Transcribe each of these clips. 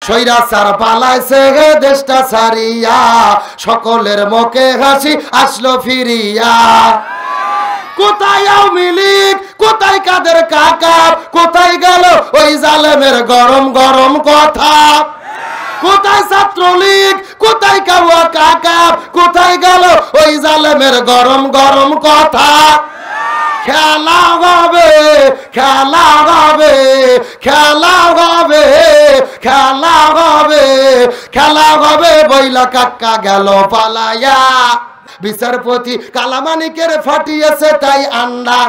স্বৈরাচার পালাইছে গে দেশটা ছাড়িয়া, সকলের মুখে হাসি আসলো ফিরিয়া। কোথায় আওয়ামী লীগ, কোথায় কাদের কাকা, কোথায় গেল ওই জালেমের গরম গরম কথা? কোথায় ছাত্রলীগ, কোথায় কাওয়া কাকা, কোথায় গেল ওই জালেমের গরম গরম কথা? খেলা হবে, খেলা হবে, খেলা হবে, খেলা হবে, খেলা হবে, বইলা কাকা গেল পালাইয়া। বিচারপতি কালামানিকের ফাটিয়েছে তাই আন্ডা,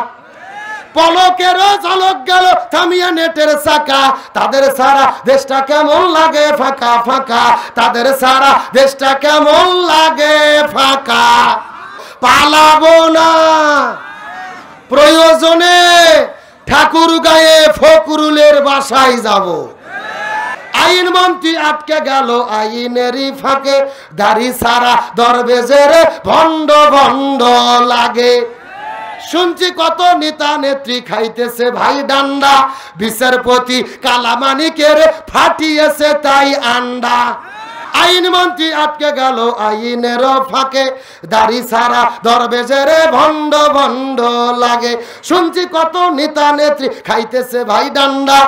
পলকেরও ঝলক গেল থামিয়া নেটের চাকা। তাদের সারা দেশটা কেমন লাগে ফাঁকা ফাঁকা, তাদের সারা দেশটা কেমন লাগে ফাঁকা। পালাবো না, প্রয়োজনে ঠাকুর গায়ে ফকরুলের বাসায় যাব। আইন মন্ত্রী আটকে গেল আইনেরই ফাঁকে, দাড়ি সারা দরবেজের ভণ্ড ভণ্ড লাগে। শুনছি কত নেতা নেত্রী খাইতেছে ভাই ডান্ডা, বিচারপতি কালামানিকের ফাটিয়েছে তাই আন্ডা। আইন মন্ত্রী আটকে গেল আইনের ফাঁকে, দাড়ি সারা দরবেজের ভণ্ড ভণ্ড লাগে। শুনছি কত নেতা নেত্রী খাইতেছে ভাই ডান্ডা।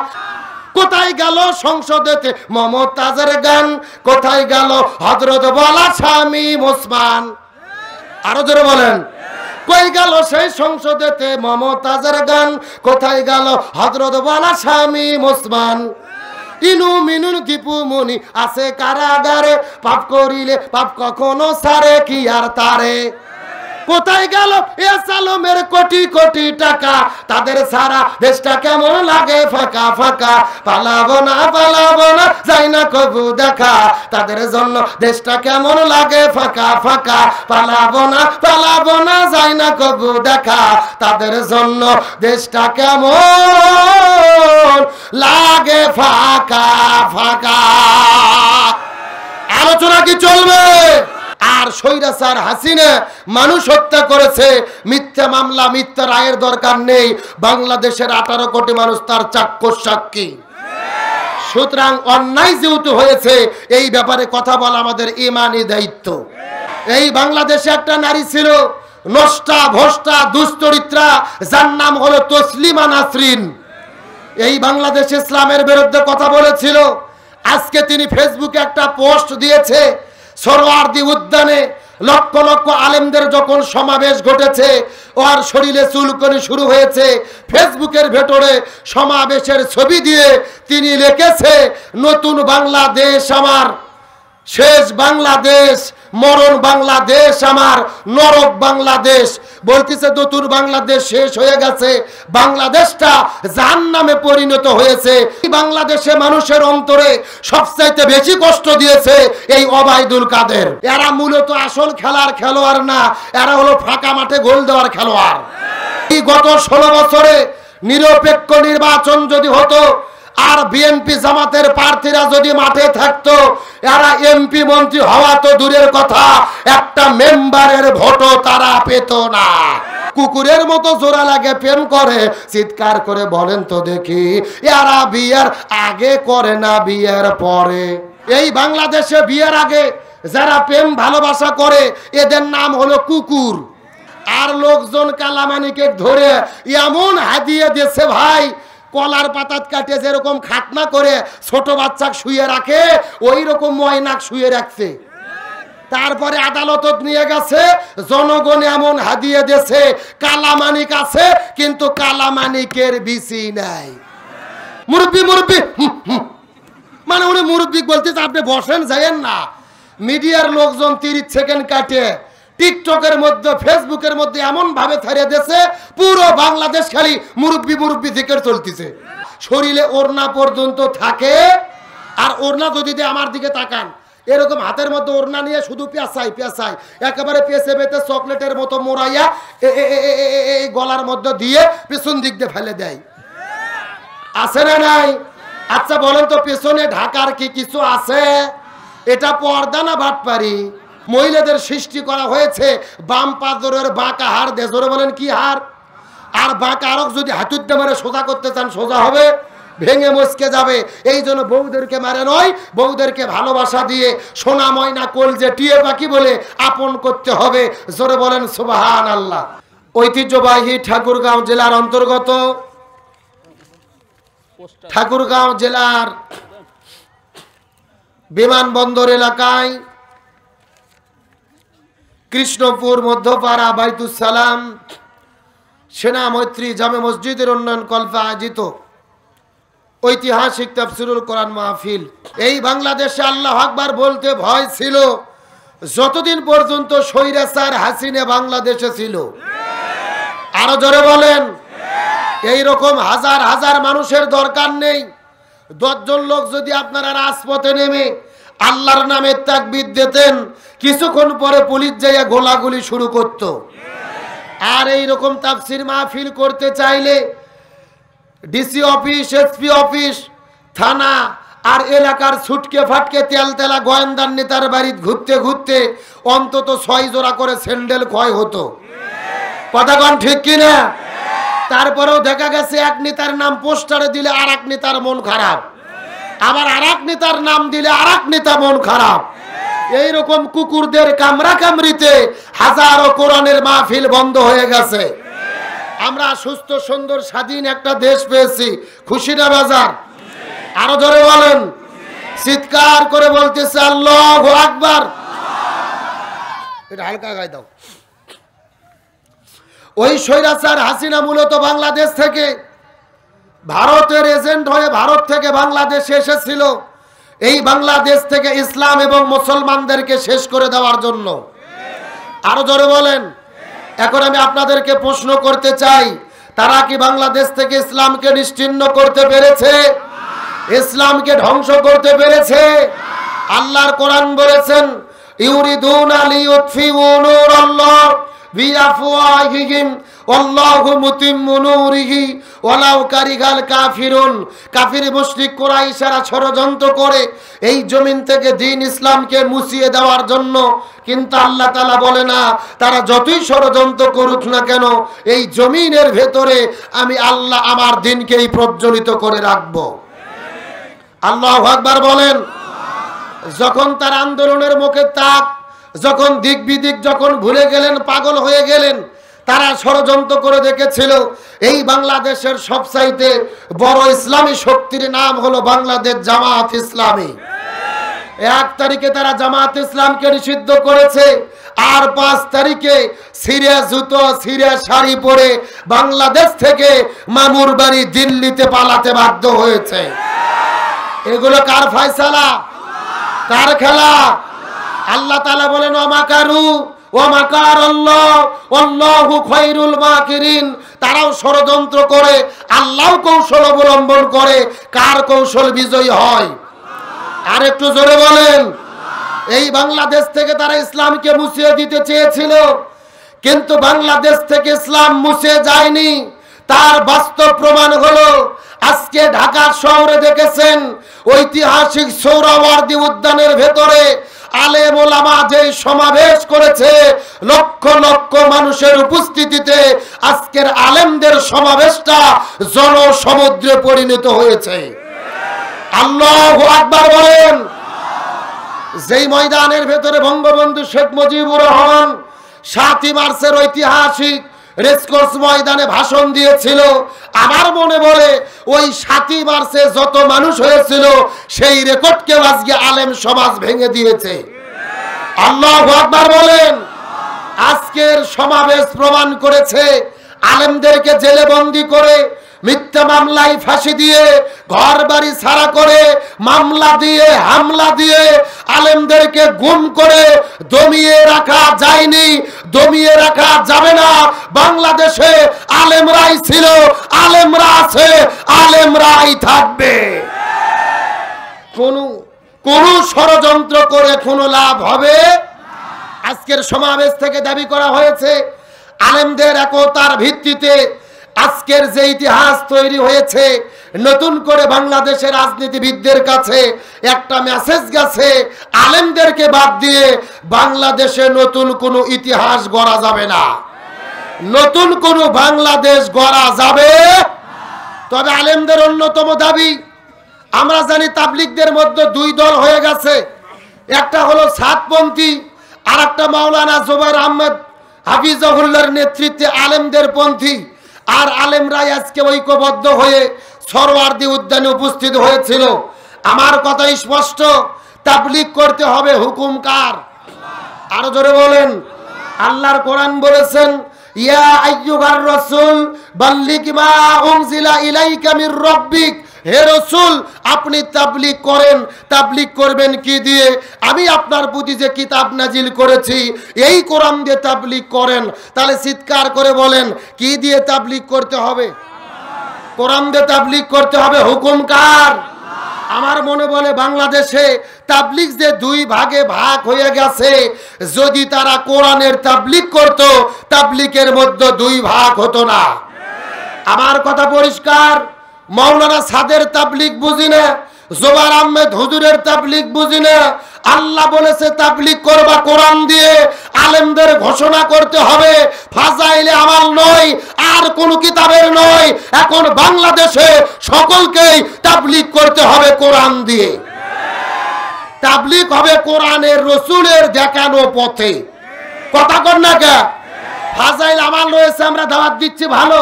কোথায় গেল সংসদেতে মমতাজের গান, কোথায় গেল হযরত বলা স্বামী ওসমান? আরো জোরে বলেন, কই গেল সেই সংসদেতে মমতাজের গান, কোথায় গেল হযরত বলা স্বামী ওসমান? ইনু মিনুন দীপু মনি আছে কারাগারে, পাপ করিলে পাপ কখনো সারে কি আর তারে? কোথায় গেল এ সালমের কোটি কোটি টাকা, তাদের সারা দেশটা কেমন লাগে ফাঁকা ফাঁকা। পালাবো না পালাবো না যাই না কবু দেখা, তাদের জন্য দেশটা কেমন লাগে ফাঁকা ফাঁকা। পালাবো না পালাবো না যাই না কবু দেখা, তাদের জন্য দেশটা কেমন লাগে ফাঁকা ফাঁকা। আলোচনা কি চলবে? আর স্বৈরাচার হাসিনা মানুষ হত্যা করেছে, মিথ্যা মামলা মিথ্যা রায়ের দরকার নেই। বাংলাদেশের 18 কোটি মানুষ তার চাক্ষুষ সাক্ষী। সুতরাং অন্যায় যেহেতু হয়েছে, এই ব্যাপারে কথা বলা আমাদের ইমানি দায়িত্ব। এই বাংলাদেশে একটা নারী ছিল নষ্টা ভ্রষ্টা দুশ্চরিত্রা, যার নাম হলো তসলিমা নাসরিন। এই বাংলাদেশ ইসলামের বিরুদ্ধে কথা বলেছিল। আজকে তিনি ফেসবুকে একটা পোস্ট দিয়েছে, সোহরাওয়ার্দী উদ্যানে লক্ষ লক্ষ আলেমদের যখন সমাবেশ ঘটেছে, ওর শরীরে চুলকানি শুরু হয়েছে। ফেসবুকের ভেতরে সমাবেশের ছবি দিয়ে তিনি লিখেছে, নতুন বাংলাদেশ আমার, শেষ বাংলাদেশ, মরণ বাংলাদেশ আমার, নরক বাংলাদেশ। বলতেছে নতুন বাংলাদেশ শেষ হয়ে গেছে, বাংলাদেশটা জাহান্নামে পরিণত হয়েছে। বাংলাদেশে মানুষের অন্তরে সবচাইতে বেশি কষ্ট দিয়েছে এই ওবায়দুল কাদের। এরা মূলত আসল খেলার খেলোয়াড় না, এরা হলো ফাঁকা মাঠে গোল দেওয়ার খেলোয়াড়। এই গত 16 বছরে নিরপেক্ষ নির্বাচন যদি হতো, আর বিএনপি জামাতের প্রার্থীরা যদি মাঠে থাকতো, এরা এমপি মন্ত্রী হওয়া তো দূরের কথা, একটা মেম্বারের ভোটও তারা পেত না। কুকুরের মতো জোড়া লাগে প্রেম করে, চিৎকার করে বলেন তো দেখি, এরা বিয়ের আগে করে না বিয়ের পরে? এই বাংলাদেশে বিয়ের আগে যারা প্রেম ভালোবাসা করে, এদের নাম হলো কুকুর। আর লোকজন কালামানিকে ধরে এমন হাদিয়ে দিয়েছে ভাই, কলার পাতাত কাটে যেরকম খাতনা করে ছোট বাচ্চা শুয়ে রাখে, ওই রকম ময়নাক শুয়ে রাখছে। তারপরে আদালত নিয়ে গেছে, জনগণ এমন হাদিয়ে দিয়েছে, কালামানিক আছে কিন্তু কালামানিকের বিসি নাই। মুরব্বি মুরব্বি মানে উনি মুরব্বি বলতেছে, আপনি বসেন যাইয়েন না। মিডিয়ার লোকজন 30 সেকেন্ড কাটে টিকটকের মধ্যে ফেসবুকের মধ্যে এমন ভাবে ছাড়িয়ে দিয়েছে, পুরো বাংলাদেশ খালি মুরব্বি মুরব্বি জিকির চলতেছে। শরীরে ওড়না পর্যন্ত থাকে, আর ওড়না যদি আমার দিকে তাকান, এরকম হাতের মধ্যে ওড়না নিয়ে শুধু পেঁচাই পেঁচাই একেবারে পেঁচে পেঁচে চকলেটের মতো মোড়াইয়া এই গলার মধ্যে দিয়ে পেছন দিক দিয়ে ফেলে দেয়। আছে না নাই? আচ্ছা বলেন তো, পেছনে ঢাকার কি কিছু আছে? এটা পর্দা না বাটপারি? মহিলাদের সৃষ্টি করা হয়েছে বাম পাজরের বাঁকা হাড় দিয়ে। জোরে বলেন কি হাড়? আর বাঁকা আরক যদি হাতুড়ে মেরে সোজা করতে চান সোজা হবে, ভেঙে মস্কে যাবে। এই জন্য বউদেরকে মারে নয়, বউদেরকে ভালোবাসা দিয়ে সোনা ময়না কলজে টিয়ে পাখি বলে আপন করতে হবে। জোরে বলেন সুবহানাল্লাহ। ঐতিহ্যবাহী ঠাকুরগাঁও জেলার অন্তর্গত ঠাকুরগাঁও জেলার বিমানবন্দর এলাকায় কৃষ্ণপুর মধ্যপাড়া বাইতুস সালাম সেনা মৈত্রী জামে মসজিদের উন্নয়ন কল্পে আয়োজিত ঐতিহাসিক তাফসীরুল কোরআন মাহফিল। এই বাংলাদেশে আল্লাহু আকবার বলতে ভয় ছিল যতদিন পর্যন্ত স্বৈরাচার হাসিনা বাংলাদেশে ছিল। আরো জোরে বলেন। এই রকম হাজার হাজার মানুষের দরকার নেই। 10 জন লোক যদি আপনারা রাজপথে নেমে আল্লাহর নামে তাকবীর দিতেন, কিছুক্ষণ পরে পুলিশ যাইয়া গোলাগুলি শুরু করত। আর এই রকম তাফসীর মাহফিল করতে চাইলে ডিসি অফিস, এসপি অফিস, থানা আর এলাকার ছুটকে ফাটকে তেলতেলা গোয়েন্দার নেতার বাড়ি ঘুরতে ঘুরতে অন্তত 6 জোড়া করে স্যান্ডেল ক্ষয় হতো। কথা কোন ঠিক কিনা? তারপরেও দেখা গেছে এক নেতার নাম পোস্টারে দিলে আর এক নেতার মন খারাপ, আবার আর এক নেতার নাম দিলে আর এক নেতা মন খারাপ। এইরকম কুকুরদের কামড়া কামড়িতে হাজারো কোরআনের মাহফিল বন্ধ হয়ে গেছে। আমরা সুস্থ সুন্দর স্বাধীন একটা দেশ পেয়েছি, খুশি না বাজার? আরো জোরে বলেন। চিৎকার করে বলতেছে আল্লাহু আকবার। এটা হালকা গায়ে দাও। ওই স্বৈরাচার হাসিনা মূলত বাংলাদেশ থেকে ভারতের এজেন্ট হয়ে ভারত থেকে বাংলাদেশে এসেছিল এই বাংলাদেশ থেকে ইসলাম এবং মুসলমানদেরকে শেষ করে দেওয়ার জন্য। আরো জোরে বলেন। এখন আমি আপনাদেরকে প্রশ্ন করতে চাই, তারা কি বাংলাদেশ থেকে ইসলামকে নিশ্চিহ্ন করতে পেরেছে? ইসলামকে ধ্বংস করতে পেরেছে? আল্লাহর কোরআন বলেছেন ইউরিদুনা লিইউতফিউ নূরাল্লাহ বিআফওয়াহিহিম আল্লাহু মুতিম্মু নূরিহি ওয়ালাউ কারিহাল কাফিরুন। কাফির মুশরিক কুরাইশরা ষড়যন্ত্র করে এই জমিন থেকে দ্বীন ইসলামকে মুছিয়ে দেওয়ার জন্য, কিন্তু আল্লাহ তাআলা বলে না তারা যতই ষড়যন্ত্র করুক না কেন এই জমিনের ভেতরে আমি আল্লাহ আমার দ্বীনকেই প্রজ্বলিত করে রাখব। আল্লাহু আকবার বলেন। যখন তার আন্দোলনের মুখে তাক, যখন দিক বিদিক যখন ভুলে গেলেন, পাগল হয়ে গেলেন, তারা ষড়যন্ত্র করে দেখেছিল এই বাংলাদেশের সবচাইতে বড় ইসলামী শক্তির নাম হলো বাংলাদেশ জামাত ইসলামী। 1 তারিখে তারা জামাত ইসলামকে নিষিদ্ধ করেছে, আর 5 তারিখে সিরিয়া জুতো সিরিয়া শাড়ি পরে বাংলাদেশ থেকে মামুর বাড়ি দিল্লিতে পালাতে বাধ্য হয়েছে। এগুলো কার ফয়সালা? কার খেলা? আল্লাহ তাআলা বলেন ওয়ামাকারু ওয়ামাকারাল্লাহ ওয়াল্লাহু খায়রুল মাকিরিন। তারাও ষড়যন্ত্র করে, আল্লাহও কৌশল অবলম্বন করে। কার কৌশল বিজয়ী হয়? আর একটু জোরে বলেন। এই বাংলাদেশ থেকে তারা ইসলামকে মুছিয়ে দিতে চেয়েছিল, কিন্তু বাংলাদেশ থেকে ইসলাম মুছে যায়নি। তার বাস্তব প্রমাণ হলো আজকে ঢাকা শহরে দেখেছেন ঐতিহাসিক সোহরাওয়ার্দী উদ্যানের ভেতরে আলেম ওলামা যে সমাবেশ করেছে, লক্ষ লক্ষ মানুষের উপস্থিতিতে আজকের আলেমদের সমাবেশটা জনসমুদ্রে পরিণত হয়েছে। আল্লাহু আকবার বলেন। যেই ময়দানের ভেতরে বঙ্গবন্ধু শেখ মুজিবুর রহমান 7ই মার্চের ঐতিহাসিক রেসকোর্স ময়দানে ভাষণ দিয়েছিল, আমার মনে বলে ওই 7ই মার্চে যত মানুষ হয়েছিল সেই রেকর্ডকে আজকে আলেম সমাজ ভেঙে দিয়েছে। আল্লাহু আকবার বলেন। আজকের সমাবেশ প্রমাণ করেছে আলেমদেরকে জেলে বন্দী করে, মিথ্যা মামলায় ফাঁসি দিয়ে, ঘর বাড়ি ছাড়া করে, মামলা দিয়ে, হামলা দিয়ে আলেমদেরকে গুম করে দমিয়ে রাখা যায়নি, দমিয়ে রাখা যাবে না। বাংলাদেশে আলেমরাই ছিল, আলেমরা আছে, আলেমরাই থাকবে। কোন ষড়যন্ত্র করে কোনো লাভ হবে? আজকের সমাবেশ থেকে দাবি করা হয়েছে আলেমদের একতার ভিত্তিতে আজকের যে ইতিহাস তৈরি হয়েছে, নতুন করে বাংলাদেশের রাজনীতিবিদদের কাছে একটা মেসেজ গেছে, আলেমদেরকে বাদ দিয়ে বাংলাদেশে নতুন কোনো ইতিহাস গড়া যাবে না, নতুন কোনো বাংলাদেশ গড়া যাবে। তবে আলেমদের অন্যতম দাবি, আমরা জানি তাবলিগদের মধ্যে দুই দল হয়ে গেছে, একটা হলো সাতপন্থী, আর একটা মাওলানা জুবাইর আহমেদ হাফিজাহুল্লাহর নেতৃত্বে আলেমদের পন্থী। আর আলেমরাই আজকে ঐক্যবদ্ধ হয়ে সরওয়ার্দী উদ্যানে উপস্থিত হয়েছিল। আমার কথা স্পষ্ট, তাবলিগ করতে হবে হুকুম কার? আরো জোরে বলেন। আল্লাহর কোরআন বলেছেন, ইয়া আইয়ুহার রাসূল বাল্লিগ মা উনজিলা ইলাইকা মির রাব্বিক, হে রাসূল আপনি তাবলীগ করেন। তাবলীগ করবেন কি দিয়ে? আমি আপনার প্রতি যে কিতাব নাজিল করেছি এই কোরআন দিয়ে তাবলীগ করেন। তাহলে চিৎকার করে বলেন, কি দিয়ে তাবলীগ করতে হবে? কোরআন দিয়ে তাবলীগ করতে হবে। হুকুম কার? আমার মনে বলে বাংলাদেশে তাবলীগ যে দুই ভাগে ভাগ হয়ে গেছে, যদি তারা কোরআনের তাবলীগ করত তাবলীগের মধ্যে দুই ভাগ হতো না। আমার কথা পরিষ্কার, মাওলানা সাদের তাবলীগ বুঝি না, জুবাইর আহমেদ হুজুরের তাবলীগ বুঝি না। আল্লাহ বলেছে তাবলীগ করবা কোরআন দিয়ে। আলেমদের ঘোষণা করতে হবে ফাজাইলে আমাল নয়, আর কোন কিতাবের নয়, এখন বাংলাদেশে সকলকেই তাবলীগ করতে হবে কোরআন দিয়ে। তাবলীগ হবে কোরআনের রাসূলের দেখানো পথে। কথা কর না কে? ফাজাইল আমাল রয়েছে, আমরা দাওয়াত দিচ্ছি ভালো,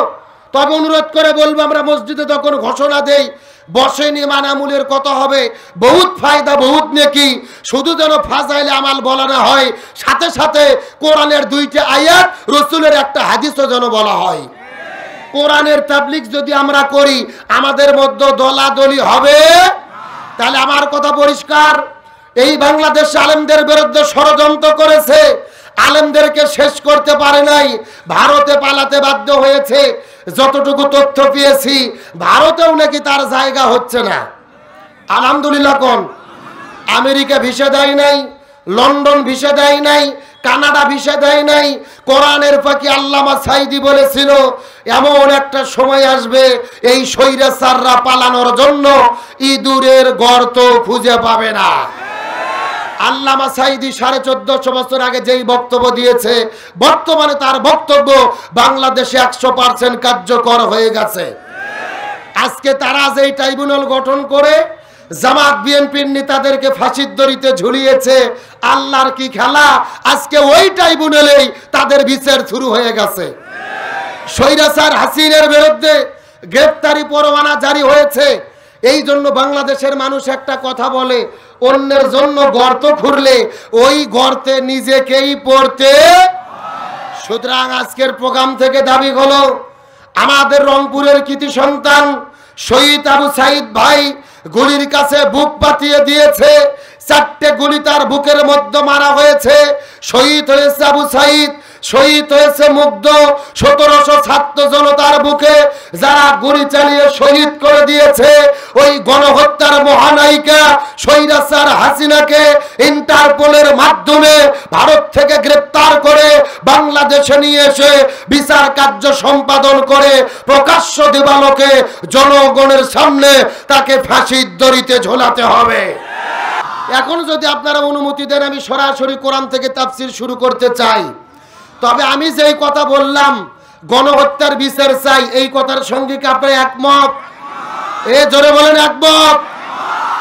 তবে অনুরোধ করে বলবো, আমরা মসজিদে তখন ঘোষণা দেই বসেন ইমান আমলের কথা হবে, বহুত ফায়দা বহুত নেকি, শুধু যেন ফাজাইলে আমাল বলা না হয়, সাথে সাথে কোরআনের দুইটা আয়াত রাসূলের একটা হাদিসও যেন বলা হয়। কোরআনের তাবলীগ যদি আমরা করি আমাদের মধ্যে দলাদলি হবে। তাহলে আমার কথা পরিষ্কার, এই বাংলাদেশ আলেমদের বিরুদ্ধে ষড়যন্ত্র করেছে, আলেমদেরকে শেষ করতে পারে নাই, ভারতে পালাতে বাধ্য হয়েছে। যতটুকু তথ্য পেয়েছি ভারতেও নাকি তার জায়গা হচ্ছে না। আলহামদুলিল্লাহ। কোন আমেরিকা ভিসা দেয় নাই, লন্ডন ভিসা দেয় নাই, কানাডা ভিসা দেয় নাই। কোরআনের ফাঁকি আল্লামা সাইদি বলেছিল এমন একটা সময় আসবে এই স্বৈরাচাররা পালানোর জন্য ইঁদুরের গর্ত খুঁজে পাবে না। আল্লামা সাইদি 1450 বছর আগে যেই বক্তব্য দিয়েছে, বর্তমানে তার বক্তব্য বাংলাদেশে 100% কার্যকর হয়ে গেছে। আজকে তারা যেই ট্রাইব্যুনাল গঠন করে জামাত বিএনপির নেতাদেরকে ফাঁসির দড়িতে ঝুলিয়েছে, আল্লাহর কি খেলা, আজকে ওই ট্রাইব্যুনালেই তাদের বিচার শুরু হয়ে গেছে। স্বৈরাচার হাসিনার বিরুদ্ধে গ্রেফতারি পরোয়ানা জারি হয়েছে। এই জন্য বাংলাদেশের মানুষ একটা কথা বলে, অন্যের জন্য গর্ত খুঁড়লে ওই গর্তে নিজেকেই পড়তে। সুতরাং আজকের প্রোগ্রাম থেকে দাবি হলো, আমাদের রংপুরের কৃতি সন্তান শহীদ আবু সাইদ ভাই গুলির কাছে বুক পাতিয়ে দিয়েছে, 4টে গুলি তার বুকের মধ্যে মারা হয়েছে। শহীদ হয়েছে আবু সাইদ, শহীদ হয়েছে মুগ্ধ, 1700 ছাত্র জনতার বুকে যারা গুলি চালিয়ে শহীদ করে দিয়েছে। ওই গণহত্যার মহানায়িকা স্বৈরাচার হাসিনাকে ইন্টারপোলের মাধ্যমে ভারত থেকে গ্রেফতার করে বাংলাদেশে নিয়ে এসে বিচার কার্য সম্পাদন করে প্রকাশ্য দিবালোকে জনগণের সামনে তাকে ফাঁসির দড়িতে ঝোলাতে হবে। এখন যদি আপনারা অনুমতি দেন আমি সরাসরি কোরআন থেকে তাফসীর শুরু করতে চাই। তবে আমি যেই কথা বললাম গণহত্যার বিচার চাই, এই কথার সঙ্গে কি আপনি একমত? জোরে বলেন একমত।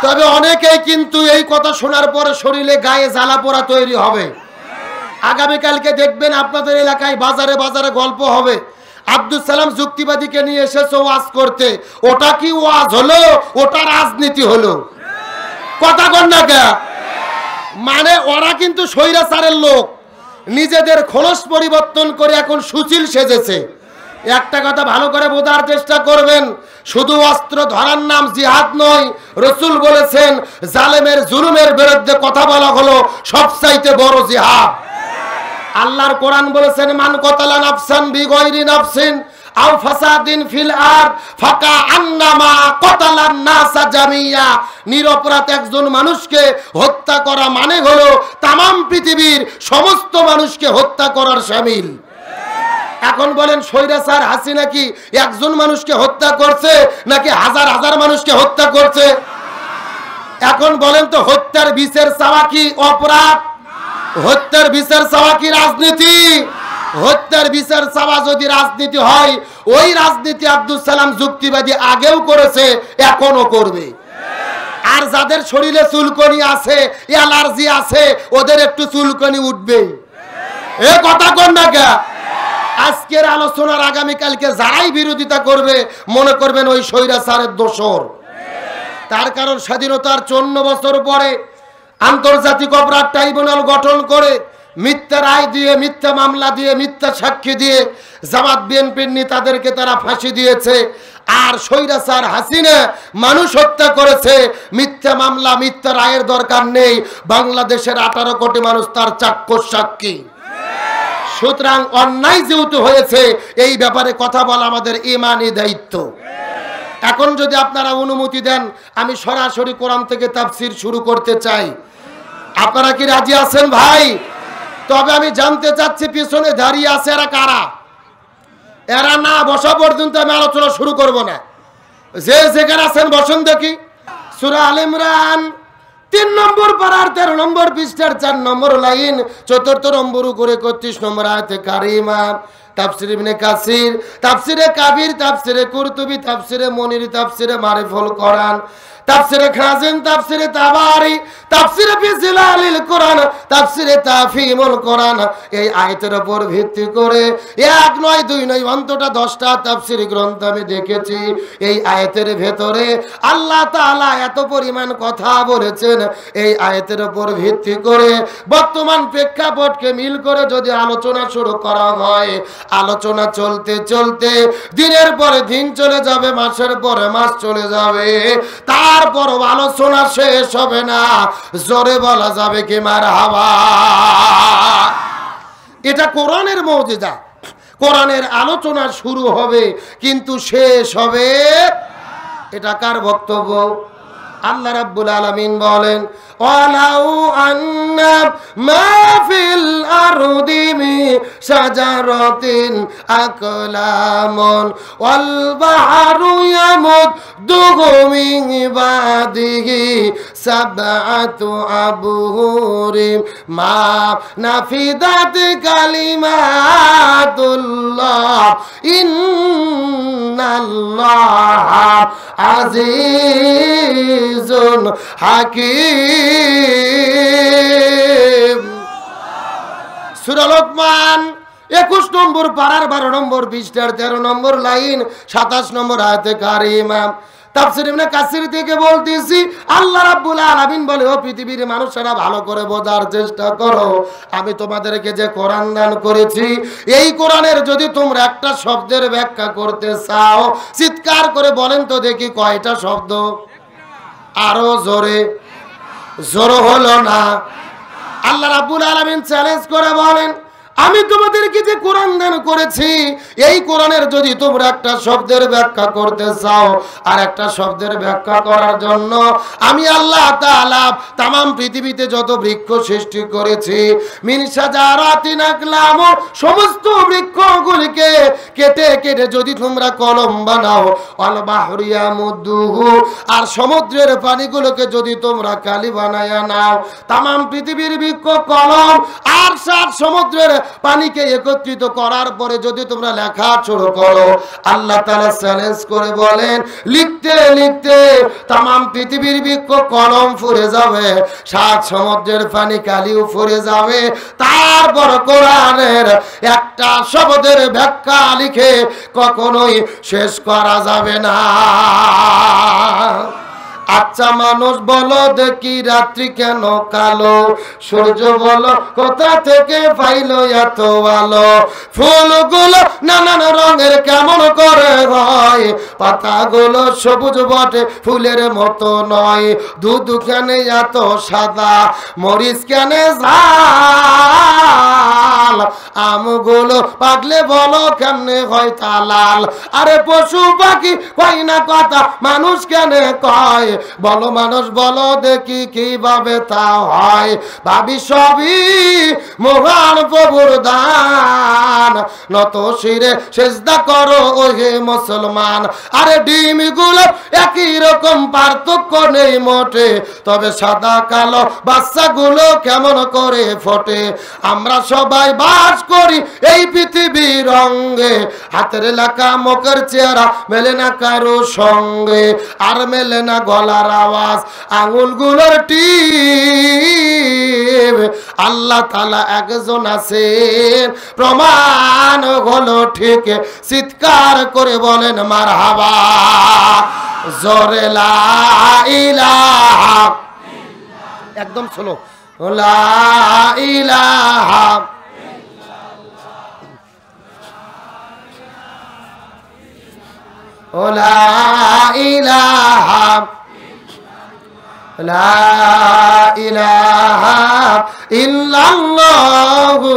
তবে অনেকেই কিন্তু এই কথা শোনার পরে শরীরে গায়ে জ্বালা পোড়া তৈরি হবে। আগামীকালকে দেখবেন আপনাদের এলাকায় বাজারে বাজারে গল্প হবে, আব্দুল সালাম যুক্তিবাদীকে নিয়ে এসেছে ওয়াজ করতে। ওটা কি ওয়াজ হলো? ওটা রাজনীতি হলো। কথা কন না কে? মানে ওরা কিন্তু স্বৈরাচারের লোক, নিজেদের খোলস পরিবর্তন করে এখন সুচিল সেজেছে। একটা কথা ভালো করে বোঝার চেষ্টা করবেন, শুধু অস্ত্র ধরার নাম জিহাদ নয়। রাসূল বলেছেন জালেমের জুলুমের বিরুদ্ধে কথা বলা হলো সবচাইতে বড় জিহাদ। আল্লাহর কোরআন বলেছেন মান কতালা নাফসান বিগয়রি নাফসিন আও ফাসাদিন ফিল আরদ ফাকা আন্নামা কতালান নাসা জামিয়া। নিরপরাধ একজন মানুষকে হত্যা করা মানে হলো তামাম পৃথিবীর সমস্ত মানুষকে হত্যা করার শামিল। এখন বলেন স্বৈরাচার হাসিনা কি একজন মানুষকে হত্যা করছে নাকি হাজার হাজার মানুষকে হত্যা করছে? এখন বলেন তো হত্যার বিচার চাওয়া কি অপরাধ? হত্যার বিচার চাওয়া কি রাজনীতি? হত্যার বিচার চাওয়া যদি রাজনীতি হয়, ওই রাজনীতি আব্দুল সালাম যুক্তিবাদী আগেও করেছে, এখনো করবে। আর যাদের শরীরে চুলকনি আছে, অ্যালার্জি আছে, ওদের একটু চুলকনি উঠবে। এ কথা কোন না কে? আজকের আলোচনার আগামীকালকে যারাই বিরোধিতা করবে মনে করবেন ওই স্বৈরাচারের দোসর। তার কারণ স্বাধীনতার 54 বছর পরে আন্তর্জাতিক অপরাধ ট্রাইব্যুনাল গঠন করে মিথ্যা রায় দিয়ে, মিথ্যা মামলা দিয়ে, মিথ্যা সাক্ষী দিয়ে জামাত বিএনপির নেতাদেরকে তারা ফাঁসি দিয়েছে। আর স্বৈরাচার হাসিনা মানুষ হত্যা করেছে, মিথ্যা মামলা, মিথ্যা রায়ের দরকার নেই। বাংলাদেশের 18 কোটি মানুষ তার চাক্ষুষ সাক্ষী। সুতরাং অন্যায় যেহেতু হয়েছে, এই ব্যাপারে কথা বলা আমাদের ঈমানি দায়িত্ব। এখন যদি আপনারা অনুমতি দেন, আমি সরাসরি কোরআন থেকে তাফসীর শুরু করতে চাই। আপনারা কি রাজি আছেন ভাই? তবে আমি জানতে চাচ্ছি পিছনে দাঁড়িয়ে আছে এরা কারা? এরা না বসা পর্যন্ত আমি আলোচনা শুরু করব না। যে যেখানে আছেন বসেন দেখি। সূরা আল ইমরান 3 নম্বর পারার 13 নম্বর পৃষ্ঠার 4 নম্বর লাইন, 4 নম্বর করে 31 নম্বর আয়াতে কারিমা। তাফসীর ইবনে কাসির, তাফসীরে কাবির, তাফসীরে কুরতুবী, তাফসীরে মুনির, তাফসীরে মারিফুল কোরআন, তাফসীরে খাজিন, তাফসীরে তাবারি, তাফসীরে ফি জিলালিল কোরআন, তাফসীরে তাফহিমুল কোরআন, এই আয়াতের উপর ভিত্তি করে 1 নয় 2 নয় অন্তত 10টা তাফসীর গ্রন্থ আমি দেখেছি। এই আয়াতের ভেতরে আল্লাহ তাআলা এত পরিমাণ কথা বলেছেন, এই আয়াতের উপর ভিত্তি করে বর্তমান প্রেক্ষাপটকে মিল করে যদি আলোচনা শুরু করা হয়, আলোচনা চলতে চলতে দিনের পরে দিন চলে যাবে, মাসের পরে মাস চলে যাবে, তারপর আলোচনা শেষ হবে না। জোরে বলা যাবে কি মারহাবা? এটা কোরআনের মুজিজা। কোরআনের আলোচনা শুরু হবে কিন্তু শেষ হবে, এটা কার বক্তব্য? আল্লাহ রাব্বুল আলামিন বলেন, ওয়ালাউ আন্না মা ফিল আরদি মিন শাজারাতিন আকলামুন ওয়াল বাহরু ইয়ামুদ্দুহু মিন বাদিহি সাবআতু আবহুরিম মা নাফিদাত কালিমাতুল্লাহ ইন্নাল্লাহা আজিজুন হাকিম। সূরা লোকমান 21 নম্বর পারার 12 নম্বর পৃষ্ঠার 13 নম্বর লাইন, 27 নম্বর আয়াতে কারিমা। তাফসীর ইবনে কাসির থেকে বলতেছি, আল্লাহ রাব্বুল আলামিন বলে, ও পৃথিবীর মানুষেরা ভালো করে বোঝার চেষ্টা করো, আমি তোমাদেরকে যে কোরআন দান করেছি, এই কোরআনের যদি তোমরা একটা শব্দের ব্যাখ্যা করতে চাও, চিৎকার করে বলেন তো দেখি কয়টা শব্দ? আরো জোরে। জোর হলো না। আল্লাহ রাব্বুল আলামিন চ্যালেঞ্জ করে বলেন, আমি তোমাদেরকে যে কোরআন দান করেছি, এই কোরআনের যদি তোমরা একটা শব্দের ব্যাখ্যা করতে চাও, আর একটা শব্দের ব্যাখ্যা করার জন্য আমি আল্লাহ তাআলা তামাম পৃথিবীতে যত বৃক্ষ সৃষ্টি করেছি, মিন শাজারাতিন আকলাম, সমস্ত বৃক্ষগুলিকে কেটে কেটে যদি তোমরা কলম বানাও, ওয়াল বাহরু ইয়ামুদ্দুহু, আর সমুদ্রের পানিগুলোকে যদি তোমরা কালি বানায়া নাও, তামাম পৃথিবীর বৃক্ষ কলম আর 7 সমুদ্রের পানিকে একত্রিত করার পরে যদি তোমরা লেখা শুরু করো, আল্লাহ তাআলা চ্যালেঞ্জ করে বলেন, লিখতে লিখতে তামাম পৃথিবীর বৃক্ষ কলম ফুরে যাবে, 7 সমুদ্রের পানি কালিও ফুরে যাবে, তারপর কোরআনের একটা শব্দের ব্যাখ্যা লিখে কখনোই শেষ করা যাবে না। আচ্ছা মানুষ বলো দেখি রাত্রি কেন কালো, সূর্য বলো কোথা থেকে পাইলো এত আলো, ফুলগুলো নানান রঙের কেমন করে হয়, পাতাগুলো সবুজ বটে ফুলের মতো নয়, দুধ কেন এত সাদা, মরিচ কেন ঝাল, আমগুলো পাকলে বলো কেমনে হয় তা লাল, আরে পশু পাখি কয় না কথা, মানুষ কেন কয়, বলো মানুষ বলো দেখি কিভাবে তা হয়, ভাবি সবই মহান প্রভুর দান, নত শিরে সেজদা করো ওহে মুসলমান, আরে ডিমগুলো একই রকম পার্থক্য নেই মোটে, তবে সাদা কালো বাচ্চাগুলো কেমন করে ফোটে, আমরা সবাই বাস করি এই পৃথিবীর অঙ্গে, হাতের লেখা মুখের চেহারা মেলে না কারো সঙ্গে, আর মেলে না গলার আওয়াজ আঙুলগুলোর টিপ। আল্লাহ তাআলা একজন আছেন, প্রমাণ হলো ঠিক, চিৎকার করে বলেন মারহাবা। জোরে লা ইলাহা, একদম স্লো, লা ইলাহা লা ইলাহা লা ইলাহা ইল্লাল্লাহু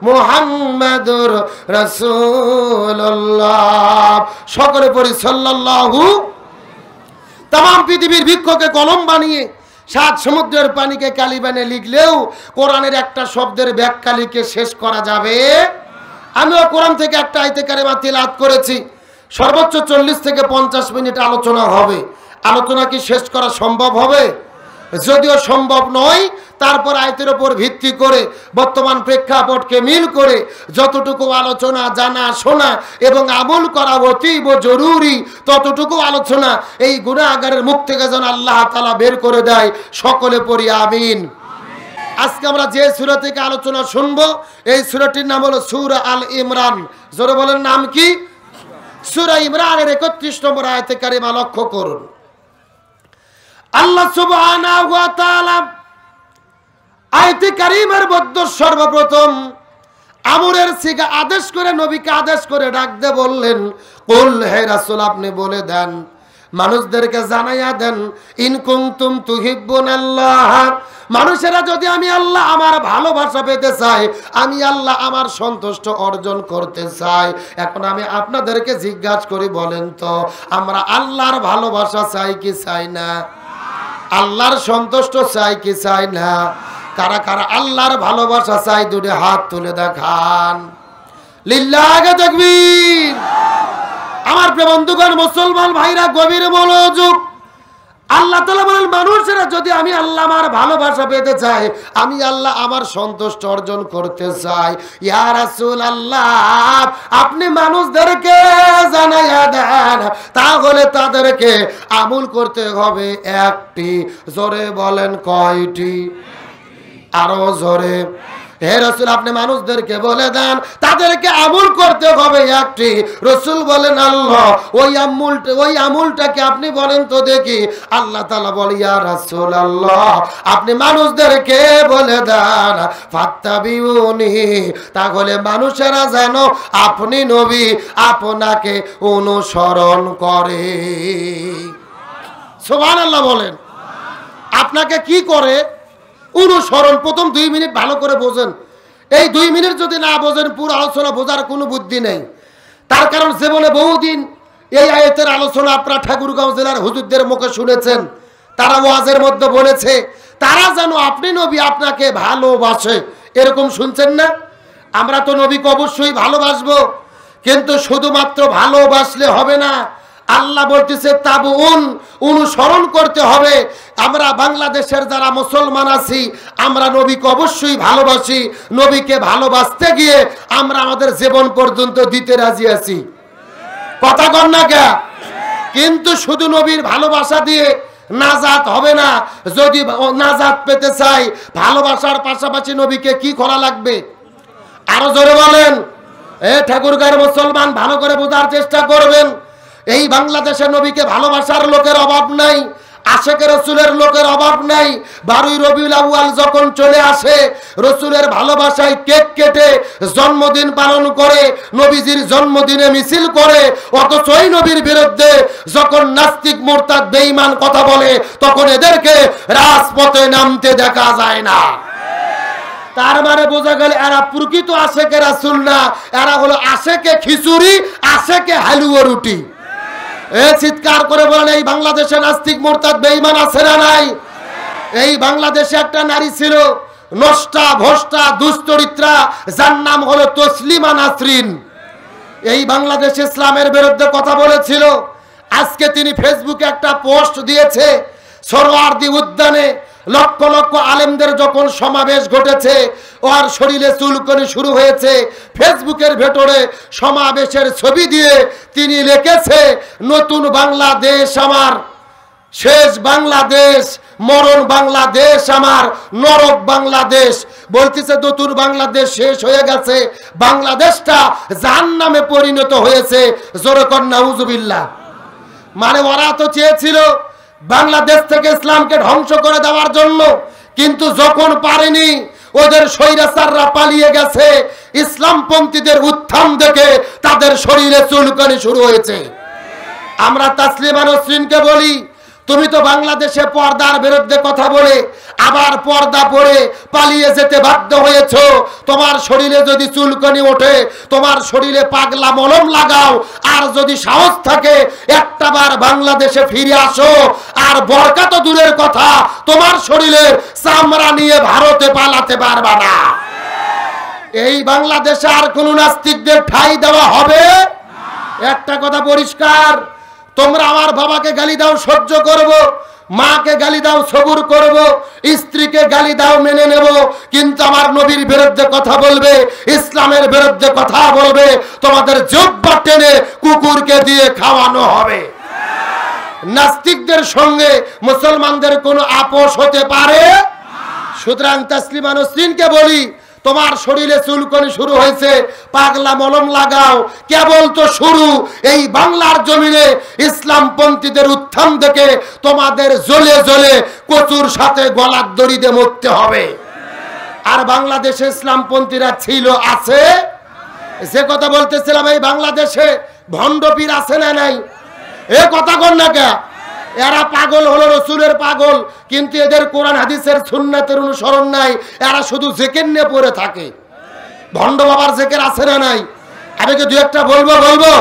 মুহাম্মাদুর রাসূলুল্লাহ। সকলে পড়ি সাল্লাল্লাহু। তাম পৃথিবীর বৃক্ষকে কলম বানিয়ে 7 সমুদ্রের পানিকে কালি বানিয়ে লিখলেও কোরআনের একটা শব্দের ব্যাখ্যা লিখে শেষ করা যাবে। আমিও কোরআন থেকে একটা আয়াতে কারিমা তিলাওয়াত করেছি, সর্বোচ্চ 40 থেকে 50 মিনিট আলোচনা হবে। আলোচনা কি শেষ করা সম্ভব হবে? যদিও সম্ভব নয়, তারপর আয়াতের উপর ভিত্তি করে বর্তমান প্রেক্ষাপটকে মিল করে যতটুকু আলোচনা জানা শোনা এবং আমল করা অতীব জরুরি, ততটুকু আলোচনা এই গুনাহগারের মুখ থেকে যেন আল্লাহ তাআলা বের করে দেয়। সকলে পড়ি আমিন। আজকে আমরা যে সূরা থেকে আলোচনা শুনবো, এই সূরাটির নাম হলো সূরা আল ইমরান। জোরে বলেন, নাম কি? সূরা ইমরানের 31 নম্বর আয়াতে কারিমা লক্ষ্য করুন। আল্লাহ সুবহানাহু ওয়া তাআলা আয়াতে কারিমার মধ্যে সর্বপ্রথম আমরের সিগা আদেশ করে নবীকে আদেশ করে ডাক দিয়ে বললেন, কুল, হে রাসূল আপনি বলে দেন, মানুষদেরকে জানাইয়া দেন, ইন কুনতুম তুহিব্বুনাল্লাহ, মানুষেরা যদি আমি আল্লাহ আমার ভালোবাসা পেতে চাই, আমি আল্লাহ আমার সন্তুষ্ট অর্জন করতে চাই। এখন আমি আপনাদেরকে জিজ্ঞাসা করি, বলেন তো আমরা আল্লাহর ভালোবাসা চাই কি চাই না? আল্লাহর সন্তুষ্ট চাই কি চাই না? কারা কারা আল্লাহর ভালোবাসা চাই দুটো হাত তুলে দেখান। লিল্লাহি তাকবীর। আমার প্রিয় বন্ধুগণ, মুসলমান ভাইরা, গভীর মনোযোগ। আল্লাহ তাআলা বলেন, মানুষেরা যদি আমি আল্লাহ আমার ভালোবাসা পেতে চাই, আমি আল্লাহ আমার সন্তুষ্ট অর্জন করতে চাই, ইয়া রাসূলুল্লাহ আপনি মানুষদেরকে জানাইয়া দেন, তাহলে তাদেরকে আমল করতে হবে একটি। জোরে বলেন, কয়টি? আরো জোরে। হে রাসূল আপনি মানুষদেরকে বলে দেন, তাদেরকে আমল করতে হবে একটি। রাসূল বলেন, আল্লাহ ওই আমলটাকে আপনি বলেন তো দেখি। আল্লাহ তাআলা বলে, ইয়া রাসূলুল্লাহ আপনি মানুষদেরকে বলে দেন, ফাত্তাবিউনি, তাহলে মানুষেরা যেন আপনি নবী আপনাকে অনুসরণ করে। সুবহানাল্লাহ বলেন। আপনাকে কি করে? অনুসরণ। প্রথম 2 মিনিট ভালো করে বোঝেন। এই 2 মিনিট যদি না বোঝেন, পুরো আলোচনা বোঝার কোনো বুদ্ধি নেই। তার কারণ জীবনে বহুদিন এই আয়াতের আলোচনা আপনারা ঠাকুরগাঁও জেলার হুজুরদের মুখে শুনেছেন। তারা ওয়াজের মধ্যে বলেছে তারা যেন আপনি নবী আপনাকে ভালোবাসে, এরকম শুনছেন না? আমরা তো নবীকে অবশ্যই ভালোবাসবো, কিন্তু শুধুমাত্র ভালোবাসলে হবে না। আল্লাহ বলতেছে তাবুন, অনুসরণ করতে হবে। আমরা বাংলাদেশের যারা মুসলমান আছি, আমরা নবীকে অবশ্যই ভালোবাসি। নবীকে ভালোবাসতে গিয়ে আমরা আমাদের জীবন পর্যন্ত দিতে রাজি আছি। কথা কন না কে? কিন্তু শুধু নবীর ভালোবাসা দিয়ে নাজাত হবে না। যদি নাজাত পেতে চাই, ভালোবাসার পাশাপাশি নবীকে কি করা লাগবে? আরো জোরে বলেন। ঠাকুরগাঁওয়ের মুসলমান ভালো করে বোঝার চেষ্টা করবেন। এই বাংলাদেশের নবীকে ভালোবাসার লোকের অভাব নাই, আশেকের রসুলের লোকের অভাব নাই। 12ই রবিউল আউয়াল যখন চলে আসে, রসুলের ভালোবাসায় কেক কেটে জন্মদিন পালন করে, নবীজির জন্মদিনে মিছিল করে। অথচ ওই নবীর বিরুদ্ধে যখন নাস্তিক মুরতাদ বেঈমান কথা বলে, তখন এদেরকে রাজপথে নামতে দেখা যায় না। তার মানে বোঝা গেল এরা প্রকৃত আশেকে রাসূল না, এরা হলো আশেকে খিচুড়ি, আশেকে হালুয়া রুটি। চিৎকার করে বলেন, এই বাংলাদেশে নাস্তিক মুরতাদ বেঈমান আছে না নাই? এই বাংলাদেশে একটা নারী ছিল, নষ্টা ভ্রষ্টা দুশ্চরিত্রা, যার নাম হলো তসলিমা নাসরিন। এই বাংলাদেশে ইসলামের বিরুদ্ধে কথা বলেছিল। আজকে তিনি ফেসবুকে একটা পোস্ট দিয়েছে, সরোয়ার্দী উদ্যানে লক্ষ লক্ষ আলেমদের যখন সমাবেশ ঘটেছে, ওর শরীরে চুলকানি শুরু হয়েছে। ফেসবুকের ভেতরে সমাবেশের ছবি দিয়ে তিনি লিখেছে, নতুন বাংলাদেশ আমার, শেষ বাংলাদেশ, মরণ বাংলাদেশ আমার, নরক বাংলাদেশ। বলতেছে নতুন বাংলাদেশ শেষ হয়ে গেছে, বাংলাদেশটা জাহান্নামে পরিণত হয়েছে। জোরে কর নাউজুবিল্লাহ। মানে ওরা তো চেয়েছিল বাংলাদেশ থেকে ইসলামকে ধ্বংস করে দেওয়ার জন্য, কিন্তু যখন পারেনি, ওদের স্বৈরাচাররা পালিয়ে গেছে, ইসলামপন্থীদের উত্থান দেখে তাদের শরীরে চুলকানি শুরু হয়েছে। আমরা তাসলিমা নসরিনকে বলি, তুমি তো বাংলাদেশে পর্দার বিরুদ্ধে কথা বলে আবার পর্দা পরে পালিয়ে যেতে বাধ্য হয়েছো। তোমার শরীরে যদি চুলকানি ওঠে, তোমার শরীরে পাগলা মলম লাগাও, আর যদি সাহস থাকে একটাবার বাংলাদেশে ফিরে আসো। আর বরকা তো দূরের কথা, তোমার শরীরের চামড়া নিয়ে ভারতে পালাতে পারবা না। এই বাংলাদেশে আর কোন নাস্তিকদের ঠাঁই দেওয়া হবে? একটা কথা পরিষ্কার, তোমরা আমার বাবাকে গালি দাও সহ্য করব, মাকে গালি দাও সবুর করব, স্ত্রীকে গালি দাও মেনে নেব, কিন্তু আমার নবীর বিরুদ্ধে কথা বলবে, ইসলামের বিরুদ্ধে কথা বলবে, তোমাদের জিহ্বা টেনে কুকুরকে দিয়ে খাওয়ানো হবে। নাস্তিকদের সঙ্গে মুসলমানদের কোনো আপোষ হতে পারে? সুতরাং তাসলিমা নসরিনকে বলি, তোমার শরীরে চুলকানি শুরু হয়েছে, পাগলা মলম লাগাও, কেবল তো শুরু। এই বাংলার জমিনে ইসলামপন্থীদের উত্থান থেকে তোমাদের জ্বলে জ্বলে কচুর সাথে গলার দড়ি দিয়ে মরতে হবে। আর বাংলাদেশে ইসলামপন্থীরা ছিল, আছে। যে কথা বলতেছিলাম, এই বাংলাদেশে ভণ্ডপীর আছে না নাই? এ কথা কন না কে? এরা পাগল হলো রসুলের পাগল, কিন্তু এদের কোরআন হাদিসের সুন্নাতের অনুসরণ নাই। এরা শুধু জেকের নিয়ে পড়ে থাকে। ভণ্ড বাবার জেকের আছে না নাই? আমি কি দু একটা বলবো?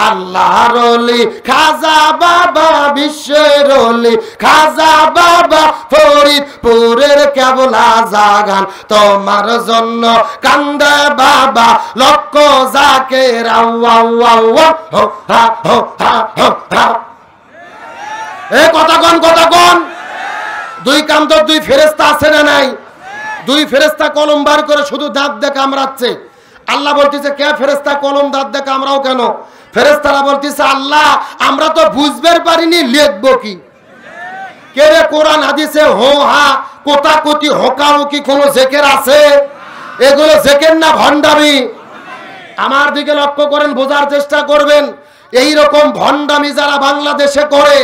আল্লাহর ওলি খাজা বাবা, বিশ্বের ওলি খাজা বাবা, ফরিদপুরের কেবলা জাগান, তোমার জন্য কান্দে বাবা, লক্ষ জাকের কথা কন। দুই কান্দর দুই ফেরেশতা আছে না নাই? দুই ফেরেশতা কলম বার করে শুধু দাঁত দিয়ে কামড়াচ্ছে। আল্লাহ বলতেছে, কে ফেরেশতা কলম দাঁত দিয়ে কামড়াও কেন? ফেরেশতারা বলতেছে, আল্লাহ আমরা তো বুঝতে পারিনি, লিখবো কি? কে রে কোরআন হাদিসে হো হা কোটাকুটি হোকাহুকি কোন জেকের আছে? এগুলো জেকের না ভণ্ডামি? আমার দিকে লক্ষ্য করেন, বোঝার চেষ্টা করবেন। এই রকম ভণ্ডামি যারা বাংলাদেশে করে,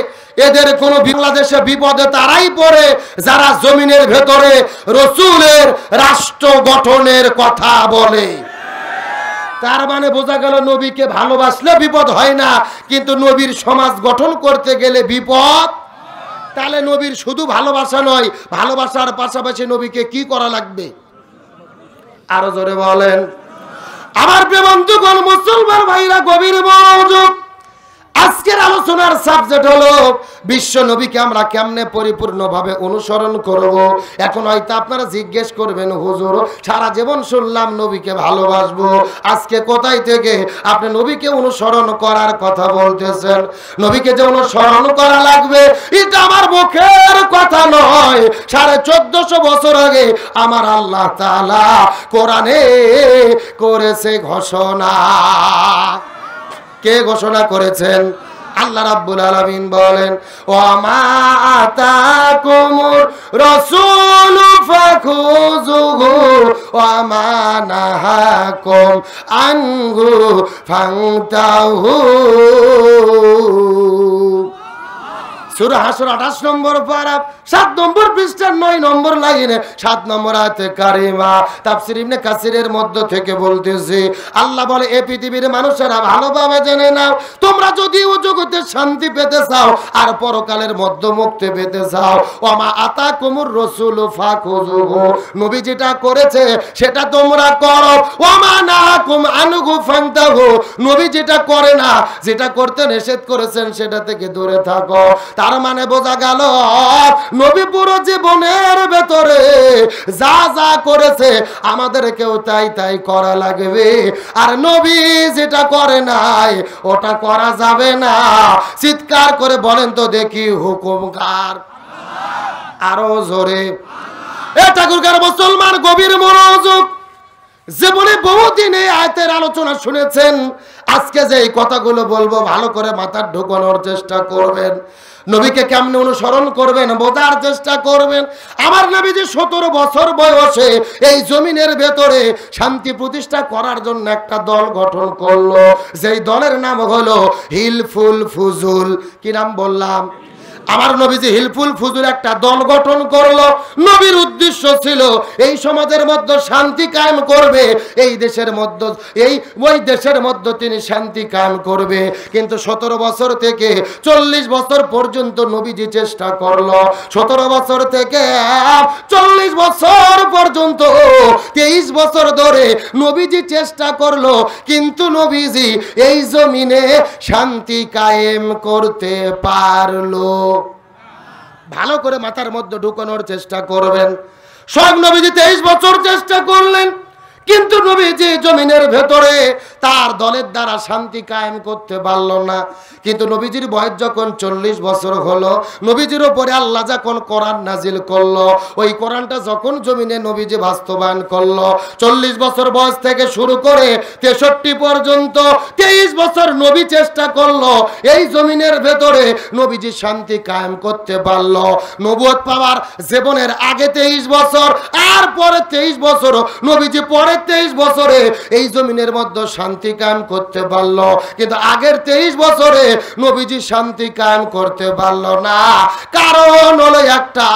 এদের কোন বাংলাদেশে বিপদে তারাই পড়ে যারা জমিনের ভেতরে রসুলের রাষ্ট্র গঠনের কথা বলে। তার মানে বোঝা গেল, নবীকে ভালোবাসলে বিপদ হয় না, কিন্তু নবীর সমাজ গঠন করতে গেলে বিপদ। তাহলে নবীর শুধু ভালোবাসা নয়, ভালোবাসার পাশাপাশি নবীকে কি করা লাগবে? আরো জোরে বলেন। আমার প্রিয় বন্ধুগণ, মুসলমান ভাইরা, গভীর মনোযোগ। আজকের আলোচনার সাবজেক্ট হলো বিশ্ব নবীকে আমরা কেমনে পরিপূর্ণভাবে অনুসরণ করব। এখন হয়তো আপনারা জিজ্ঞেস করবেন, হুজুর সারা জীবন শুনলাম নবীকে ভালোবাসবো, আজকে কোথায় থেকে আপনি নবীকে অনুসরণ করার কথা বলতেছেন? নবীকে যে অনুসরণ করা লাগবে এটা আমার মুখের কথা নয়। 1450 বছর আগে আমার আল্লাহ তাআলা কোরআনে করেছে ঘোষণা। কে ঘোষণা করেছেন? আল্লাহ রাব্বুল আলামিন বলেন, ওয়া মা আতাকুমুর রাসূলু ফাখুযুহু ওয়া মা নাহাকুম আনহু ফান্তাহু। সূরা হাশর 28 নম্বর পারা 7 নম্বর পৃষ্ঠার 9 নম্বর লাইনে 7 নম্বর আয়াতে কারিমা তাফসীর ইবনে কাসিরের মধ্য থেকে বলতেছে, আল্লাহ বলে, এই পৃথিবীর মানুষেরা ভালোভাবে জেনে নাও, তোমরা যদি ও জগতে শান্তি পেতে চাও আর পরকালের মধ্যে মুক্তি পেতে চাও, ওমা আতাকুমুর রাসূলু ফাখুযুহু, নবী যেটা করেছে সেটা তোমরা করো, ওমা নাহাকুম আনহু ফান্তাহু, নবী যেটা করে না, যেটা করতে নিষেধ করেছেন সেটা থেকে দূরে থাকো। তার মানে বোঝা গেল, নবী পুরো জীবনের ভেতরে যা যা করেছে আমাদেরকেও তাই তাই করা লাগবে। আর নবী যেটা করে নাই ওটা করা যাবে না। চিৎকার করে বলেন তো দেখি, হুকুম কার? আরো জোরে। এ ঠাকুরগার মুসলমান গভীর মনোযোগ। জীবনে বহুদিন এই আয়াতের আলোচনা শুনেছেন, আজকে যে এই কথাগুলো বলবো ভালো করে মাথার ঢোকানোর চেষ্টা করবেন। নবীকে কেমনে অনুসরণ করবেন বোঝার চেষ্টা করবেন। আমার নবী যে 17 বছর বয়সে এই জমিনের ভেতরে শান্তি প্রতিষ্ঠা করার জন্য একটা দল গঠন করলো, যেই দলের নাম হলো হিলফুল ফুজুল। কি নাম বললাম? আমার নবীজি হিলফুল ফুজুল একটা দল গঠন করলো। নবীর উদ্দেশ্য ছিল এই সমাজের মধ্যে শান্তি কায়েম করবে, এই দেশের মধ্যে ওই দেশের মধ্যে তিনি শান্তি কায়েম করবে। কিন্তু 17 বছর থেকে 40 বছর পর্যন্ত নবীজি চেষ্টা করলো। 17 বছর থেকে 40 বছর পর্যন্ত 23 বছর ধরে নবীজি চেষ্টা করলো, কিন্তু নবীজি এই জমিনে শান্তি কায়েম করতে পারলো। ভালো করে মাথার মধ্যে ঢুকানোর চেষ্টা করবেন। সব নবীজি 23 বছর চেষ্টা করলেন, কিন্তু নবীজি জমিনের ভেতরে তার দলের দ্বারা শান্তি কায়েম করতে পারল না। কিন্তু নবীজির বয়স যখন 40 বছর হলো, নবীজির উপরে আল্লাহ যখন কোরআন নাজিল করলো, ওই কোরআনটা যখন জমিনে নবীজি বাস্তবায়ন করলো, 40 বছর বয়স থেকে শুরু করে 63 পর্যন্ত 23 বছর নবী চেষ্টা করলো এই জমিনের ভেতরে নবীজি শান্তি কায়েম করতে পারলো। নবুয়ত পাওয়ার জীবনের আগে 23 বছর আর পরে 23 বছর নবীজি পরে 23 বছরে এই জমিনের মধ্যে শান্তি কায়েম করতে পারলো, কিন্তু আগের 23 বছরে নবীজি শান্তি কায়েম করতে পারলো না। কারণ হলো একটা,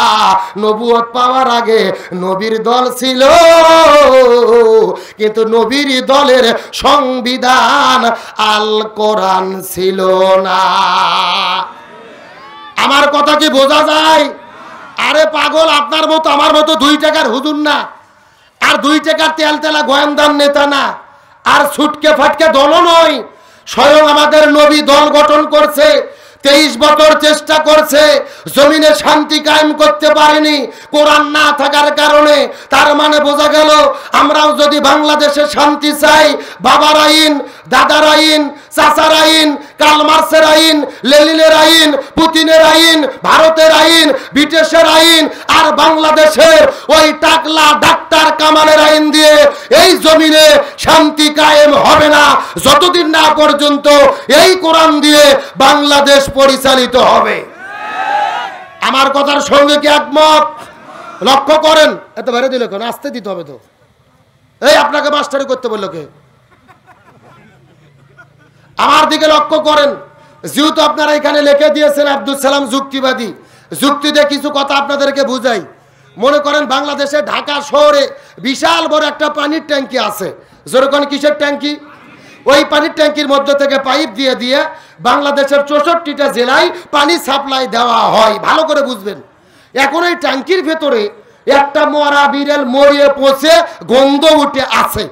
নবুয়ত পাওয়ার আগে নবীর দল ছিল, কিন্তু নবীর দলের সংবিধান আল কোরআন ছিল না। আমার কথা কি বোঝা যায়? আরে পাগল, আপনার মতো আমার মতো 2 টাকার হুজুর না, আর 2 টাকার তেল তেলা গোয়েন্দার নেতা না, আর ছুটকে ফাটকে দল নয়। স্বয়ং আমাদের নবী দল গঠন করছে, 23 বছর চেষ্টা করছে, জমিনে শান্তি কায়েম করতে পারেনি কোরআন না থাকার কারণে। তার মানে বোঝা গেল আমরাও যদি বাংলাদেশে শান্তি চাই, বাবার আইন, দাদার আইন, চাচার আইন, কার্ল মার্ক্সের আইন, লেনিনের আইন, পুতিনের আইন, ভারতের আইন, ব্রিটিশের আইন, আর বাংলাদেশের ওই টাকলা ডাক্তার কামালের আইন দিয়ে এই জমিনে শান্তি কায়েম হবে না যতদিন না পর্যন্ত এই কোরআন দিয়ে বাংলাদেশ পরিচালিত হবে। আমার কথার সঙ্গে কি একমত? লক্ষ্য করেন, এত বেড়ে দিল কেন? আসতে দিতে হবে তো। এই আপনাকে মাস্টারি করতে বললো কে? আমার দিকে লক্ষ্য করেন। যেহেতু আপনারা এখানে লিখে দিয়েছেন আব্দুল সালাম যুক্তিবাদী, যুক্তি দিয়ে কিছু কথা আপনাদেরকে বুঝাই। মনে করেন বাংলাদেশে ঢাকা শহরে বিশাল বড় একটা পানির ট্যাঙ্কি আছে। যেরকম কিসের ট্যাঙ্কি? ওই পানির ট্যাঙ্কির মধ্যে থেকে পাইপ দিয়ে দিয়ে বাংলাদেশের 64টা জেলায় পানি সাপ্লাই দেওয়া হয়। ভালো করে বুঝবেন। এখন এই ট্যাঙ্কির ভেতরে একটা মরা বিড়াল মরিয়ে পচে গন্ধ উঠে আছে।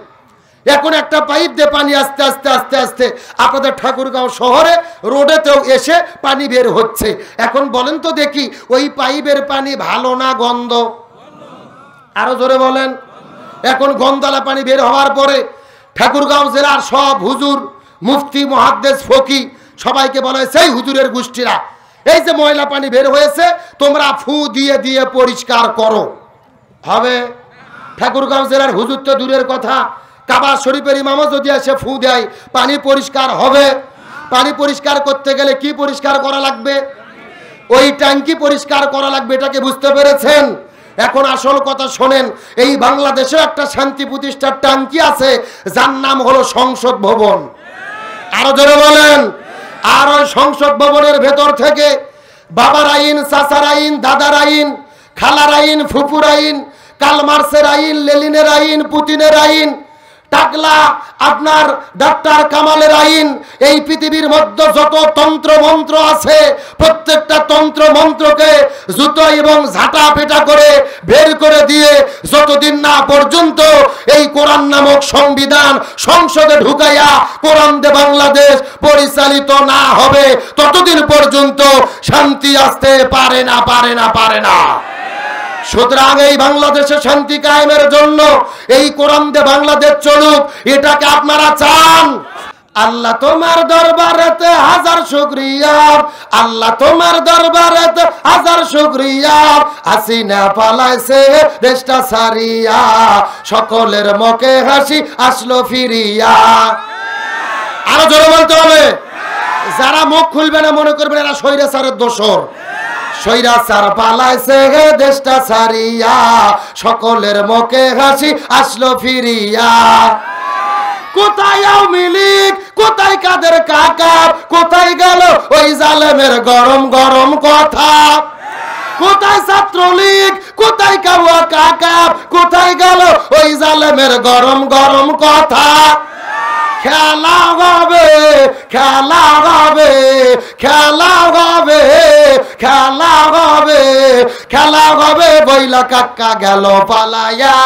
এখন একটা পাইপ দিয়ে পানি আস্তে আস্তে আস্তে আস্তে আপনাদের ঠাকুরগাঁও শহরে রোডেতেও এসে পানি বের হচ্ছে। এখন বলেন তো দেখি, ওই পাইপের পানি ভালো না গন্ধ? আরো জোরে বলেন। এখন গন্ধালা পানি বের হওয়ার পরে ঠাকুরগাঁও জেলার সব হুজুর, মুফতি, মুহাদ্দিস, ফকি সবাইকে বলা হয়, সেই হুজুরের গোষ্ঠীরা, এই যে ময়লা পানি বের হয়েছে তোমরা ফু দিয়ে দিয়ে পরিষ্কার করো। হবে? ঠাকুরগাঁও জেলার হুজুর তো দূরের কথা, কাবা শরীফের ইমামও যদি এসে ফু দেয় পানি পরিষ্কার হবে? পানি পরিষ্কার করতে গেলে কি পরিষ্কার করা লাগবে? ওই ট্যাঙ্কি পরিষ্কার করা লাগবে। এটাকে বুঝতে পেরেছেন? এখন আসল কথা শোনেন। এই বাংলাদেশে একটা শান্তি প্রতিষ্ঠার ট্যাঙ্কি আছে, যার নাম হলো সংসদ ভবন। আরো জোরে বলেন। আর ওই সংসদ ভবনের ভেতর থেকে বাবার আইন, চাচার আইন, দাদার আইন, খালার আইন, ফুপুর আইন, কার্ল মার্ক্সের আইন, লেনিনের আইন, পুতিনের আইন, টাকলা আপনার ডাক্তার কামালের আইন, এই পৃথিবীর মধ্যে যত তন্ত্র মন্ত্র আছে প্রত্যেকটা তন্ত্র মন্ত্রকে জুতো এবং ঝাঁটা পেটা করে বের করে দিয়ে যতদিন না পর্যন্ত এই কোরআন নামক সংবিধান সংসদে ঢুকাইয়া কোরআন দিয়ে বাংলাদেশ পরিচালিত না হবে ততদিন পর্যন্ত শান্তি আসতে পারে না, পারে না, পারে না। সুতরাং এই বাংলাদেশে শান্তি কায়েমের জন্য এই কোরআন দিয়ে বাংলাদেশ চলুক, এটাকে আপনারা চান? আল্লাহ তোমার দরবারেতে হাজার শুকরিয়া, আল্লাহ তোমার দরবারেতে হাজার শুকরিয়া, হাসিনা পালাইছে দেশটা সারিয়া, সকলের মুখে হাসি আসলো ফিরিয়া। আরো জোরে বলতে হবে। যারা মুখ খুলবে না মনে করবেন এরা স্বৈরাচারের দোসর। স্বৈরাচার পালাইছে দেশটা সারিয়া, সকলের মুখে হাসি আসলো ফিরিয়া। কোথায় আওয়ামী লীগ, কোথায় কাদের কাকা, কোথায় গেল ওই জালেমের গরম গরম কথা? কোথায় ছাত্রলীগ, কোথায় কাউয়া কাকা, কোথায় গেল ওই জালেমের গরম গরম কথা? খেলা হবে, খেলা হবে, খেলা হবে, খেলা হবে, খেলা হবে, বইলা কাকা গেল পালাইয়া।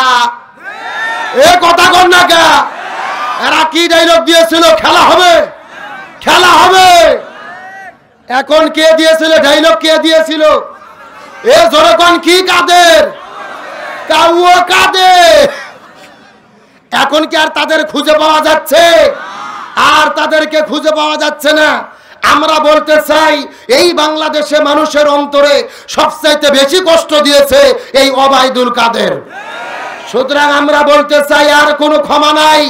এ কথা কর না কে? এরা কি ডায়লগ দিয়েছিল? খেলা হবে, খেলা হবে। এখন কে দিয়েছিল ডায়লগ? কে দিয়েছিল? এ জোরে কোন কি কাদের? কাউয়া কাদের? এখন কি আর তাদের খুঁজে পাওয়া যাচ্ছে? আর তাদেরকে খুঁজে পাওয়া যাচ্ছে না। আমরা বলতে চাই এই বাংলাদেশে মানুষের অন্তরে সবচাইতে বেশি কষ্ট দিয়েছে এই ওবায়দুল কাদের। সুতরাং আমরা বলতে চাই আর কোনো ক্ষমা নাই।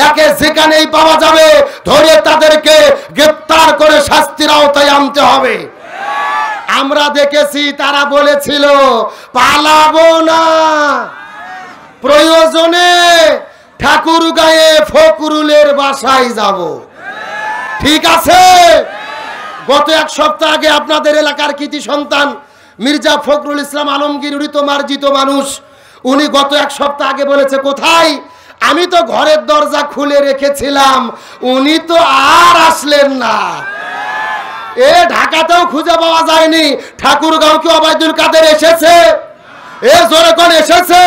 একে যেখানেই পাওয়া যাবে ধরে তাদেরকে গ্রেফতার করে শাস্তির আওতায় আনতে হবে। আমরা দেখেছি তারা বলেছিল পালাবো না, প্রয়োজনে ঠাকুরগাঁয়ে ফখরুলের বাসায় যাব। ঠিক আছে? গত এক সপ্তাহ আগে আপনাদের এলাকার কৃতি সন্তান মির্জা ফখরুল ইসলাম আলমগীর, উনি তো মার্জিত মানুষ, উনি গত এক সপ্তাহ আগে বলেছে কোথায়? আমি তো ঘরের দরজা খুলে রেখেছিলাম, উনি তো আর আসলেন না। এ ঢাকাতেও খুঁজে পাওয়া যায়নি। ঠাকুরগাঁও কি ওবায়দুল কাদের এসেছে? এ জোরে কোন এসেছে?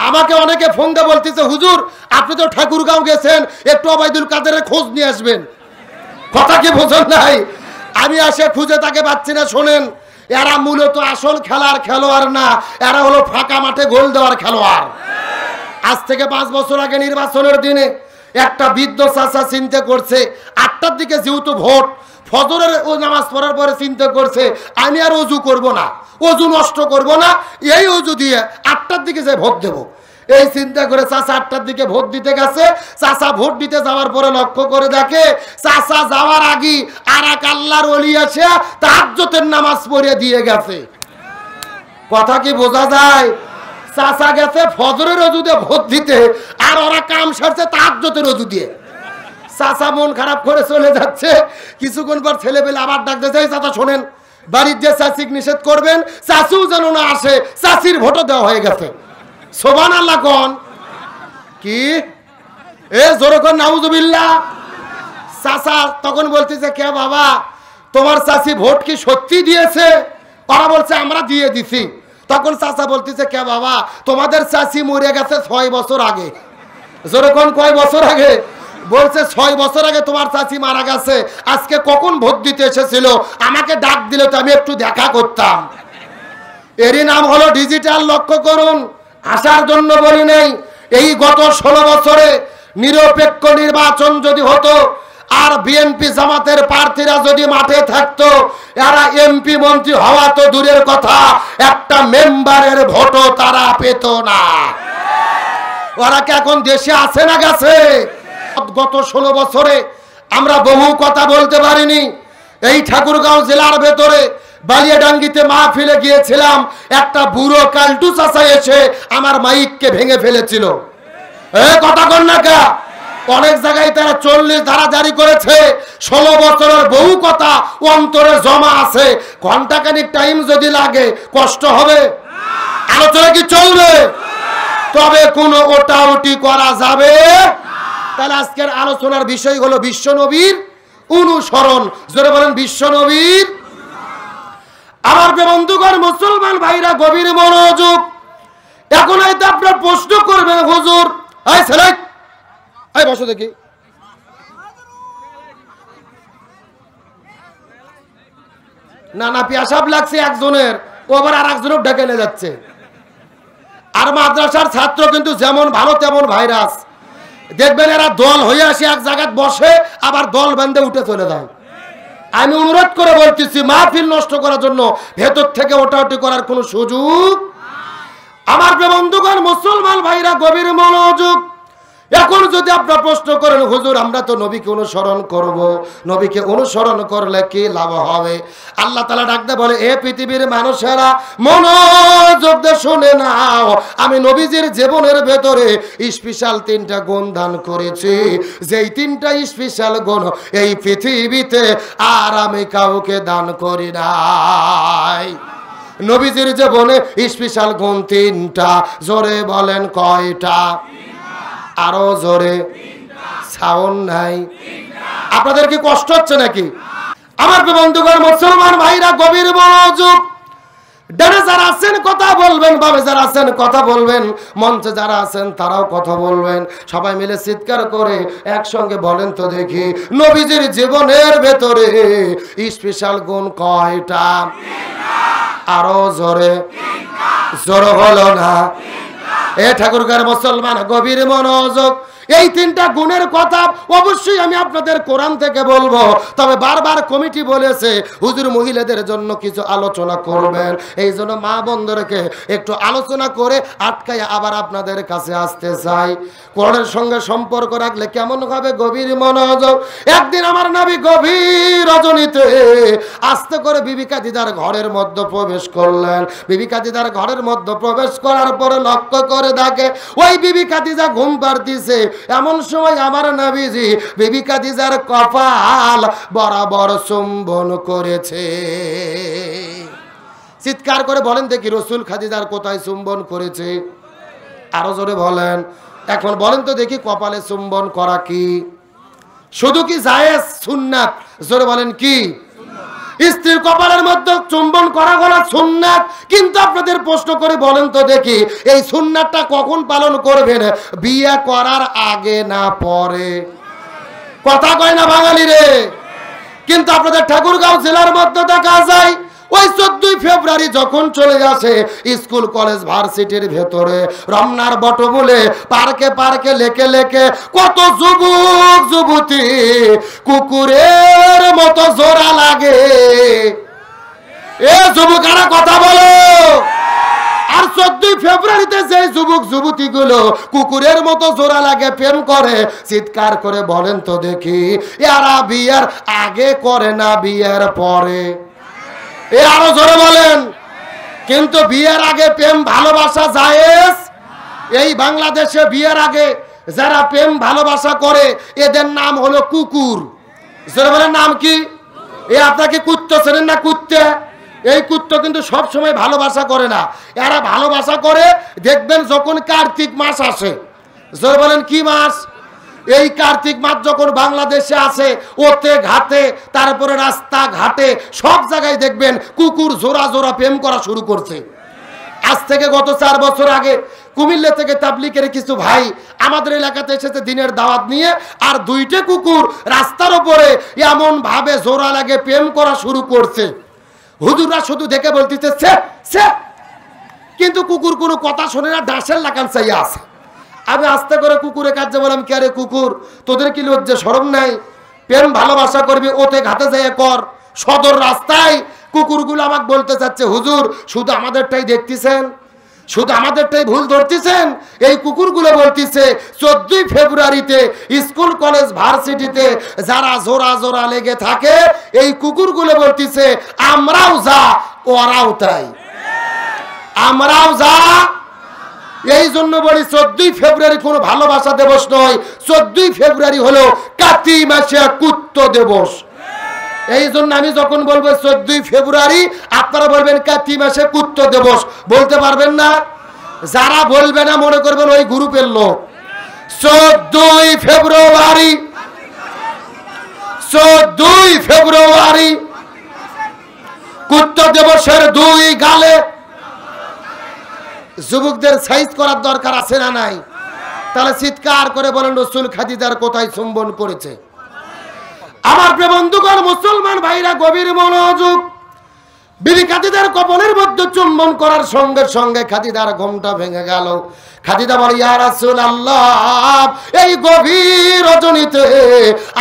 আমাকে অনেকে ফোন দিয়ে বলতেছে হুজুর আপনি তো ঠাকুরগাঁও গেছেন, একটু ওবায়দুল কাদেরের খোঁজ নিয়ে আসবেন। কথা কি বোঝেন নাই? আমি আসে খুঁজে তাকে পাচ্ছি না। শোনেন, এরা মূলত আসল খেলার খেলোয়াড় না, এরা হলো ফাঁকা মাঠে গোল দেওয়ার খেলোয়াড়। আজ থেকে 5 বছর আগে নির্বাচনের দিনে একটা বৃদ্ধ চাচা চিন্তা করছে 8টার দিকে যেহেতু ভোট, ফজরের নামাজ পড়ার পরে চিন্তা করছে আমি আর অজু করব না, অজু নষ্ট করব না, এই অজু দিয়ে 8টার দিকে যে ভোট দেব। এই চিন্তা করে চাচা 8টার দিকে ভোট দিতে গেছে। চাচা ভোট দিতে যাওয়ার পরে লক্ষ্য করে দেখে চাচা যাওয়ার আগে আর এক আল্লাহর ওলি এসে তাহাজ্জুদের নামাজ পড়ে দিয়ে গেছে। কথা কি বোঝা যায়? চাচা গেছে ফজরের অজু দিয়ে ভোট দিতে, আর ওরা কাম সারছে তাহাজ্জুদের অজু দিয়ে। চাচা মন খারাপ করে চলে যাচ্ছে। কিছুক্ষণ পর ছেলে পেলে আবার ডাকতে চাই, চাচা শোনেন বাড়ির যে চাচিক নিষেধ করবেন, চাচিও যেন না আসে, চাচির ভোটও দেওয়া হয়ে গেছে। সুবহানাল্লাহ কোন কি? এ জোরে কোন নাউজুবিল্লাহ। চাচা তখন বলতেছে কে বাবা তোমার চাচি ভোট কি সত্যি দিয়েছে? ওরা বলছে আমরা দিয়ে দিছি। তখন চাচা বলতেছে কে বাবা তোমাদের চাচি মরে গেছে 6 বছর আগে। জোরে কোন কয় বছর আগে? বলছে 6 বছর আগে তোমার চাচি মারা গেছে। আজকে কখন ভোট দিতে এসেছিল, আমাকে ডাক দিলে তো আমি একটু দেখা করতাম। এরই নাম হলো ডিজিটাল। লক্ষ্য করুন, আসার জন্য বলি নাই। এই গত 16 বছরে নিরপেক্ষ নির্বাচন যদি হতো আর বিএনপি জামাতের প্রার্থীরা যদি মাঠে থাকতো, এরা এমপি মন্ত্রী হওয়া তো দূরের কথা, একটা মেম্বারের ভোটও তারা পেত না। ওরা কি এখন দেশে আছে না গেছে? গত 16 বছরে আমরা বহু কথা বলতে পারিনি। এই ঠাকুরগাঁও জেলার ভেতরে বালিয়াডাঙ্গিতে মাহফিলে গিয়েছিলাম, একটা বুড়ো কালটু চাচা এসে আমার মাইককে ভেঙে ফেলেছিল। কথা কন না কা? অনেক জায়গায় তারা 40 ধারা জারি করেছে। 16 বছরের বহু কথা অন্তরে জমা আছে। ঘন্টাখানিক টাইম যদি লাগে কষ্ট হবে? আলোচনা কি চলবে? তবে কোনো ওটাউটি করা যাবে। তাহলে আজকের আলোচনার বিষয় হলো বিশ্বনবীর অনুসরণ। জোরে বলেন বিশ্বনবীর। আমার বন্ধুগণ মুসলমান ভাইরা গভীর মনোযোগ। এখন হয়তো আপনার প্রশ্ন করবেন হুজুর এই ছেলে এই বসো দেখি, না না পেশাব লাগছে একজনের, ও আবার আর একজনের ডেকে নিয়ে যাচ্ছে। আর মাদ্রাসার ছাত্র কিন্তু যেমন ভালো তেমন ভাইরাস। দেখবেন এরা দল হয়ে আসে এক জায়গায় বসে, আবার দল বেঁধে উঠে চলে যায়। আমি অনুরোধ করে বলতেছি, মাহফিল নষ্ট করার জন্য ভেতর থেকে ওঠাউটি করার কোনো সুযোগ। আমার বন্ধুগণ, মুসলমান ভাইরা গভীর মনোযোগ। এখন যদি আপনারা প্রশ্ন করেন, হুজুর আমরা তো নবীকে অনুসরণ করব, নবীকে অনুসরণ করলে কি লাভ হবে? আল্লাহ তাআলা ডাকতে বলে, এ পৃথিবীর মানুষেরা মনোযোগ দিয়ে শুনে নাও, আমি নবীজির জীবনের ভেতরে স্পেশাল 3টা গুণ দান করেছি, যেই 3টা স্পেশাল গুণ এই পৃথিবীতে আর আমি কাউকে দান করি নাই। নবীজির জীবনে স্পেশাল গুণ 3টা। জোরে বলেন কয়টা? আরো জোরে। সাউন্ড নাই। আপনাদের কি কষ্ট হচ্ছে নাকি? আমার বন্ধুগণ, মুসলমান ভাইরা গভীর মনোযোগ। ডানে যারা আছেন কথা বলবেন, বামে যারা আছেন কথা বলবেন, মঞ্চে যারা আছেন তারাও কথা বলবেন। সবাই মিলে চিৎকার করে একসঙ্গে বলেন তো দেখি, নবীজির জীবনের ভেতরে স্পেশাল গুণ কয়টা? আরো জোরে। জোর হলো না। এ ঠাকুরগার মুসলমান, গভীর মনোযোগ। এই 3টা গুণের কথা অবশ্যই আমি আপনাদের কোরআন থেকে বলবো, তবে বারবার কমিটি বলেছে হুজুর মহিলাদের জন্য কিছু আলোচনা করবেন, এই জন্য মা বন্ধুদেরকে একটু আলোচনা করে আটকায় আবার আপনাদের কাছে আসতে চাই। কোরআনের সঙ্গে সম্পর্ক রাখলে কেমন হবে? গভীর মনোযোগ। একদিন আমার নবী গভীর রজনীতে আস্তে করে বিবি খাদিজার ঘরের মধ্যে প্রবেশ করলেন। বিবি খাদিজার ঘরের মধ্যে প্রবেশ করার পরে লক্ষ্য করে দেখে ওই বিবি খাদিজা ঘুম পাড়তিছে। এমন সময় আমার নবীজি বিবি খাদিজার কপাল বরাবর চুম্বন করেছে। চিৎকার করে বলেন দেখি, রাসূল খাদিজার কোথায় চুম্বন করেছে? আরো জোরে বলেন। এখন বলেন তো দেখি, কপালে চুম্বন করা কি শুধু কি জায়েজ? সুন্নাত। জোরে বলেন কি? স্ত্রীর কপালের মধ্যে চুম্বন করা হলো সুন্নাত। কিন্তু আপনাদের প্রশ্ন করে বলেন তো দেখি, এই সুন্নাতটা কখন পালন করবেন? বিয়ে করার আগে না পরে? কথা কয় না বাঙালি রে। কিন্তু আপনাদের ঠাকুরগাঁও জেলার মধ্যে দেখা যায় ওই 14 ফেব্রুয়ারি যখন চলে আসে স্কুল কলেজ ভার্সিটির ভেতরে রমনার বটমূলে পার্কে পার্কে লেকে লেকে কত যুবক যুবতী কুকুরের মতো জোড়া লাগে। এ যুবকেরা কথা বলো। আর 14 ফেব্রুয়ারিতে যে যুবক যুবতী গুলো কুকুরের মতো জোড়া লাগে প্রেম করে, চিৎকার করে বলেন তো দেখি, এরা বিয়ের আগে করে না বিয়ের পরে? এ আরো জোরে বলেন। কিন্তু বিয়ের আগে প্রেম ভালোবাসা জায়েজ। এই বাংলাদেশে বিয়ের আগে যারা প্রেম ভালোবাসা করে এদের নাম হলো কুকুর। জোরে বলেন নাম কি? এ আপনাকে কুত্তা চেনেন না? কুত্তা। এই কুত্তা কিন্তু সব সময় ভালোবাসা করে না। এরা ভালোবাসা করে দেখবেন যখন কার্তিক মাস আসে। জোরে বলেন কি মাস? এই কার্তিক মাস যখন বাংলাদেশে আসে, ওতে ঘাটে, তারপরে রাস্তা ঘাটে সব জায়গায় দেখবেন কুকুর জোড়া জোড়া প্রেম করা শুরু করছে। আজ থেকে গত 4 বছর আগে কুমিল্লা থেকে তাবলিগের কিছু ভাই আমাদের এলাকাতে এসেছে দিনের দাওয়াত নিয়ে, আর 2টে কুকুর রাস্তার উপরে এমন ভাবে জোড়া লাগে প্রেম করা শুরু করছে। হুজুররা শুধু দেখে বলতেছে সে সে, কিন্তু কুকুর কোনো কথা শোনে না, ডাঁশের লাগান চাইয়া আছে। আমি আস্তে করে কুকুরের কাছে বললাম, কে রে কুকুর, তোদের কি লজ্জা শরম নাই? প্রেম ভালোবাসা করবি ওতে ঘাটে যেয়ে কর, সদর রাস্তায়। কুকুরগুলো আমাকে বলতে চাচ্ছে, হুজুর শুধু আমাদেরটাই দেখতেছেন, শুধু আমাদেরটাই ভুল ধরতেছেন। এই কুকুরগুলো বলতেছে 14 ফেব্রুয়ারিতে স্কুল কলেজ ভার্সিটিতে যারা জোড়া জোড়া লেগে থাকে, এই কুকুরগুলো বলতেছে আমরাও যা ওরাও তাই, আমরাও যা। এই জন্য বলি 14 ফেব্রুয়ারি কোনো ভালোবাসা দিবস নয়, 14 ফেব্রুয়ারি হলো কাতি মাসে কুত্ত দিবস। এই জন্য আমি যখন বলবো 14 ফেব্রুয়ারি, আপনারা বলবেন কাতি মাসে কুত্ত দিবস। বলতে পারবেন না? যারা বলবে না মনে করবেন ওই গ্রুপের লোক। 14 ফেব্রুয়ারি, 14 ফেব্রুয়ারি কুত্ত দিবসের 2 গালে যুবকদের সাইজ করার দরকার আছে না নাই? তাহলে চিৎকার করে বলেন রাসূল খাদিজার কোথায় চুম্বন করেছে? আমার প্রিয় বন্ধুগণ, মুসলমান ভাইরা গভীর মনোযোগ। বিবি খাদিজার কপালের মধ্যে চুম্বন করার সঙ্গে সঙ্গে খাদিজার ঘুমটা ভেঙে গেল। খাদিজা বলে, ইয়া রাসূলুল্লাহ, এই গভীর রজনীতে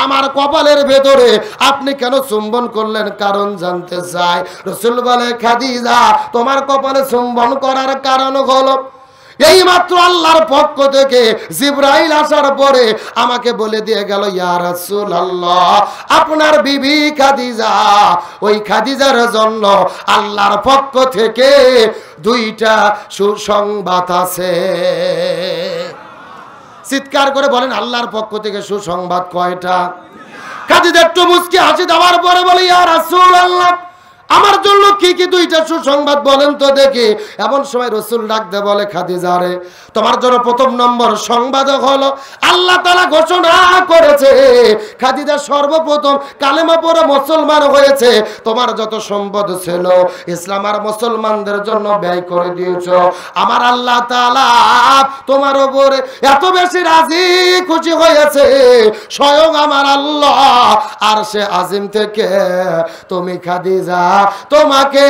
আমার কপালের ভেতরে আপনি কেন চুম্বন করলেন? কারণ জানতে চাই। রাসূল বলে, খাদিজা, তোমার কপালে চুম্বন করার কারণ হলো এই মাত্র আল্লাহর পক্ষ থেকে জিবরাইল আসার পরে আমাকে বলে দিয়ে গেল, ইয়া রাসূলুল্লাহ, আপনার বিবি খাদিজা, ওই খাদিজার জন্য আল্লাহর পক্ষ থেকে দুইটা সুসংবাদ আছে। চিৎকার করে বলেন, আল্লাহর পক্ষ থেকে সুসংবাদ কয়টা? খাদিজা একটু মুচকি হাসি দেওয়ার পরে বলে, ইয়া রাসূলুল্লাহ, আমার জন্য কি কি দুইটা সুসংবাদ বলেন তো দেখি। এমন সময় রাসূল ডাক দিয়ে বলে, খাদিজা রে, তোমার জন্য প্রথম নম্বর সংবাদ হলো আল্লাহ তাআলা ঘোষণা করেছে খাদিজা সর্বপ্রথম কালেমা পড়ে মুসলমান হয়েছে। তোমার যত সম্পদ ছিল ইসলাম আর মুসলমানদের জন্য ব্যয় করে দিয়েছো। আমার আল্লাহ তাআলা তোমার উপরে এত বেশি রাজি খুশি হয়েছে, স্বয়ং আমার আল্লাহ আরশে আজিম থেকে তুমি খাদিজা তোমাকে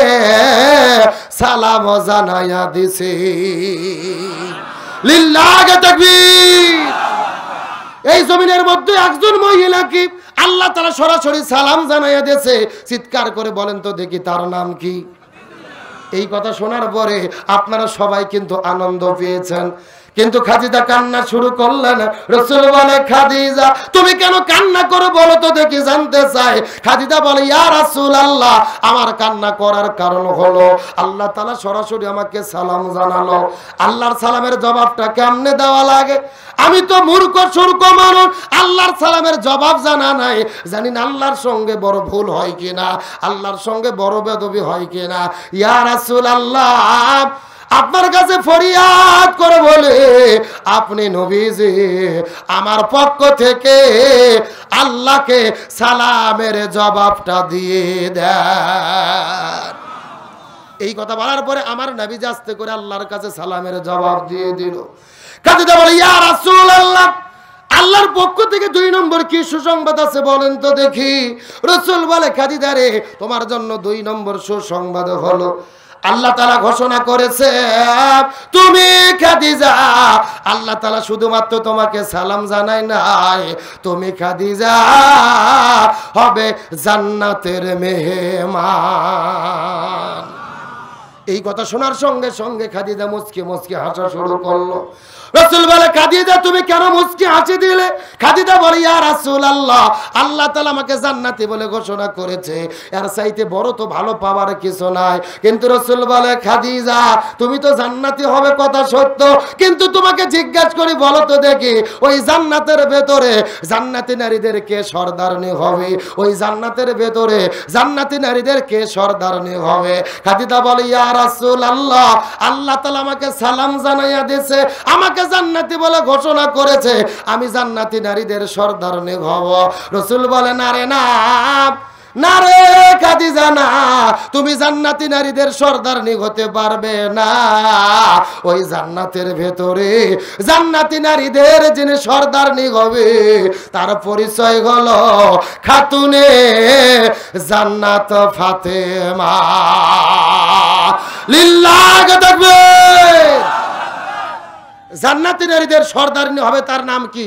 সালাম জানাইয়া দিছি। লিল্লাহি তাকবীর। এই জমিনের মধ্যে একজন মহিলা কি আল্লাহ তাআলা সরাসরি সালাম জানাইয়া দিয়েছে। চিৎকার করে বলেন তো দেখি, তার নাম কি? এই কথা শোনার পরে আপনারা সবাই কিন্তু আনন্দ পেয়েছেন, কিন্তু খাদিজা কান্না শুরু করলেন। রাসূল বলে, খাদিজা, তুমি কেন কান্না করো বলো তো দেখি, জানতে চাই। খাদিজা বলে, ইয়া রাসূলুল্লাহ, আমার কান্না করার কারণ হলো আল্লাহ তাআলা সরাসরি আমাকে সালাম জানালো। আল্লাহর সালামের জবাবটা কেমনে দেওয়া লাগে? আমি তো মূর্খ সূর্খ মানুষ, আল্লাহর সালামের জবাব জানা নাই। জানি না আল্লাহর সঙ্গে বড় ভুল হয় কিনা, আল্লাহর সঙ্গে বড় বেদবি হয় কিনা। ইয়া রাসূলুল্লাহ, আপনার কাছে ফরিয়াদ করে বলে, আপনি নবীজি আমার পক্ষ থেকে আল্লাহকে সালামের জবাবটা দিয়ে দেন। এই কথা বলার পরে আমার নবীজি আস্তে করে আল্লাহর কাছে সালামের জবাব দিয়ে দিল। খাদিজা বলে, ইয়া রাসূলুল্লাহ, আল্লাহর পক্ষ থেকে 2 নম্বর কি সুসংবাদ আছে বলেন তো দেখি। রাসূল বলে, খাদিজা রে, তোমার জন্য 2 নম্বর সুসংবাদ হলো আল্লাহ তাআলা ঘোষণা করেছে তুমি খাদিজা, আল্লাহ তাআলা শুধুমাত্র তোমাকে সালাম জানায় নাই, তুমি খাদিজা হবে জান্নাতের মেহমান। এই কথা শোনার সঙ্গে সঙ্গে খাদিজা মুচকি মুচকি হাসা শুরু করলো। রাসূল বলে, খাদিজা, তুমি কেন মুচকি হাসি দিলে? খাদিজা বলে, ইয়া রাসূলুল্লাহ, আল্লাহ তাআলা আমাকে জান্নাতি বলে ঘোষণা করেছে, এর চাইতে বড় তো ভালো পাওয়ার কিছু নাই। কিন্তু রাসূল বলে, খাদিজা, তুমি তো জান্নাতি হবে কথা সত্য, কিন্তু তোমাকে জিজ্ঞাসা করি বলো তো দেখি, ওই জান্নাতের ভেতরে জান্নাতি নারীদের কে সর্দারনি হবে? ওই জান্নাতের ভেতরে জান্নাতি নারীদের কে সর্দারনি হবে? খাদিজা বলে, ইয়া রাসূলুল্লাহ, আল্লাহ তাআলা আমাকে সালাম জানাইয়া দিয়েছে, আমাকে জান্নাতি বলে ঘোষণা করেছে, আমি জান্নাতি নারীদের সর্দারনি হব। রাসূল বলে, না রে না, না রে খাদিজা, না, তুমি জান্নাতি নারীদের সর্দারনি হতে পারবে না। ওই জান্নাতের ভেতরে জান্নাতি নারীদের যিনি সর্দারনি হবে তার পরিচয় হলো খাতুনে জান্নাত ফাতেমা। লিল্লাহি তাকবীর। জান্নাতি নারীদের সর্দারনি হবে, তার নাম কি?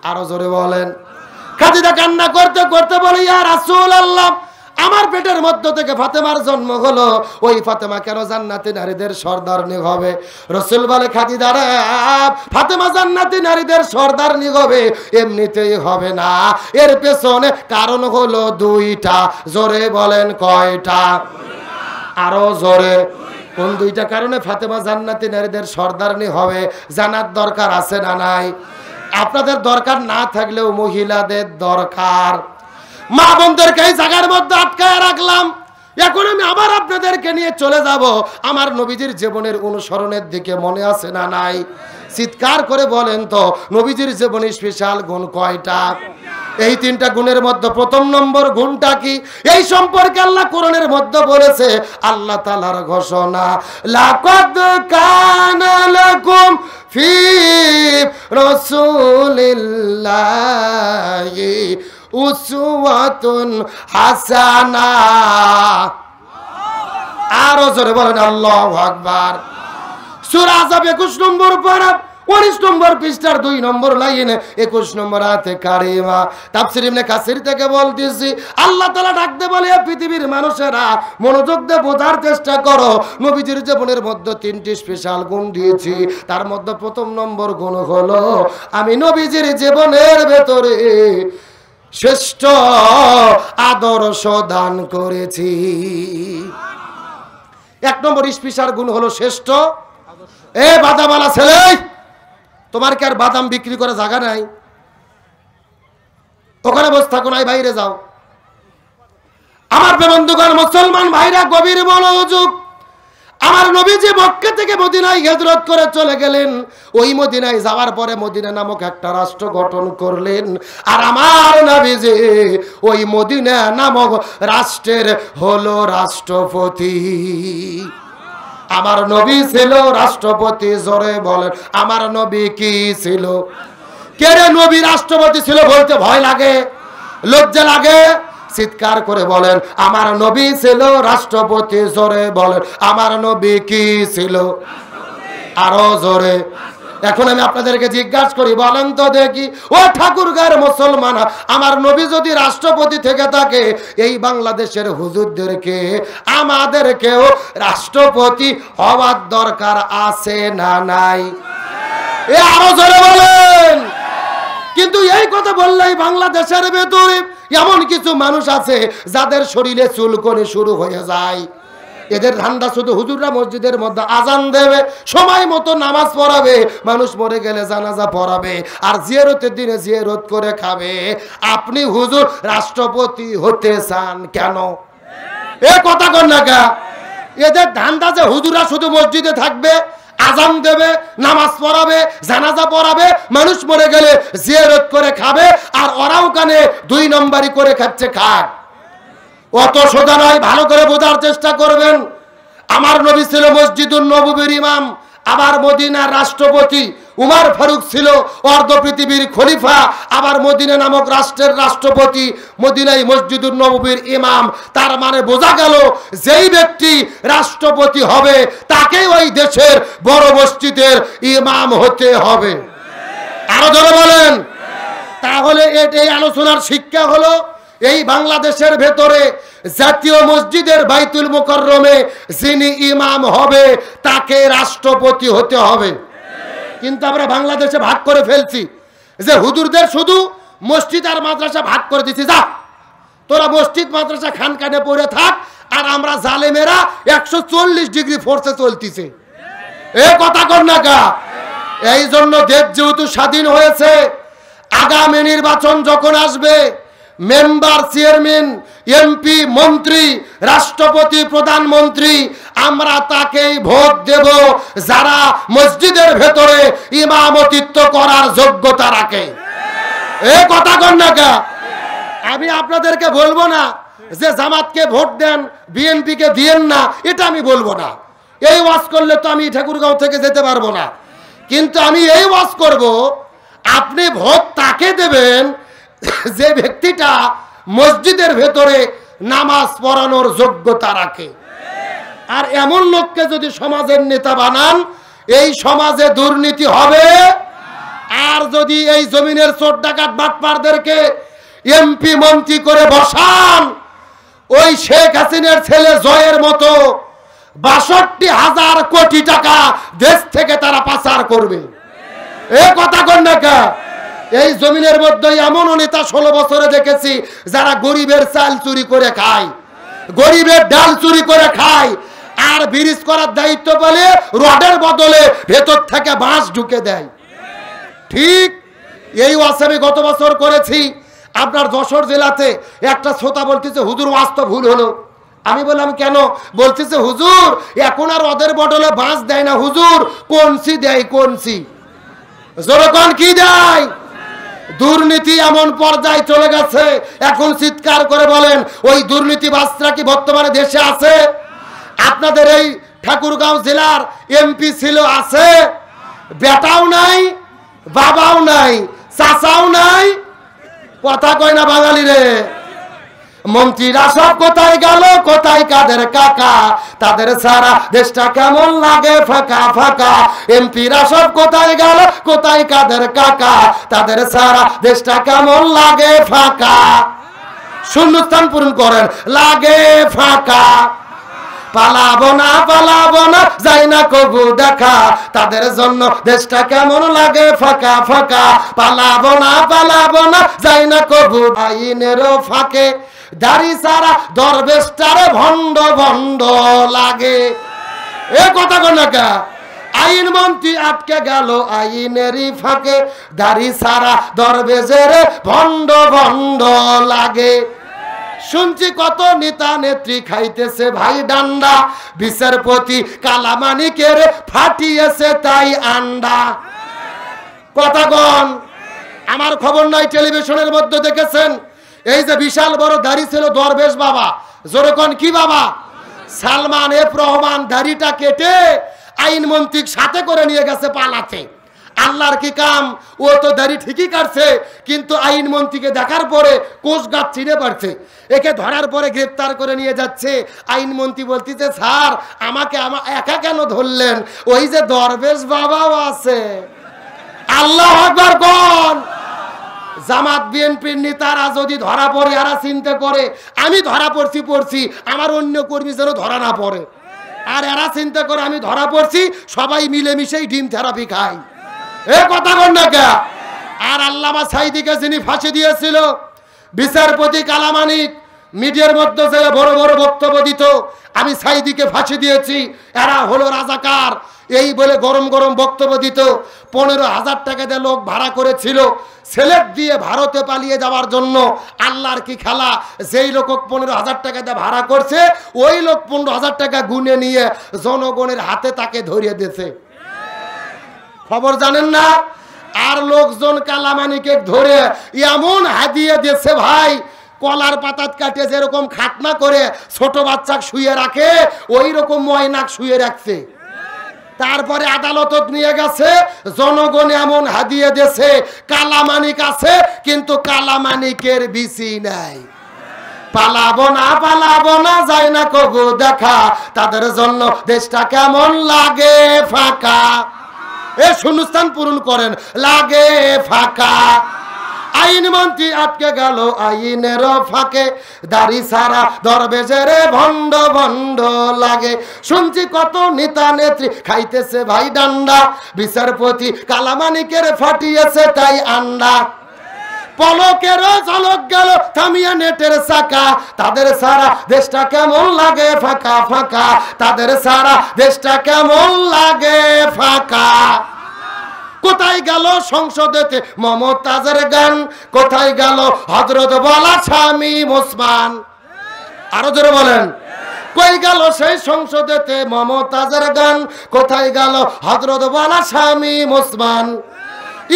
আরো জোরে বলেন। খাদিজা কান্না করতে করতে বলে, ইয়া রাসূলুল্লাহ, আমার পেটের মধ্য থেকে ফাতেমার জন্ম হলো, ওই ফাতেমা কেন জান্নাতি নারীদের সর্দারনি হবে? রাসূল বলে, খাদিজা রে, ফাতেমা জান্নাতি নারীদের সর্দারনি হবে এমনিতেই হবে না, এর পেছনে কারণ হলো 2টা। জোরে বলেন, কয়টা? আরো জোরে। কোন 2টা কারণে ফাতেমা জান্নাতি নারীদের সর্দারনি হবে জানার দরকার আছে না নাই? আপনাদের দরকার না থাকলেও মহিলাদের দরকার। মা বোনদেরকে এই জায়গার মধ্যে আটকায় রাখলাম। এখন আমি আবার আপনাদেরকে নিয়ে চলে যাব আমার নবীজির জীবনের অনুসরণের দিকে। মনে আছে না নাই? চিৎকার করে বলেন তো, নবীজির জীবনের স্পেশাল গুণ কয়টা? এই 3টা গুণের মধ্যে প্রথম নম্বর গুণটা কি? এই সম্পর্কে আল্লাহ কোরআনের মধ্যে বলেছে, আল্লাহ তাআলার ঘোষণা, লাকাদ কানা লাকুম ফি রাসূলিল্লাহি উসওয়াতুন হাসানাহ। আরো জোরে বলেন আল্লাহু আকবার। সূরা আহজাব 21 নম্বর পারা 19 নম্বর পৃষ্ঠার 2 নম্বর লাইনে 21 নম্বর আয়াতে কারিমা। তাফসীর ইবনে কাসির থেকে বলতেছি, আল্লাহ তাআলা ডাকতে বলে, পৃথিবীর মানুষেরা মনোযোগ দিয়ে বোঝার চেষ্টা করো, নবীজির জীবনের মধ্যে 3টি স্পেশাল গুণ দিয়েছি। তার মধ্যে প্রথম নম্বর গুণ হলো আমি নবীজির জীবনের ভেতরে শ্রেষ্ঠ আদর্শ দান করেছি। 1 নম্বর স্পেশাল গুণ হলো শ্রেষ্ঠ। এ বাদামালা ছেলে, তোমার কি আর বাদাম বিক্রি করে জায়গা নাই? ওখানে বসে থাকো নাই, বাইরে যাও। আমার বন্ধুগণ, মুসলমান ভাইরা, গভীর মনোযোগ। আমার নবীজি মক্কা থেকে মদিনায় হিজরত করে চলে গেলেন। ওই মদিনায় যাওয়ার পরে মদিনা নামক একটা রাষ্ট্র গঠন করলেন। আর আমার নবীজি ওই মদিনা নামক রাষ্ট্রের হলো রাষ্ট্রপতি। আমার নবী ছিল রাষ্ট্রপতি। জোরে বলেন, আমার নবী কি ছিল? কে রে নবী রাষ্ট্রপতি ছিল বলতে ভয় লাগে, লজ্জা লাগে? চিৎকার করে বলেন, আমার নবী ছিল রাষ্ট্রপতি। জোরে বলেন, আমার নবী কি ছিল? আরো জোরে। এখন আমি আপনাদেরকে জিজ্ঞাসা করি, বলেন তো দেখি, ও ঠাকুরগাঁয়ের মুসলমান, আমার নবী যদি রাষ্ট্রপতি থেকে থাকে, এই বাংলাদেশের হুজুরদেরকে আমাদেরকেও রাষ্ট্রপতি হওয়ার দরকার আছে না নাই? এ আরো জোরে বলেন। কিন্তু এই কথা বললেই বাংলাদেশের ভেতরে এমন কিছু মানুষ আছে যাদের শরীরে চুলকনি শুরু হয়ে যায়। এদের ধান্দা শুধু হুজুররা মসজিদের মধ্যে আজান দেবে, সময় মতো নামাজ পড়াবে, মানুষ মরে গেলে জানাজা পড়াবে, আর জিয়ারতের দিনে জিয়ারত করে খাবে। আপনি হুজুর রাষ্ট্রপতি হতে চান কেন? এ কথা কর না কা? এদের ধান্দা যে হুজুররা শুধু মসজিদে থাকবে, আজান দেবে, নামাজ পড়াবে, জানাজা পড়াবে, মানুষ মরে গেলে জিয়ারত করে খাবে, আর ওরাও কানে 2 নম্বরই করে খাচ্ছে। খাক, অত সোজা নয়, ভালো করে বোঝার চেষ্টা করবেন। আমার নবী ছিল মসজিদুন নববীর ইমাম, আবার মদিনার রাষ্ট্রপতি। উমর ফারুক ছিল অর্ধ পৃথিবীর খলিফা, আবার মদিনা নামক রাষ্ট্রের রাষ্ট্রপতি, মদিনায় মসজিদুন নববীর ইমাম। তার মানে বোঝা গেল, যেই ব্যক্তি রাষ্ট্রপতি হবে তাকে ওই দেশের বড় মসজিদের ইমাম হতে হবে। আরো ধরে বলেন। তাহলে এই আলোচনার শিক্ষা হলো, এই বাংলাদেশের ভেতরে জাতীয় মসজিদের বাইতুল মুকাররমে যিনি ইমাম হবে তাকে রাষ্ট্রপতি হতে হবে। কিন্তু আমরা বাংলাদেশে ভাগ করে ফেলছি যে হুজুরদের শুধু মসজিদ আর মাদ্রাসা ভাগ করে দিচ্ছি, যা তোরা মসজিদ মাদ্রাসা খানকানে পড়ে থাক, আর আমরা জালেমেরা 140 ডিগ্রি ফোর্সে চলতেছে। এ কথা কর না কা? এই জন্য দেশ যেহেতু স্বাধীন হয়েছে, আগামী নির্বাচন যখন আসবে, মেম্বার, চেয়ারম্যান, এমপি, মন্ত্রী, রাষ্ট্রপতি, প্রধানমন্ত্রী, আমরা তাকেই ভোট দেব যারা মসজিদের ভেতরে ইমামতিত্ব করার যোগ্যতা রাখে। এ কথা কন না কা? আমি আপনাদেরকে বলবো না যে জামাতকে ভোট দেন, বিএনপিকে দিয়েন না, এটা আমি বলবো না। এই ওয়াজ করলে তো আমি ঠাকুরগাঁও থেকে যেতে পারবো না। কিন্তু আমি এই ওয়াজ করব, আপনি ভোট তাকে দেবেন যে ব্যক্তিটা মসজিদের ভেতরে নামাজ পড়ানোর যোগ্যতা রাখে। আর এমন লোককে যদি সমাজের নেতা বানান, এই সমাজে দুর্নীতি হবে। আর যদি এই জমিনের চোর ডাকাত বাটপারদেরকে এমপি মন্ত্রী করে বসান, ওই শেখ হাসিনার ছেলে জয়ের মতো 62,000 কোটি টাকা দেশ থেকে তারা পাচার করবে। এ কথা কন না কা? এই জমিনের মধ্যে এমন নেতা 16 বছরে দেখেছি যারা গরিবের চাল চুরি করে খায়, গরিবের ডাল চুরি করে খায়, আর ব্রিজ করার দায়িত্ব বলে রডের বদলে ভেতর থেকে বাঁশ ঢুকে দেয়। ঠিক এই ওয়াজ আমি গত বছর করেছি আপনার যশোর জেলাতে। একটা শ্রোতা বলতেছে, হুজুর ওয়াজ তো ভুল হলো। আমি বললাম কেন? বলতেছে, হুজুর এখন আর ওদের বদলে বাঁশ দেয় না, হুজুর কনসি দেয়, কনসি। জোরকন কি দেয়? দুর্নীতি এমন পর্যায়ে চলে গেছে, এখন চিৎকার করে বলেন, ওই দুর্নীতিবাজরা কি বর্তমানে দেশে আছে? আপনাদের এই ঠাকুরগাঁও জেলার এমপি ছিল, আছে? বেটাও নাই, বাবাও নাই, চাচাও নাই। কথা কয় না বাঙালি রে? মন্ত্রীরা সব কোথায় গেল, কোথায় কাদের কাকা, তাদের সারা দেশটা কেমন লাগে ফাঁকা ফাঁকা। এমপিরা সব কোথায় গেল, কোথায় কাদের কাকা, তাদের সারা দেশটা কেমন লাগে ফাঁকা। শূন্যস্থান পূরণ করেন, লাগে ফাঁকা। পালাবো না যাই না কবু দেখা, তাদের জন্য দেশটা কেমন লাগে ফাঁকা ফাঁকা। পালাবো না যাই না কবু, আইনেরও ফাঁকে দাড়ি সারা দরবেশটারে ভণ্ড ভণ্ড লাগে। এ কথা কোনটা? আইন মন্ত্রী আটকে গেল আইনেরই ফাঁকে, দাড়ি সারা দরবেশের ভণ্ড ভণ্ড লাগে। শুনছি কত নেতা নেত্রী খাইতেছে ভাই ডান্ডা, বিচারপতি কালামানিকের ফাটিয়েছে তাই আন্ডা। কথাগণ আমার খবর নাই, টেলিভিশনের মধ্যে দেখেছেন এই যে বিশাল বড় দাড়ি ছিল দরবেশ বাবা, যেরকম কি বাবা সালমান এফ রহমান, দাড়িটা কেটে আইনমন্ত্রীর সাথে করে নিয়ে গেছে পালাতে। আল্লাহর কি কাম, ও তো দাড়ি ঠিকই কাটছে, কিন্তু আইনমন্ত্রীকে দেখার পরে কোষগাছ চিনে পারছে। একে ধরার পরে গ্রেপ্তার করে নিয়ে যাচ্ছে। আইনমন্ত্রী বলতেছে স্যার আমাকে একা কেন ধরলেন, ওই যে দরবেশ বাবাও আছে। আল্লাহু আকবার কোন। জামাত বিএনপির নেতারা যদি ধরা পড়ে এরা চিন্তা করে আমি ধরা পড়ছি, আমার অন্য কর্মী যেন ধরা না পড়ে। আর এরা চিন্তা করে আমি ধরা পড়ছি, সবাই মিলেমিশেই ডিম থেরাপি খাই। এ কথা বল না কে? আর আল্লামা সাঈদীকে যিনি ফাঁসি দিয়েছিল, বিচারপতি কালামানিক মিডিয়ার মধ্যে যে বড় বড় বক্তব্য দিত আমি সাঈদীকে ফাঁসি দিয়েছি, এরা হলো রাজাকার, এই বলে গরম গরম বক্তব্য দিত। 15,000 টাকা দিয়ে লোক ভাড়া করেছিল সিলেট দিয়ে ভারতে পালিয়ে যাওয়ার জন্য। আল্লাহর কি খেলা, যেই লোক 15,000 টাকা দিয়ে ভাড়া করছে ওই লোক 15,000 টাকা গুনে নিয়ে জনগণের হাতে তাকে ধরিয়ে দিয়েছে। খবর জানেন না? আর লোকজন কালামানিকে ধরে এমন হাদিয়ে দিয়েছে ভাই, কলার পাতাত কাটে যেরকম খাতনা করে ছোট বাচ্চা শুয়ে রাখে ওই রকম ময়নাক শুয়ে রাখছে। তারপরে আদালত নিয়ে গেছে, জনগণ এমন হাদিয়ে দিয়েছে কালামানিক আছে কিন্তু কালামানিকের বিচি নাই। পালাবো না যাই না কবু দেখা, তাদের জন্য দেশটা কেমন লাগে ফাঁকা। এ শূন্যস্থান পূরণ করেন, লাগে ফাঁকা। আইনমন্ত্রী আটকে গেল আইনের ফাঁকে, দাড়ি সারা দরবেশের ভণ্ড ভণ্ড লাগে। শুনছি কত নেতা নেত্রী খাইতেছে ভাই ডান্ডা, বিচারপতি কালামানিকের ফাটিয়েছে তাই আন্ডা। পলকেরও ঝলক গেল থামিয়া নেটের চাকা, তাদের সারা দেশটা কেমন লাগে ফাঁকা ফাঁকা, তাদের সারা দেশটা কেমন লাগে ফাঁকা। কোথায় গেল সংসদেতে মমতাজের গান, কোথায় গেল হযরত বলা স্বামী ওসমান। আরো জোরে বলেন, কই গেল সেই সংসদেতে মমতাজের গান, কোথায় গেল হযরত বলা স্বামী ওসমান।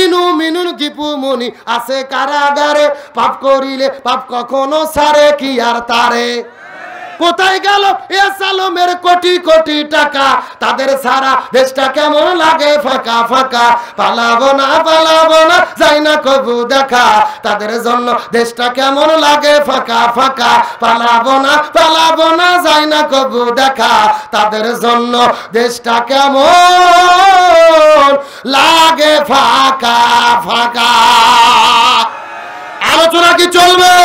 ইনু মিনুন দীপু মনি আছে কারাগারে, পাপ করিলে পাপ কখনো ছাড়ে কি আর তারে। কোথায় গেল এ সালমের কোটি কোটি টাকা, তাদের সারা দেশটা কেমন লাগে ফাঁকা ফাঁকা। পালাবো না যাই না কবু দেখা, তাদের জন্য দেশটা কেমন লাগে ফাঁকা ফাঁকা। পালাবো না যাই না কবু দেখা, তাদের জন্য দেশটা কেমন লাগে ফাঁকা ফাঁকা। আলোচনা কি চলবে?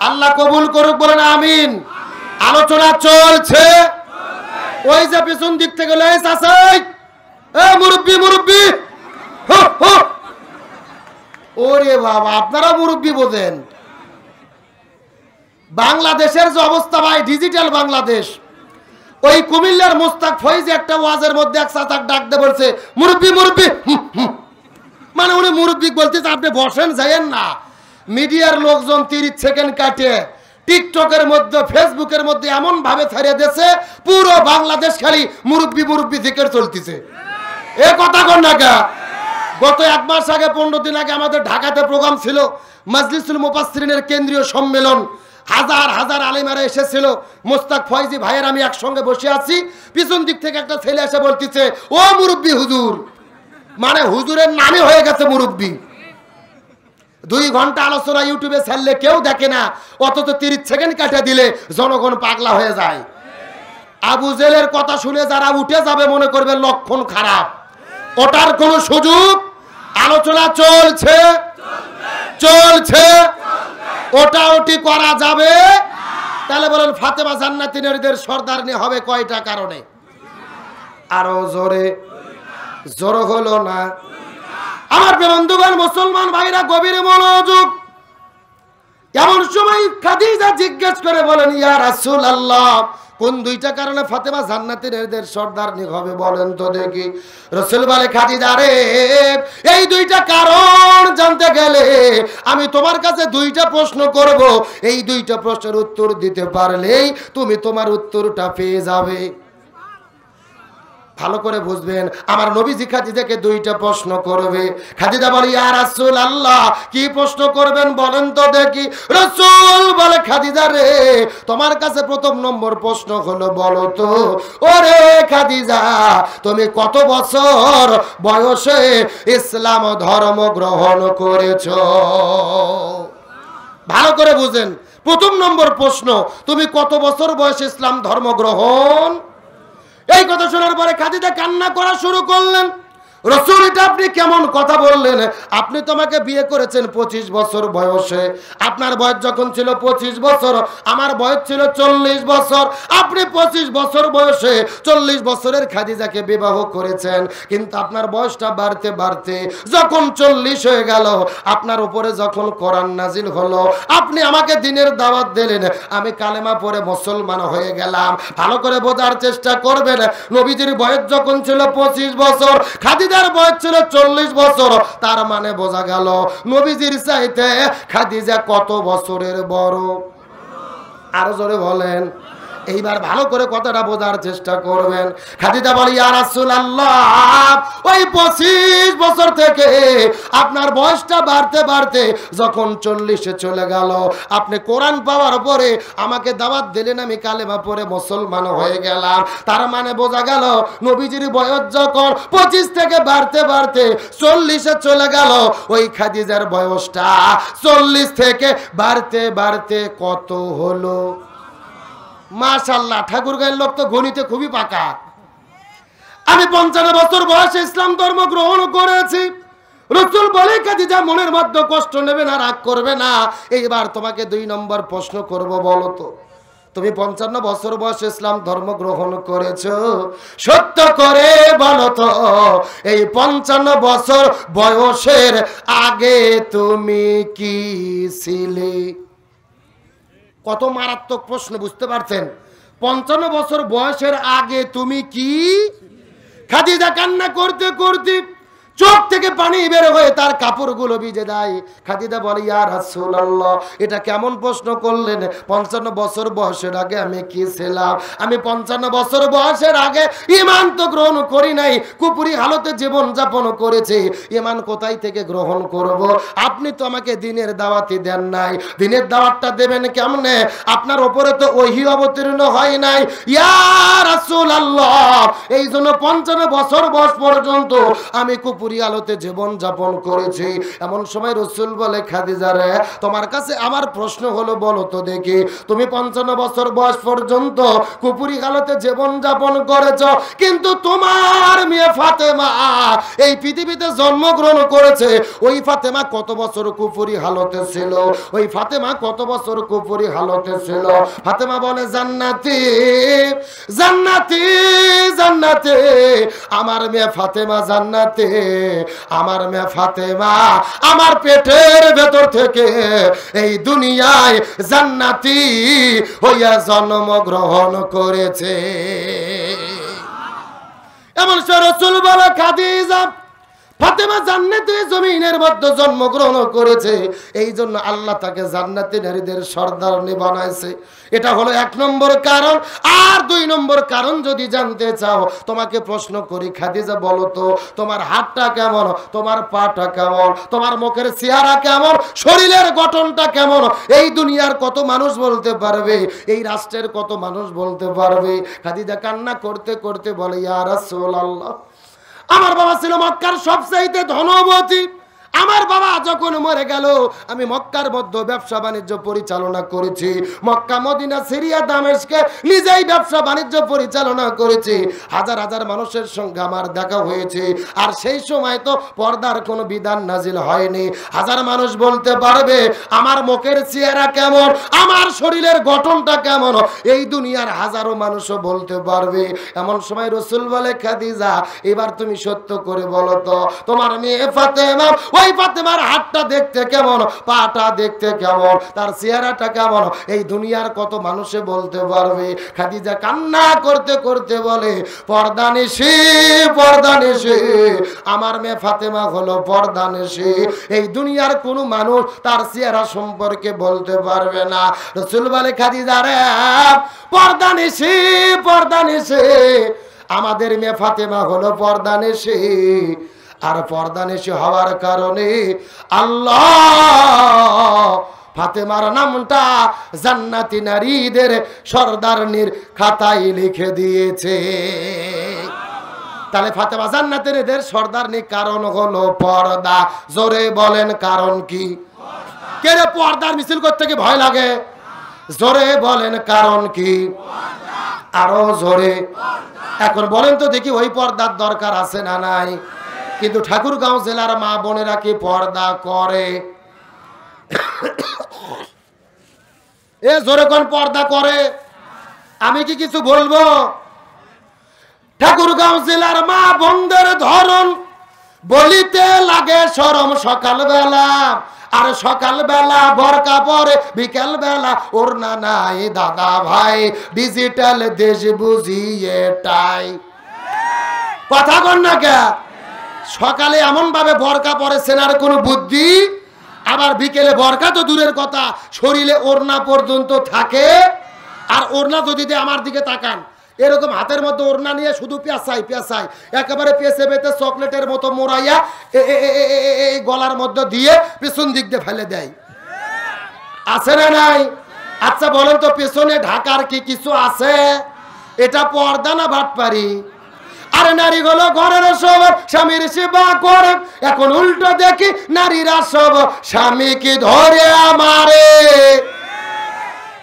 আল্লাহ কবুল করুক, বলেন আমিন। আলোচনা চলছে। ওই যে পিছন দিক থেকে মুরব্বী, ওরে বাবা আপনারা মুরব্বী বোঝেন। বাংলাদেশের যে অবস্থা ভাই, ডিজিটাল বাংলাদেশ। ওই কুমিল্লার মুস্তাক ফৈজি একটা ওয়াজের মধ্যে এক চাচাক ডাক দিয়ে বলছে মুরব্বী, মানে উনি মুরব্বী বলতেছে আপনি বসেন যাইয়েন না। মিডিয়ার লোকজন 30 সেকেন্ড কাটে টিকটকের মধ্যে ফেসবুকের মধ্যে এমন ভাবে ছাড়িয়ে দিয়েছে পুরো বাংলাদেশ খালি মুরব্বী জিকির চলতেছে। এ কথা কোন না? গত 1 মাস আগে 15 দিন আগে আমাদের ঢাকাতে প্রোগ্রাম ছিল, মাজলিসুল মুফাসসিরিনের কেন্দ্রীয় সম্মেলন। হাজার হাজার আলেমেরা এসেছিল। মুস্তাক ফয়জি ভাইয়ের আমি একসঙ্গে বসে আছি, পিছন দিক থেকে একটা ছেলে এসে বলতেছে ও মুরব্বী হুজুর, মানে হুজুরের নামই হয়ে গেছে মুরব্বী। 2 ঘন্টা আলোচনা ইউটিউবে ছাড়লে কেউ দেখে না, অথচ 30 সেকেন্ড কাটে দিলে জনগণ পাগলা হয়ে যায়। আবু জেলের কথা শুনে যারা উঠে যাবে মনে করবে লক্ষণ খারাপ, ওটার কোনো সুযোগ। আলোচনা চলছে চলছে, ওটা ওটি করা যাবে। তাহলে বলেন ফাতেমা জান্নাতি নারীদের সর্দারনি হবে কয়টা কারণে? আরো জোরে, জোর হলো না। আমার বন্ধুগণ, মুসলমান ভাইরা গভীর মনোযোগ। এমন সময় খাদিজা জিজ্ঞেস করে বলেন, ইয়া রাসূলুল্লাহ, কোন 2টা কারণে ফাতেমা জান্নাতি নারীদের সর্দারনি হবে বলেন তো দেখি। রাসূল বলে, খাদিজা রে, এই 2টা কারণ জানতে গেলে আমি তোমার কাছে 2টা প্রশ্ন করব। এই 2টা প্রশ্নের উত্তর দিতে পারলেই তুমি তোমার উত্তরটা পেয়ে যাবে। ভালো করে বুঝবেন, আমার নবীজি খাদিজাকে 2টা প্রশ্ন করবে। খাদিজা বলে, ইয়া রাসূলুল্লাহ, কি প্রশ্ন করবেন বলেন তো দেখি। রাসূল বলে, খাদিজা রে, তোমার কাছে প্রথম নম্বর প্রশ্ন হলো, বলো তো ওরে খাদিজা, তুমি কত বছর বয়সে ইসলাম ধর্ম গ্রহণ করেছো? ভালো করে বুঝেন, প্রথম নম্বর প্রশ্ন, তুমি কত বছর বয়সে ইসলাম ধর্ম গ্রহণ। এই কথা শোনার পরে খাদিজা কান্না করা শুরু করলেন। রাসূল, এটা আপনি কেমন কথা বললেন? আপনি তো আমাকে বিয়ে করেছেন 25 বছর বয়সে। আপনার বয়স যখন ছিল 25 বছর, আমার বয়স ছিল 40 বছর। আপনি 25 বছর বয়সে 40 বছরের খাদিজাকে বিবাহ করেছেন, কিন্তু আপনার বয়সটা বাড়তে বাড়তে যখন 40 হয়ে গেল, আপনার উপরে যখন কোরআন নাজিল হলো, আপনি আমাকে দ্বীনের দাওয়াত দিলেন, আমি কালেমা পড়ে মুসলমান হয়ে গেলাম। ভালো করে বোঝার চেষ্টা করবেন, নবীজির বয়স যখন ছিল 25 বছর, খাদিজার বয়স ছিল 40 বছর। তার মানে বোঝা গেল নবীজির চাইতে খাদিজা কত বছরের বড়? আরো জোরে বলেন। এইবার ভালো করে কথাটা বোঝার চেষ্টা করবেন। খাদিজা বলে, ইয়া রাসূলুল্লাহ, ওই 25 বছর থেকে আপনার বয়সটা বাড়তে বাড়তে যখন 40-এ চলে গেল, আপনি কোরআন পাওয়ার পরে আমাকে দাওয়াত দিলেন, আমি কালেমা পড়ে মুসলমান হয়ে গেলাম। তার মানে বোঝা গেল নবীজির বয়স যখন 25 থেকে বাড়তে বাড়তে 40-এ চলে গেল, ওই খাদিজার বয়সটা 40 থেকে বাড়তে বাড়তে কত হলো? মাশাআল্লাহ, ঠাকুরগাঁয়ের লোক তো গণিতে খুবই পাকা। আমি 55 বছর বয়সে ইসলাম ধর্ম গ্রহণ করেছি। রাসূল বলে, খাদিজা মনের মধ্যে কষ্ট নেবে না, রাগ করবে না। এইবার তোমাকে 2 নম্বর প্রশ্ন করব, বলো তো তুমি 55 বছর বয়সে ইসলাম ধর্ম গ্রহণ করেছো, সত্য করে বলো তো এই 55 বছর বয়সের আগে তুমি কি ছিলে? কত মারাত্মক প্রশ্ন, বুঝতে পারছেন? 55 বছর বয়সের আগে তুমি কি? খাদিজা কান্না করতে করতে চোখ থেকে পানি বের হয়ে তার কাপড়গুলো ভিজে দেয়। খাদিজা বলে, ইয়া রাসূলুল্লাহ, এটা কেমন প্রশ্ন করলেন? 55 বছর বয়সের আগে আমি কি ছিলাম? আমি 55 বছর বয়সের আগে ঈমান তো গ্রহণ করি নাই, কুপুরি হালতে জীবন যাপন করেছি। ঈমান কোথায় থেকে গ্রহণ করব? আপনি তো আমাকে দ্বীনের দাওয়াতই দেন নাই। দ্বীনের দাওয়াতটা দেবেন কেমনে? আপনার উপরে তো ওহী অবতীর্ণ হয় নাই। ইয়া রাসূলুল্লাহ, এই জন্য 55 বছর বয়স পর্যন্ত আমি কুপুরি আলোতে জীবন যাপন করেছি। এমন সময় রাসূল বলে, খাদিজা রে, তোমার কাছে আমার প্রশ্ন হলো, বলো তো দেখি, তুমি 55 বছর বয়স পর্যন্ত কুপুরি আলোতে জীবন যাপন করেছো, কিন্তু তোমার মেয়ে ফাতেমা এই পৃথিবীতে জন্মগ্রহণ করেছে, ওই ফাতেমা কত বছর কুপুরি হালতে ছিল? ওই ফাতেমা কত বছর কুপুরি হালতে ছিল? ফাতেমা বলে, জান্নাতি জান্নাতি জান্নাতি, আমার মেয়ে ফাতেমা জান্নাতি। আমার মেয়ে ফাতেমা আমার পেটের ভেতর থেকে এই দুনিয়ায় জান্নাতি হইয়া জন্মগ্রহণ করেছে। এমন রাসূল বলে, খাদিজা, ফাতেমা জান্নাতে জমিনের মধ্যে জন্মগ্রহণ করেছে, এই জন্য আল্লাহ তাকে জান্নাতি নারীদের সর্দারনি বানাইছে। এটা হলো 1 নম্বর কারণ। আর 2 নম্বর কারণ যদি জানতে চাও, তোমাকে প্রশ্ন করি, খাদিজা বলো তো তোমার হাতটা কেমন, তোমার পাটা কেমন, তোমার মুখের চেহারা কেমন, শরীরের গঠনটা কেমন? এই দুনিয়ার কত মানুষ বলতে পারবে, এই রাষ্ট্রের কত মানুষ বলতে পারবে? খাদিজা কান্না করতে করতে বলে, ইয়া রাসূলুল্লাহ, আমার বাবা ছিল মক্কার সবচাইতে ধনবতী, আমার বাবা যখন মরে গেল আমি মক্কার মধ্যে ব্যবসা বাণিজ্য পরিচালনা করেছি, মক্কা মদিনা সিরিয়া দামেস্কে নিজেই ব্যবসা বাণিজ্য পরিচালনা করেছি, হাজার হাজার মানুষের সঙ্গে আমার দেখা হয়েছে। আর সেই সময় তো পর্দার কোনো বিধান নাজিল হয়নি। হাজার মানুষ বলতে পারবে আমার মুখের চেহারা কেমন, আমার শরীরের গঠনটা কেমন, এই দুনিয়ার হাজারো মানুষও বলতে পারবে। এমন সময় রাসূল বলে খাদিজা এবার তুমি সত্য করে বলো তো তোমার মেয়ে ফাতেমা, ওই ফাতেমার হাতটা দেখতে কেমন, পাটা দেখতে কেমন, তার চেহারাটা কেমন, এই দুনিয়ার কত মানুষে বলতে পারবে। খাদিজা কান্না করতে করতে বলে পর্দানিশি পর্দানিশি, আমার মেয়ে ফাতেমা হলো পর্দানিশি, এই দুনিয়ার কোনো মানুষ তার চেহারা সম্পর্কে বলতে পারবে না। রাসূল বলে খাদিজা রে পর্দানিশি পর্দানিশি, আমাদের মেয়ে ফাতেমা হলো পর্দানিশি। আর পর্দানিশি হওয়ার কারণে আল্লাহ ফাতেমার নামটা জান্নাতি নারীদের সরদারনির খাতায় লিখে দিয়েছে। তাহলে ফাতেমা জান্নাতের সরদারনি কারণ হলো পর্দা। জোরে বলেন কারণ কি? কে রে পর্দার মিছিল করতে কি ভয় লাগে? জোরে বলেন কারণ কি? আরো জোরে। এখন বলেন তো দেখি ওই পর্দার দরকার আছে না নাই? কিন্তু ঠাকুরগাঁও জেলার মা বোনেরা কি পর্দা করে? এ জোরে কোন পর্দা করে? আমি কি কিছু বলবো? ঠাকুরগাঁও জেলার মা বোনদের ধরন বলিতে লাগে শরম সকালবেলা, আর সকালবেলা বোরকা পরে, বিকেল বেলা ওড়না নাই দাদা ভাই, ডিজিটাল দেশ বুঝিয়ে টাই। কথা কন না কে? সকালে এমন ভাবে বোরকা পরেছেন আর কোনো বুদ্ধি, আবার বিকেলে বোরকা তো দূরের কথা শরীরে ওড়না পর্যন্ত থাকে। আর ওড়না যদি আমার দিকে তাকান, এরকম হাতের মধ্যে ওড়না নিয়ে শুধু পেঁচাই পেঁচাই একেবারে পেঁচে পেঁচে চকলেটের মতো মোড়াইয়া এই গলার মধ্যে দিয়ে পেছন দিক দিয়ে ফেলে দেয়। আছে না নাই? আচ্ছা বলেন তো পেছনে ঢাকার কি কিছু আছে? এটা পর্দা না বাটপারি? আরে নারী হলো ঘরের সব স্বামীর সেবা করে, এখন উল্টো দেখি নারীরা সব স্বামীকে ধরে আমারে।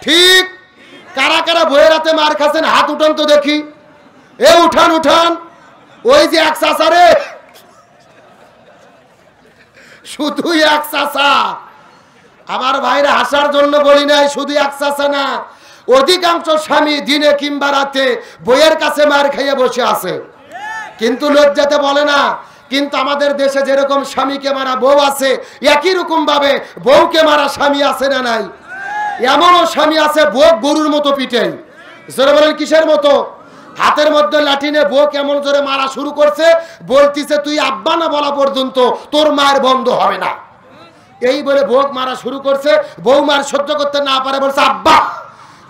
ঠিক? কারা কারা বইয়ের রাতে মার খাচ্ছেন হাত উঠান তো দেখি। এ উঠান উঠান। ওই যে এক চাচা রে, শুধু এক চাচা। আমার ভাইরা হাসার জন্য বলি নাই, শুধু এক চাচা না, অধিকাংশ স্বামী দিনে কিংবা রাতে বইয়ের কাছে মার খাইয়ে বসে আছে, কিন্তু লজ্জাতে বলে না। কিন্তু আমাদের দেশে যেরকম স্বামীকে মারা বউ আছে, একই রকম ভাবে বউকে মারা স্বামী আছে না নাই? এমনও স্বামী আছে বউ গরুর মতো পিটেন। জোরে বলেন কিসের মতো? হাতের মধ্যে লাঠি নিয়ে বউ কেমন জোরে মারা শুরু করছে, বলতিছে তুই আব্বা না বলা পর্যন্ত তোর মায়ের বন্ধ হবে না। এই বলে বউ মারা শুরু করছে, বউ মার সহ্য করতে না পারে বলছে আব্বা।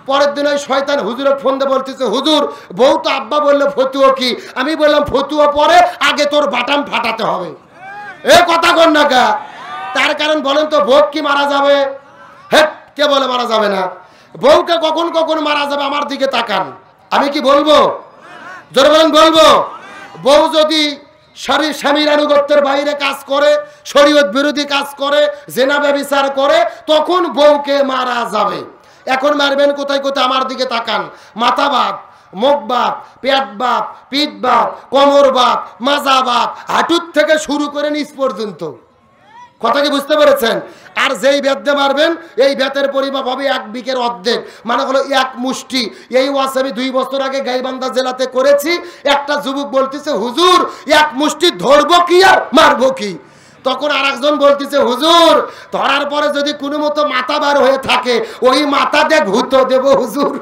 পরের দিন ওই শয়তান হুজুরের ফোন দিয়ে বলতেছে হুজুর বউ তো আব্বা বললে ফতুয়া কি? আমি বললাম ফতুয়া পরে, আগে তোর বাটাম ফাটাতে হবে। এ কথা কন না কা? তার কারণ বলেন তো বউ কি মারা যাবে? হ্যাঁ, কে বলে মারা যাবে না? বউকে কখন কখন মারা যাবে আমার দিকে তাকান। আমি কি বলবো? জোরে বলেন বলবো? বউ যদি স্বামীর আনুগত্যের বাইরে কাজ করে, শরীয়ত বিরোধী কাজ করে, জেনা ব্যভিচার করে, তখন বউকে মারা যাবে। এখন মারবেন কোথায় কোথায়? আমার দিকে তাকান। মাথা বাপ, মুখ বাপ, পেট বাপ, পিঠ বাপ, কোমর বাপ, মাজা বাপ, হাঁটুর থেকে শুরু করে নিচ পর্যন্ত। কথা কি বুঝতে পেরেছেন? আর যেই বেদে মারবেন এই বেতের পরিমাপ হবে 1 বিঘের অর্ধেক, মানে হলো 1 মুষ্টি। এই ওয়াজ আমি 2 বছর আগে গাইবান্ধা জেলাতে করেছি। একটা যুবক বলতেছে হুজুর 1 মুষ্টি ধরবো কি আর মারবো কি? তখন আর একজন বলতেছে হুজুর ধরার পরে যদি কোনো মতো মাথা বার হয়ে থাকে ওই মাথা দিয়ে ঘুতো দেব হুজুর।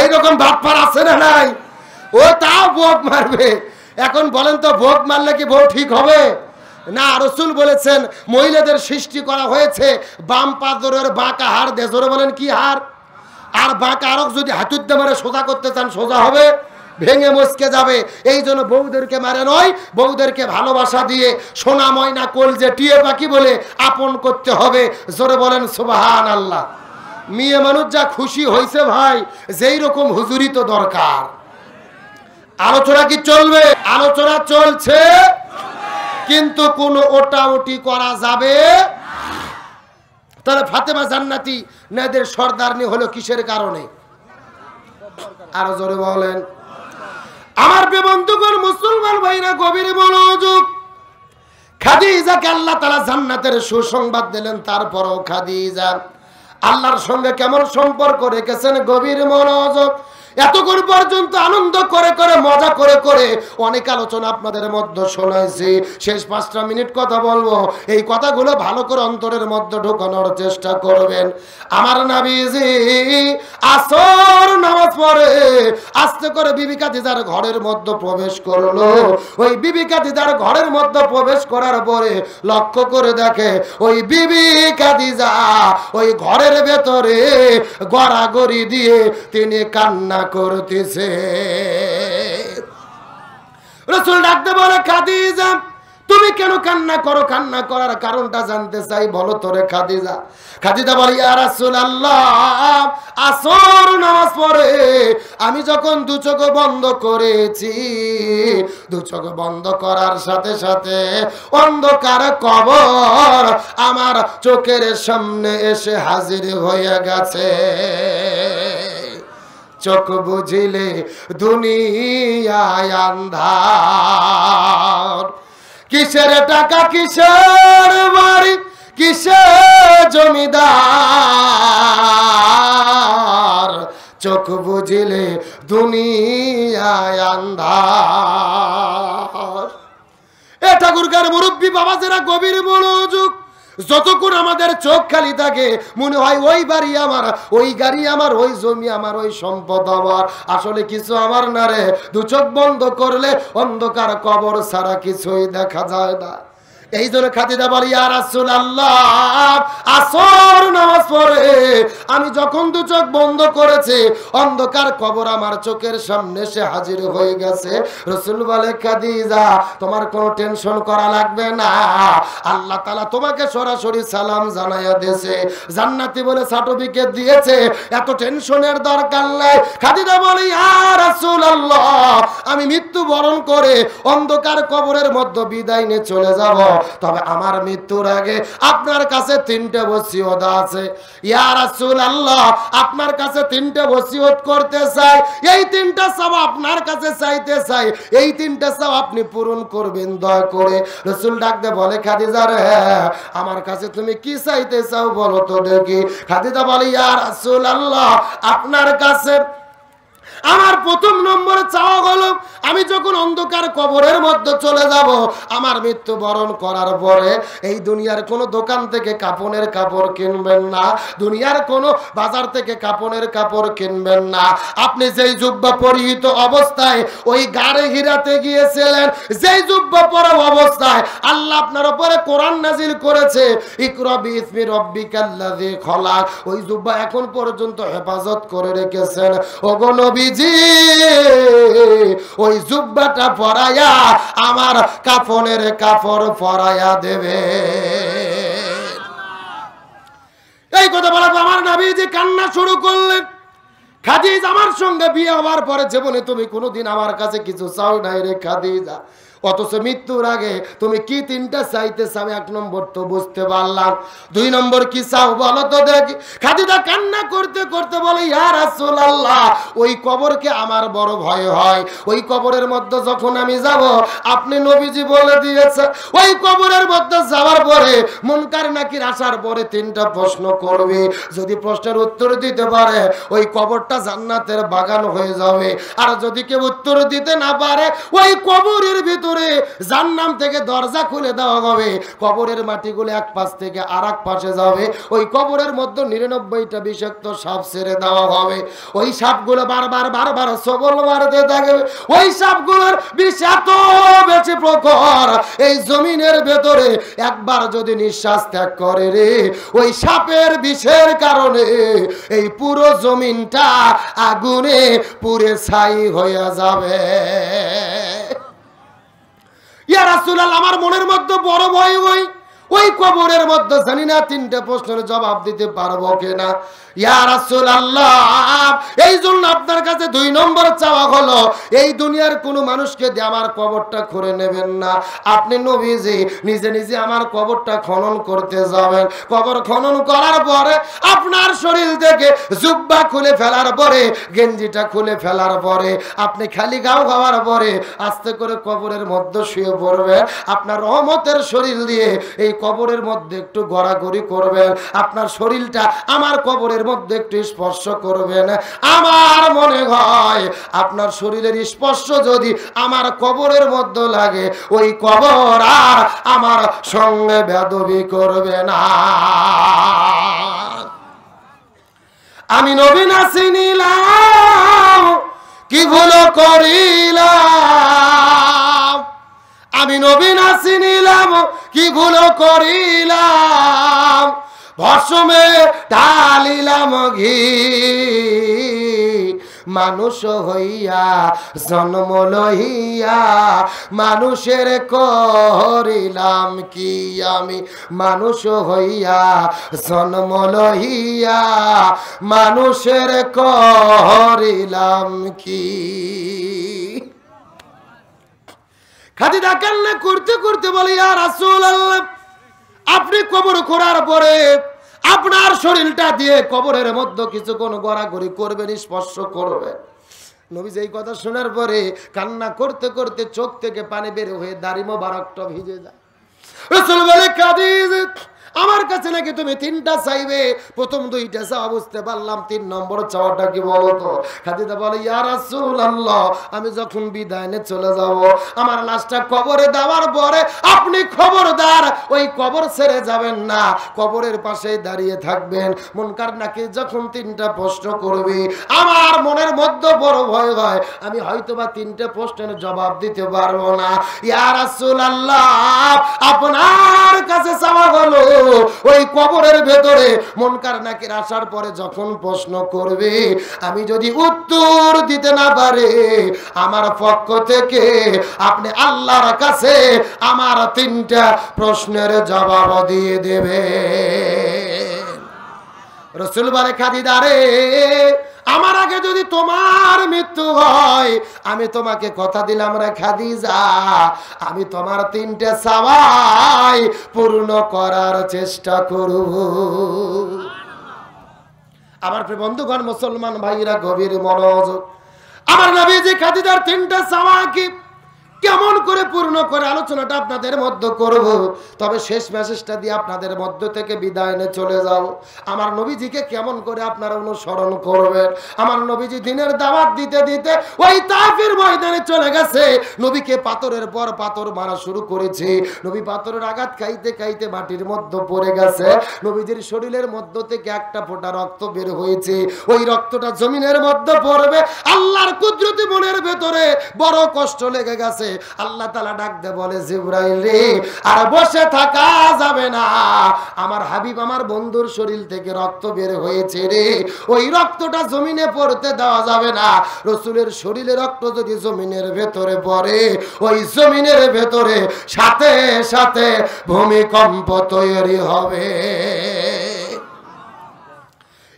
এইরকম বাটপার আছে না নাই? ও তাও বউ মারবে। এখন বলেন তো বউ মারলে কি বউ ঠিক হবে? না, রাসূল বলেছেন মহিলাদের সৃষ্টি করা হয়েছে বাম পাজরের বাঁকা হাড় দিয়ে। জোরে বলেন কি হাড়? আর বাঁকা আরক যদি হাতুর দিয়ে মারে সোজা করতে চান সোজা হবে, ভেঙে মচকে যাবে। এই জন্য বউদেরকে মারে নয়, বউদেরকে ভালোবাসা দিয়ে সোনা ময়না কলজে টিয়ে পাখি বলে আপন করতে হবে। জোরে বলেন সুবহানাল্লাহ। মেয়ে মানুষ যা খুশি হয়েছে ভাই, যেই রকম হুজুরি তো দরকার। আলোচনা কি চলবে? আলোচনা চলছে। কিন্তু কোনো ওটাউটি করা যাবে। তাহলে ফাতেমা জান্নাতি নাদের সর্দারনি হলো কিসের কারণে? আরো জোরে বলেন। আমার বন্ধুগণ, মুসলমান ভাইরা, গভীর মনোযোগ। খাদিজাকে আল্লাহ তাআলা জান্নাতের সুসংবাদ দিলেন। তারপরও খাদিজা আল্লাহর সঙ্গে কেমন সম্পর্ক রেখেছেন, গভীর মনোযোগ। এতক্ষণ পর্যন্ত আনন্দ করে করে, মজা করে করে অনেক আলোচনা আপনাদের মধ্যে শোনাইছি। শেষ 5টা মিনিট কথা বলবো। এই কথাগুলো ভালো করে অন্তরের মধ্যে ঢোকানোর চেষ্টা করবেন। আমার নবীজি আসর নামাজ পড়ে আস্তে করে বিবি খাদিজার ঘরের মধ্যে প্রবেশ করলো। ওই বিবি খাদিজার ঘরের মধ্যে প্রবেশ করার পরে লক্ষ্য করে দেখে ওই বিবি খাদিজা ওই ঘরের ভেতরে গড়াগড়ি দিয়ে তিনি কান্না করতেছে। রাসূল ডাকতে বলে, খাদিজা তুমি কেন কান্না করো? কান্না করার কারণটা জানতে চাই, বলো তো রে খাদিজা। খাদিজা বলে, ইয়া রাসূলুল্লাহ, আসর নামাজ পড়ে আমি যখন দু চোখ বন্ধ করেছি, দু চোখ বন্ধ করার সাথে সাথে অন্ধকার কবর আমার চোখের সামনে এসে হাজির হয়ে গেছে। চোখ বুঝিলে দুনিয়ায় আন্ধার, কিসের টাকা, কিসের বাড়ি, কিসের জমিদার, চোখ বুঝিলে দুনিয়ায় আন্ধার। এ ঠাকুরগার মুরব্বী বাবাজেরা, গভীর মনোযোগ। যতক্ষণ আমাদের চোখ খালি থাকে মনে হয় ওই বাড়ি আমার, ওই গাড়ি আমার, ওই জমি আমার, ওই সম্পদ আমার। আসলে কিছু আমার না রে। দু চোখ বন্ধ করলে অন্ধকার কবর ছাড়া কিছুই দেখা যায় না। এই জন্য খাদিজা বলি, ইয়া রাসূলুল্লাহ, আসর নামাজ পড়ে আমি যখন দু চোখ বন্ধ করেছি অন্ধকার কবর আমার চোখের সামনে এসে হাজির হয়ে গেছে। রাসূল বলে, খাদিজা তোমার কোনো টেনশন করা লাগবে না, আল্লাহ তাআলা তোমাকে সরাসরি সালাম জানাইয়া দিয়েছে, জান্নাতি বলে সার্টিফিকেট দিয়েছে, এত টেনশনের দরকার নাই। খাদিজা বলে, ইয়া রাসূলুল্লাহ, আমি মৃত্যুবরণ করে অন্ধকার কবরের মধ্যে বিদায় নিয়ে চলে যাব, তবে আমার মৃত্যুর আগে আপনার কাছে 3টে ওসিয়ত আছে। ইয়া রাসূলুল্লাহ, আপনার কাছে 3টে ওসিয়ত করতে চাই, এই 3টা সব আপনার কাছে চাইতে চাই, এই 3টা সব আপনি পূরণ করবেন দয়া করে। রাসূল ডাকতে বলে, খাদিজা রে, আমার কাছে তুমি কি চাইতে চাও বলো তো দেখি। খাদিজা বলে, ইয়া রাসূলুল্লাহ, আপনার কাছে আমার প্রথম নম্বরে চাওয়া হলো আমি যখন অন্ধকার কবরের মধ্যে চলে যাব, আমার মৃত্যু বরণ করার পরে এই দুনিয়ার কোনো দোকান থেকে কাপনের কাপড় কিনবেন না, দুনিয়ার কোনো বাজার থেকে কাপনের কাপড় কিনবেন না। আপনি যেই জুব্বা পরিহিত অবস্থায় ওই গাড়ে হিরাতে গিয়েছিলেন, যেই জুব্বা পরা অবস্থায় আল্লাহ আপনার উপরে কোরআন নাজিল করেছে, ইকরা বিইসমি রাব্বিকাল্লাযী খলাক, ওই জুব্বা এখন পর্যন্ত হেফাজত করে রেখেছেন। ওগো নবী, ওই জুব্বাটা পরাইয়া আমার কাফনের কাপড় পরাইয়া দেবে। এই কথা বলার পর আমার নবীজি কান্না শুরু করলেন। খাদিজা, আমার সঙ্গে বিয়ে হওয়ার পরে জীবনে তুমি কোনোদিন আমার কাছে কিছু চাও নাই রে খাদিজা, অথচ মৃত্যুর আগে তুমি কি 3টা চাইতে চাও? 1 নম্বর তো বুঝতে পারলাম, 2 নম্বর কি চাও বলো তো দেখি। খাদিজা কান্না করতে করতে বলে, ইয়া রাসূলুল্লাহ, ওই কবরকে আমার বড় ভয় হয়। ওই কবরের মধ্যে যখন আমি যাব, আপনি নবীজি বলে দিয়েছে ওই কবরের মধ্যে যাওয়ার পরে মুনকার নাকির আসার পরে 3টা প্রশ্ন করবে, যদি প্রশ্নের উত্তর দিতে পারে ওই কবরটা জান্নাতের বাগান হয়ে যাবে, আর যদি কেউ উত্তর দিতে না পারে ওই কবরের ভিতরে জান্নাম থেকে দরজা খুলে দেওয়া হবে, কবরের মাটিগুলো এক পাশ থেকে আরেক পাশে যাবে, ওই কবরের মধ্যে 99টা বিষাক্ত সাপ ছেড়ে দেওয়া হবে, ওই সাপগুলো বারবার বারবার সবল মারতে থাকবে, ওই সাপগুলোর বিষ এত বেশি প্রখর, এই জমিনের ভেতরে একবার যদি নিঃশ্বাস ত্যাগ করে রে, ওই সাপের বিষের কারণে এই পুরো জমিনটা আগুনে পুড়ে ছাই হয়ে যাবে। ইয়া রাসূলুল্লাহ, আমার মনের মধ্যে বড় ভয় হয়। ওই কবরের মধ্যে জানি না তিনটে প্রশ্নের জবাব দিতে পারবো কিনা। ইয়া রাসূলুল্লাহ, এই জন্য আপনার কাছে 2 নম্বর চাওয়া হলো, এই দুনিয়ার কোনো মানুষকে দিয়ে আমার কবরটা করে নেবেন না। আপনি নবীজি নিজে নিজে আমার কবরটা খনন করতে যাবেন। কবর খনন করার পরে আপনার শরীর থেকে জুব্বা খুলে ফেলার পরে, গেঞ্জিটা খুলে ফেলার পরে, আপনি খালি গাও খাওয়ার পরে আস্তে করে কবরের মধ্যে শুয়ে পড়বেন। আপনার রহমতের শরীর দিয়ে এই কবরের মধ্যে একটু গড়াগড়ি করবেন। আপনার শরীরটা আমার কবরের মধ্যে একটু স্পর্শ করবেন। আমার মনে হয় আপনার শরীরের স্পর্শ যদি আমার কবরের মধ্যে লাগে, ওই কবর আর আমার সঙ্গে বেয়াদবি করবে না। আমি নবী না চিনিলাম, কি ভুল করিলাম। আমি নবী না চিনিলাম, কি ভুল করিলাম। ভস্মে ঢালিলাম ঘি, মানুষ হইয়া জন্ম লইয়া মানুষের করিলাম কি। আমি মানুষ হইয়া জন্ম লইয়া মানুষের করিলাম কি। খাদিজা কান্না করতে করতে বলে, ইয়া রাসূলুল্লাহ, আপনি কবর খোঁড়ার পরে আপনার শরীরটা দিয়ে কবরের মধ্যে কিছুক্ষণ গড়াগড়ি করবেন, স্পর্শ করবেন। নবী এই কথা শোনার পরে কান্না করতে করতে চোখ থেকে পানি বের হয়ে দাড়ি মোবারকটা ভিজে যায়। রাসূল বলে, খাদিজা, আমার কাছে নাকি তুমি 3টা চাইবে, প্রথম 2টা চাওয়া বুঝতে পারলাম, 3 নম্বর চাওয়াটা কি বলো তো? খাদিজা বলে, ইয়া রাসূলুল্লাহ, আমি যখন বিদায় নিয়ে চলে যাব, আমার লাশটা কবরে দেওয়ার পরে আপনি খবরদার ওই কবর ছেড়ে যাবেন না, কবরের পাশে দাঁড়িয়ে থাকবেন। মুনকার নাকির যখন 3টা প্রশ্ন করবে, আমার মনের মধ্যে বড় ভয় হয়, আমি হয়তোবা 3টে প্রশ্নের জবাব দিতে পারবো না। ইয়া রাসূলুল্লাহ, আপনার কাছে চাওয়া হলো, ওই কবরের ভেতরে মুনকার নাকির আসার পরে যখন প্রশ্ন করবে, আমি যদি উত্তর দিতে না পারে, আমার পক্ষ থেকে আপনি আল্লাহর কাছে আমার 3টা প্রশ্নের জবাব দিয়ে দেবে। রাসূল বলে, খাদিজা রে, আমার আগে যদি তোমার মৃত্যু হয়, আমি তোমাকে কথা দিলাম রে খাদিজা, আমি তোমার 3টে চাওয়াই পূর্ণ করার চেষ্টা করব। আমার প্রিয় বন্ধুগণ, মুসলমান ভাইরা, গভীর মনোযোগ। আমার নবীজি খাদিজার 3টা চাওয়া কি কেমন করে পূর্ণ করে আলোচনাটা আপনাদের মধ্যে করব। তবে শেষ মেসেজটা দিয়ে আপনাদের মধ্য থেকে বিদায় নিয়ে চলে যাব। আমার নবীজিকে কেমন করে আপনারা অনুসরণ করবেন। আমার নবীজি দিনের দাওয়াত দিতে দিতে ওই তাইফের ময়দানে চলে গেছে। নবীকে পাথরের পর পাথর মারা শুরু করেছে। নবী পাথরের আঘাত খাইতে খাইতে মাটির মধ্যে পড়ে গেছে। নবীজির শরীরের মধ্য থেকে একটা ফোঁটা রক্ত বের হয়েছে। ওই রক্তটা জমিনের মধ্যে পড়বে। আল্লাহর কুদরতি মনের ভেতরে বড় কষ্ট লেগে গেছে। আল্লাহ তাআলা ডাক দে বলে, জিবরাইল রে, আর বসে থাকা যাবে না। আমার হাবিব, আমার বন্ধুর শরীর থেকে রক্ত বের হয়েছে রে, ওই রক্তটা জমিনে পড়তে দেওয়া যাবে না। রাসূলের শরীরে রক্ত যদি জমিনের ভেতরে পড়ে, ওই জমিনের ভেতরে সাথে সাথে ভূমিকম্প তৈরি হবে।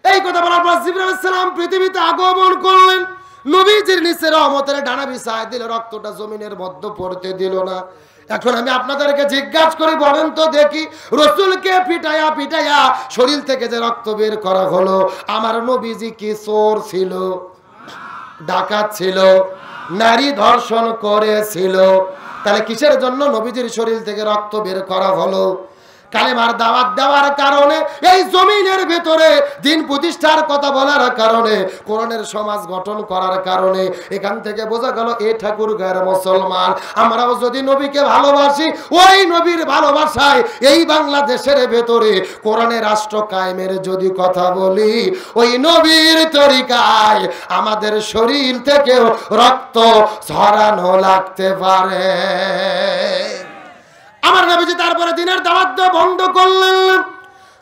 এই কথা বলার পর জিবরাইল আলাইহিস সালাম পৃথিবীতে আগমন করলেন। নবীজির নিচে রহমতের ডানা বিছায় দিল, রক্তটা জমিনের মধ্যে পড়তে দিল না। এখন আমি আপনাদেরকে জিজ্ঞাসা করি, বলেন তো দেখি, রাসূলকে পিটায়া পিটায়া শরীর থেকে যে রক্ত বের করা হলো, আমার নবীজি কি চোর ছিল, ডাকাত ছিল, নারী ধর্ষণ করেছিল? তাহলে কিসের জন্য নবীজির শরীর থেকে রক্ত বের করা হলো? কালেমার দাওয়াত দেওয়ার কারণে, এই জমিনের ভেতরে দিন প্রতিষ্ঠার কথা বলার কারণে, কোরআনের সমাজ গঠন করার কারণে। এখান থেকে বোঝা গেল এ ঠাকুর গায়ের মুসলমান আমরাও যদি নবীকে ভালোবাসি, ওই নবীর ভালোবাসায় এই বাংলাদেশের ভেতরে কোরআনের রাষ্ট্র কায়েমের যদি কথা বলি, ওই নবীর তরিকায় আমাদের শরীর থেকেও রক্ত ঝরানো লাগতে পারে। আমার নবীজি তারপরে দিনের দাওয়াত বন্ধ করলেন।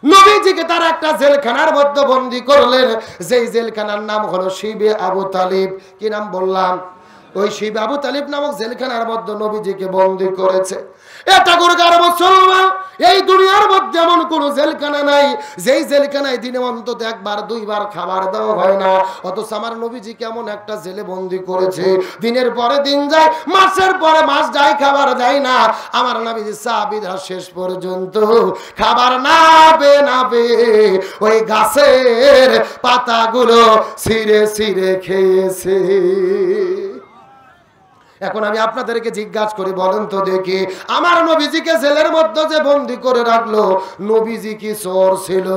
নবীজিকে তার একটা জেলখানার মধ্যে বন্দী করলেন, যেই জেলখানার নাম হলো শিবে আবু তালিব। কি নাম বললাম? ওই শিব আবু তালিব নামক জেলখানার মধ্যে নবীজিকে বন্দী করেছে। এটা গুরগার মুসলমান, এই দুনিয়ার মধ্যে এমন কোন জেলখানা নাই যেই জেলখানায় দিনে অন্তত একবার দুইবার খাবার দেওয়া হয় না। অথচ আমার নবীজি কেমন একটা জেলে বন্দী করেছে, দিনের পরে দিন যায়, মাসের পরে মাস যায়, খাবার দেয় না। আমার নবীজি সাহাবীরা শেষ পর্যন্ত খাবার না পেয়ে ওই গাছের পাতাগুলো ছিঁড়ে ছিঁড়ে খেয়েছে। এখন আমি আপনাদেরকে জিজ্ঞাসা করি, বলেন তো দেখি, আমার নবীজিকে জেলের মধ্যে যে বন্দী করে রাখলো, নবীজি কি চোর ছিল,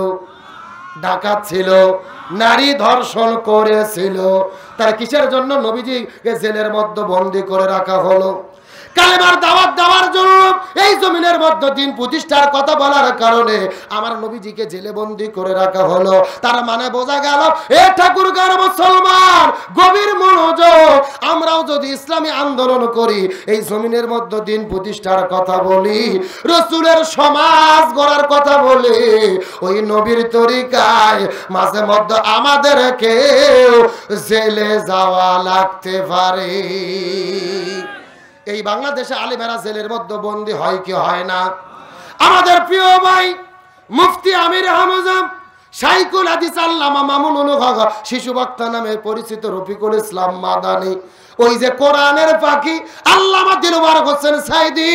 ডাকাত ছিল, নারী ধর্ষণ করেছিল? তার কিসের জন্য নবীজিকে জেলের মধ্যে বন্দী করে রাখা হলো? কালেমার দাওয়াত দেওয়ার জন্য, এই জমিনের মধ্যে দিন প্রতিষ্ঠার কথা বলার কারণে আমার নবীজিকে জেলে বন্দী করে রাখা হলো। তার মানে বোঝা গেল, এ ঠাকুরগার মুসলমান, গভীর মনোযোগ, আমরাও যদি ইসলামী আন্দোলন করি, এই জমিনের মধ্যে দিন প্রতিষ্ঠার কথা বলি, রাসূলের সমাজ গড়ার কথা বলি, ওই নবীর তরিকায় মাঝে মধ্যে আমাদেরকে জেলে যাওয়া লাগতে পারে। এই বাংলাদেশে আলেমেরা জেলের মধ্যে বন্দী হয় কি হয় না? আমাদের প্রিয় ভাই মুফতি আমির হামজা, শাইখুল হাদিস আল্লামা মামুনুল হক শিশু বক্তা নামে পরিচিত রফিকুল ইসলাম মাদানী, ওই যে কোরআনের পাখি আল্লামা দিলওয়ার হোসেন সাইদি,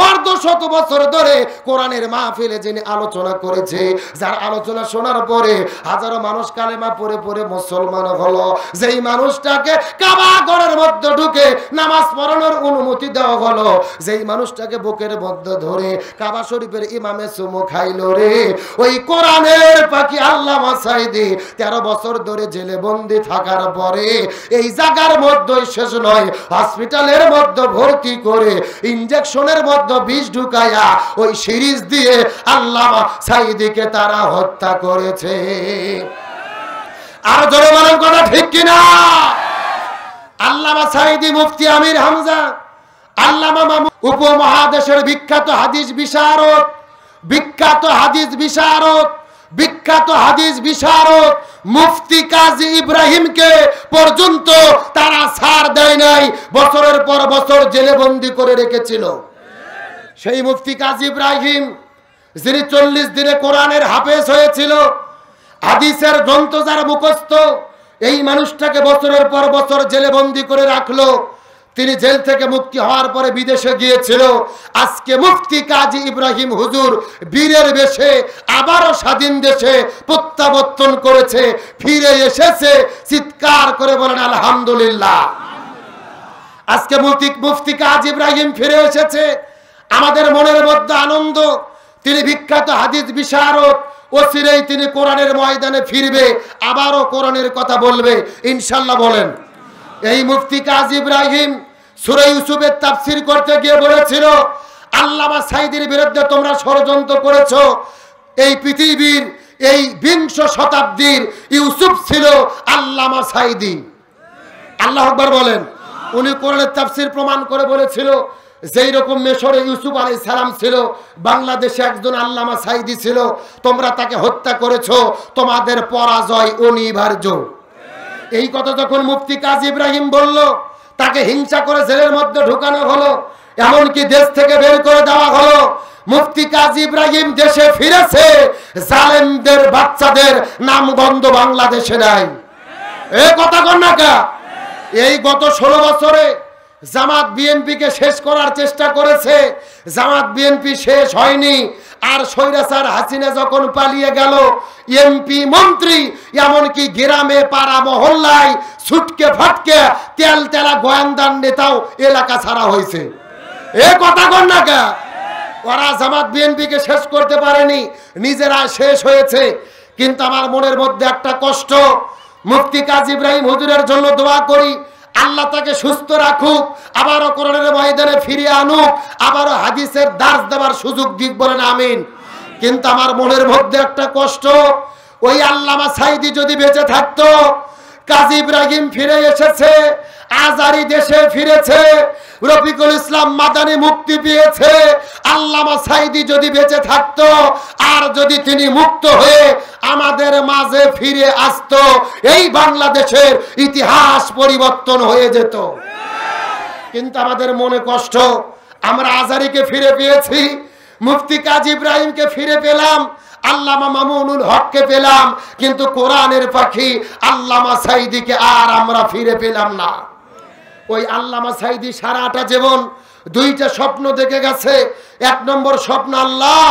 অর্ধশত বছর ধরে কোরআনের মাহফিলে যিনি আলোচনা করেছে, যার আলোচনা শোনার পরে হাজারো মানুষ কালেমা পড়ে পড়ে মুসলমান হলো, যেই মানুষটাকে কাবা ঘরের মধ্যে ঢুকে নামাজ পড়ানোর অনুমতি দেওয়া হলো, যেই মানুষটাকে বুকের মধ্যে ধরে কাবা শরীফের ইমামে চুমু খাইলো রে, ওই কোরআনের পাখি আল্লামা সাইদি 13 বছর ধরে জেলে বন্দী থাকার পরে এই জায়গার মধ্যে শেষ নয়, হসপিটালের মধ্যে ভর্তি করে ইনজেকশনের মধ্যে বিষ ঢুকায়া ওই সিরিজ দিয়ে আল্লামা সাইদিকে তারা হত্যা করেছে। আর জোরে বলেন কথা ঠিক কিনা? আল্লামা সাইদি, মুফতি আমির হামজা, আল্লামা মামুন, উপমহাদেশের বিখ্যাত হাদিস বিশারদ, বিখ্যাত হাদিস বিশারদ, বিখ্যাত হাদিস বিশারদ মুফতি কাজী ইব্রাহিমকে পর্যন্ত তারা ছাড় দেয় নাই, বছরের পর বছর জেলে বন্দী করে রেখেছিল। সেই মুফতি কাজী ইব্রাহিম, যিনি 40 দিনে কোরআনের হাফেজ হয়েছিল, হাদিসের গ্রন্থ যারা মুখস্থ, এই মানুষটাকে বছরের পর বছর জেলে বন্দী করে রাখলো। তিনি জেল থেকে মুক্তি হওয়ার পরে বিদেশে গিয়েছিল। আজকে মুফতি কাজী ইব্রাহিম হুজুর বীরের বেশে আবারও স্বাধীন দেশে প্রত্যাবর্তন করেছে, ফিরে এসেছে, চিৎকার করে বলেন আলহামদুলিল্লাহ। আজকে মুফতি কাজী ইব্রাহিম ফিরে এসেছে, আমাদের মনের মধ্যে আনন্দ। তিনি বিখ্যাত হাদিস বিশারদ, অচিরেই তিনি কোরআনের ময়দানে ফিরবে, আবারও কোরআনের কথা বলবে ইনশাআল্লাহ। বলেন, এই মুফতি কাজী ইব্রাহিম সূরা ইউসুফের তাফসীর করতে গিয়ে বলেছিল, আল্লামা সাইদির বিরুদ্ধে তোমরা ষড়যন্ত্র করেছো। এই পৃথিবীর এই 20 শতাব্দীর ইউসুফ ছিল আল্লামা সাইদি। আল্লাহু আকবার বলেন। উনি কোরআনের তাফসীর প্রমাণ করে বলেছিল, যেই রকম মিশরে ইউসুফ আলাইহিস সালাম ছিল, বাংলাদেশে একজন আল্লামা সাইদি ছিল, তোমরা তাকে হত্যা করেছো, তোমাদের পরাজয় অনিবার্য। এই কথা যখন মুফতি কাজী ইব্রাহিম বলল, তাকে হিংসা করে জেলের মধ্যে ঢুকানো হলো, এমনকি দেশ থেকে বের করে দেওয়া হলো। মুফতি কাজী ইব্রাহিম দেশে ফিরেছে, জালেমদের বাচ্চাদের নামগন্ধ বাংলাদেশে নাই। এই কথা কন না কা? এই গত 16 বছরে জামাত বিএনপিকে শেষ করার চেষ্টা করেছে, জামাত বিএনপি শেষ হয়নি। আর স্বৈরাচার হাসিনা যখন পালিয়ে গেল, এমপি মন্ত্রী এমনকি গ্রামে পাড়া মহল্লায় ছুটকে ফাটকে তেল তেলা গোয়েন্দার নেতাও এলাকা ছাড়া হয়েছে। এ কথা কন না কা? ওরা জামাত বিএনপিকে শেষ করতে পারেনি, নিজেরা শেষ হয়েছে। কিন্তু আমার মনের মধ্যে একটা কষ্ট, মুফতি কাজী ইব্রাহিম হুজুরের জন্য দোয়া করি, আল্লাহ তাকে সুস্থ রাখুক, আবারও কোরআনের ময়দানে ফিরিয়ে আনুক, আবারও হাদিসের দার্স দেওয়ার সুযোগ দিক, বলেন আমিন। কিন্তু আমার মনের মধ্যে একটা কষ্ট, ওই আল্লামা সাইদি যদি বেঁচে থাকতো, কাজী ইব্রাহিম ফিরে এসেছে, আজারি দেশে ফিরেছে, রফিকুল ইসলাম মাদানী মুক্তি পেয়েছে, আল্লামা সাইদি যদি বেঁচে থাকতো, আর যদি তিনি মুক্ত হয়ে আমাদের মাঝে ফিরে আসতো, এই বাংলাদেশের ইতিহাস পরিবর্তন হয়ে যেত। কিন্তু আমাদের মনে কষ্ট, আমরা আজারিকে ফিরে পেয়েছি, মুফতি কাজী ইব্রাহিমকে ফিরে পেলাম, আল্লামা মামুনুল হককে পেলাম, কিন্তু কোরআনের পাখি আল্লামা সাঈদীকে আর আমরা ফিরে পেলাম না। ওই আল্লামা সাঈদী সারাটা জীবন দুইটা স্বপ্ন দেখে গেছে। এক নম্বর স্বপ্ন, আল্লাহ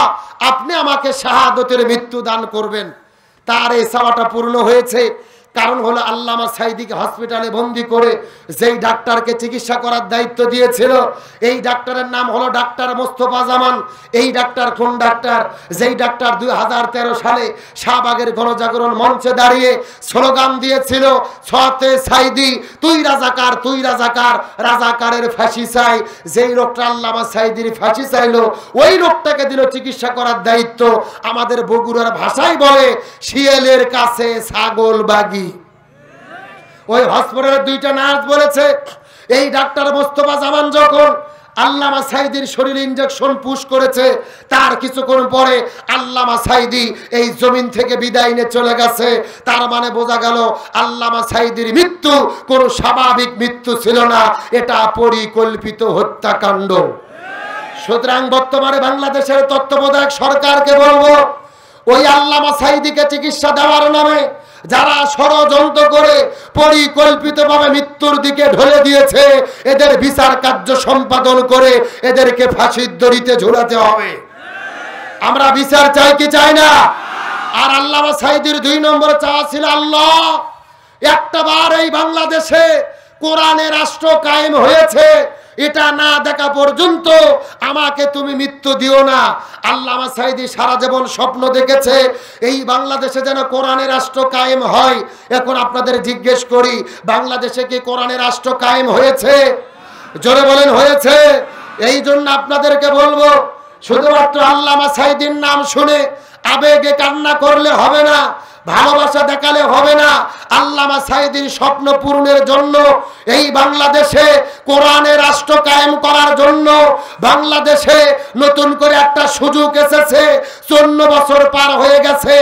আপনি আমাকে শাহাদতের মৃত্যু দান করবেন। তার এই চাওয়াটা পূর্ণ হয়েছে। কারণ হলো আল্লামা সাঈদীকে হসপিটালে বন্দি করে যেই ডাক্তারকে চিকিৎসা করার দায়িত্ব দিয়েছিল, এই ডাক্তারের নাম হলো ডাক্তার মোস্তফা জামান। এই ডাক্তার কোন ডাক্তার? যেই ডাক্তার 2013 সালে শাহবাগের গণজাগরণ মঞ্চে দাঁড়িয়ে স্লোগান দিয়েছিল, ছতে সাঈদী তুই রাজাকার, তুই রাজাকার, রাজাকারের ফাঁসি চাই। যেই লোকটা আল্লামা সাঈদীর ফাঁসি চাইলো, ওই লোকটাকে দিল চিকিৎসা করার দায়িত্ব। আমাদের বগুড়ার ভাষায় বলে শিয়ালের কাছে ছাগল বাগি। ওই হসপিটালের দুইটা নার্স বলেছে, এই ডাক্তার মোস্তফা জামান যখন আল্লামা সাঈদীর শরীরে ইনজেকশন পুশ করেছে, তার কিছুক্ষণ পরে আল্লামা সাঈদী এই জমিন থেকে বিদায় নিয়ে চলে গেছে। তার মানে বোঝা গেল আল্লামা সাঈদীর মৃত্যু কোনো স্বাভাবিক মৃত্যু ছিল না, এটা পরিকল্পিত হত্যাকাণ্ড। সুতরাং বর্তমানে বাংলাদেশের তত্ত্বাবধায়ক সরকারকে বলবো, ওই আল্লামা সাঈদীকে চিকিৎসা দেওয়ার নামে যারা ষড়যন্ত্র করে পরিকল্পিতভাবে মৃত্যুর দিকে ঢলে দিয়েছে, এদের বিচার কার্য সম্পাদন করে এদেরকে ফাঁসির দড়িতে ঝুলাতে হবে। আমরা বিচার চাই কি চাই না? আর আল্লামা সাঈদীর 2 নম্বর চাওয়া ছিল, আল্লাহ একটা বার এই বাংলাদেশে কোরআনের রাষ্ট্র কায়েম হয়েছে, এটা না দেখা পর্যন্ত আমাকে তুমি মৃত্যু দিও না। আল্লামা সাঈদী সারা জীবন স্বপ্ন দেখেছে এই বাংলাদেশে যেন কোরআনের রাষ্ট্র কায়েম হয়। এখন আপনাদের জিজ্ঞেস করি, বাংলাদেশে কি কোরআনের রাষ্ট্র কায়েম হয়েছে? জোরে বলেন হয়েছে? এই জন্য আপনাদেরকে বলবো, শুধুমাত্র আল্লামা সাঈদীর নাম শুনে আবেগে কান্না করলে হবে না, ভালোবাসা দেখালে হবে না। আল্লামা সাঈদীর স্বপ্ন পূরণের জন্য, এই বাংলাদেশে কোরআনের রাষ্ট্র কায়েম করার জন্য বাংলাদেশে নতুন করে একটা সুযোগ এসেছে। 54 বছর পার হয়ে গেছে,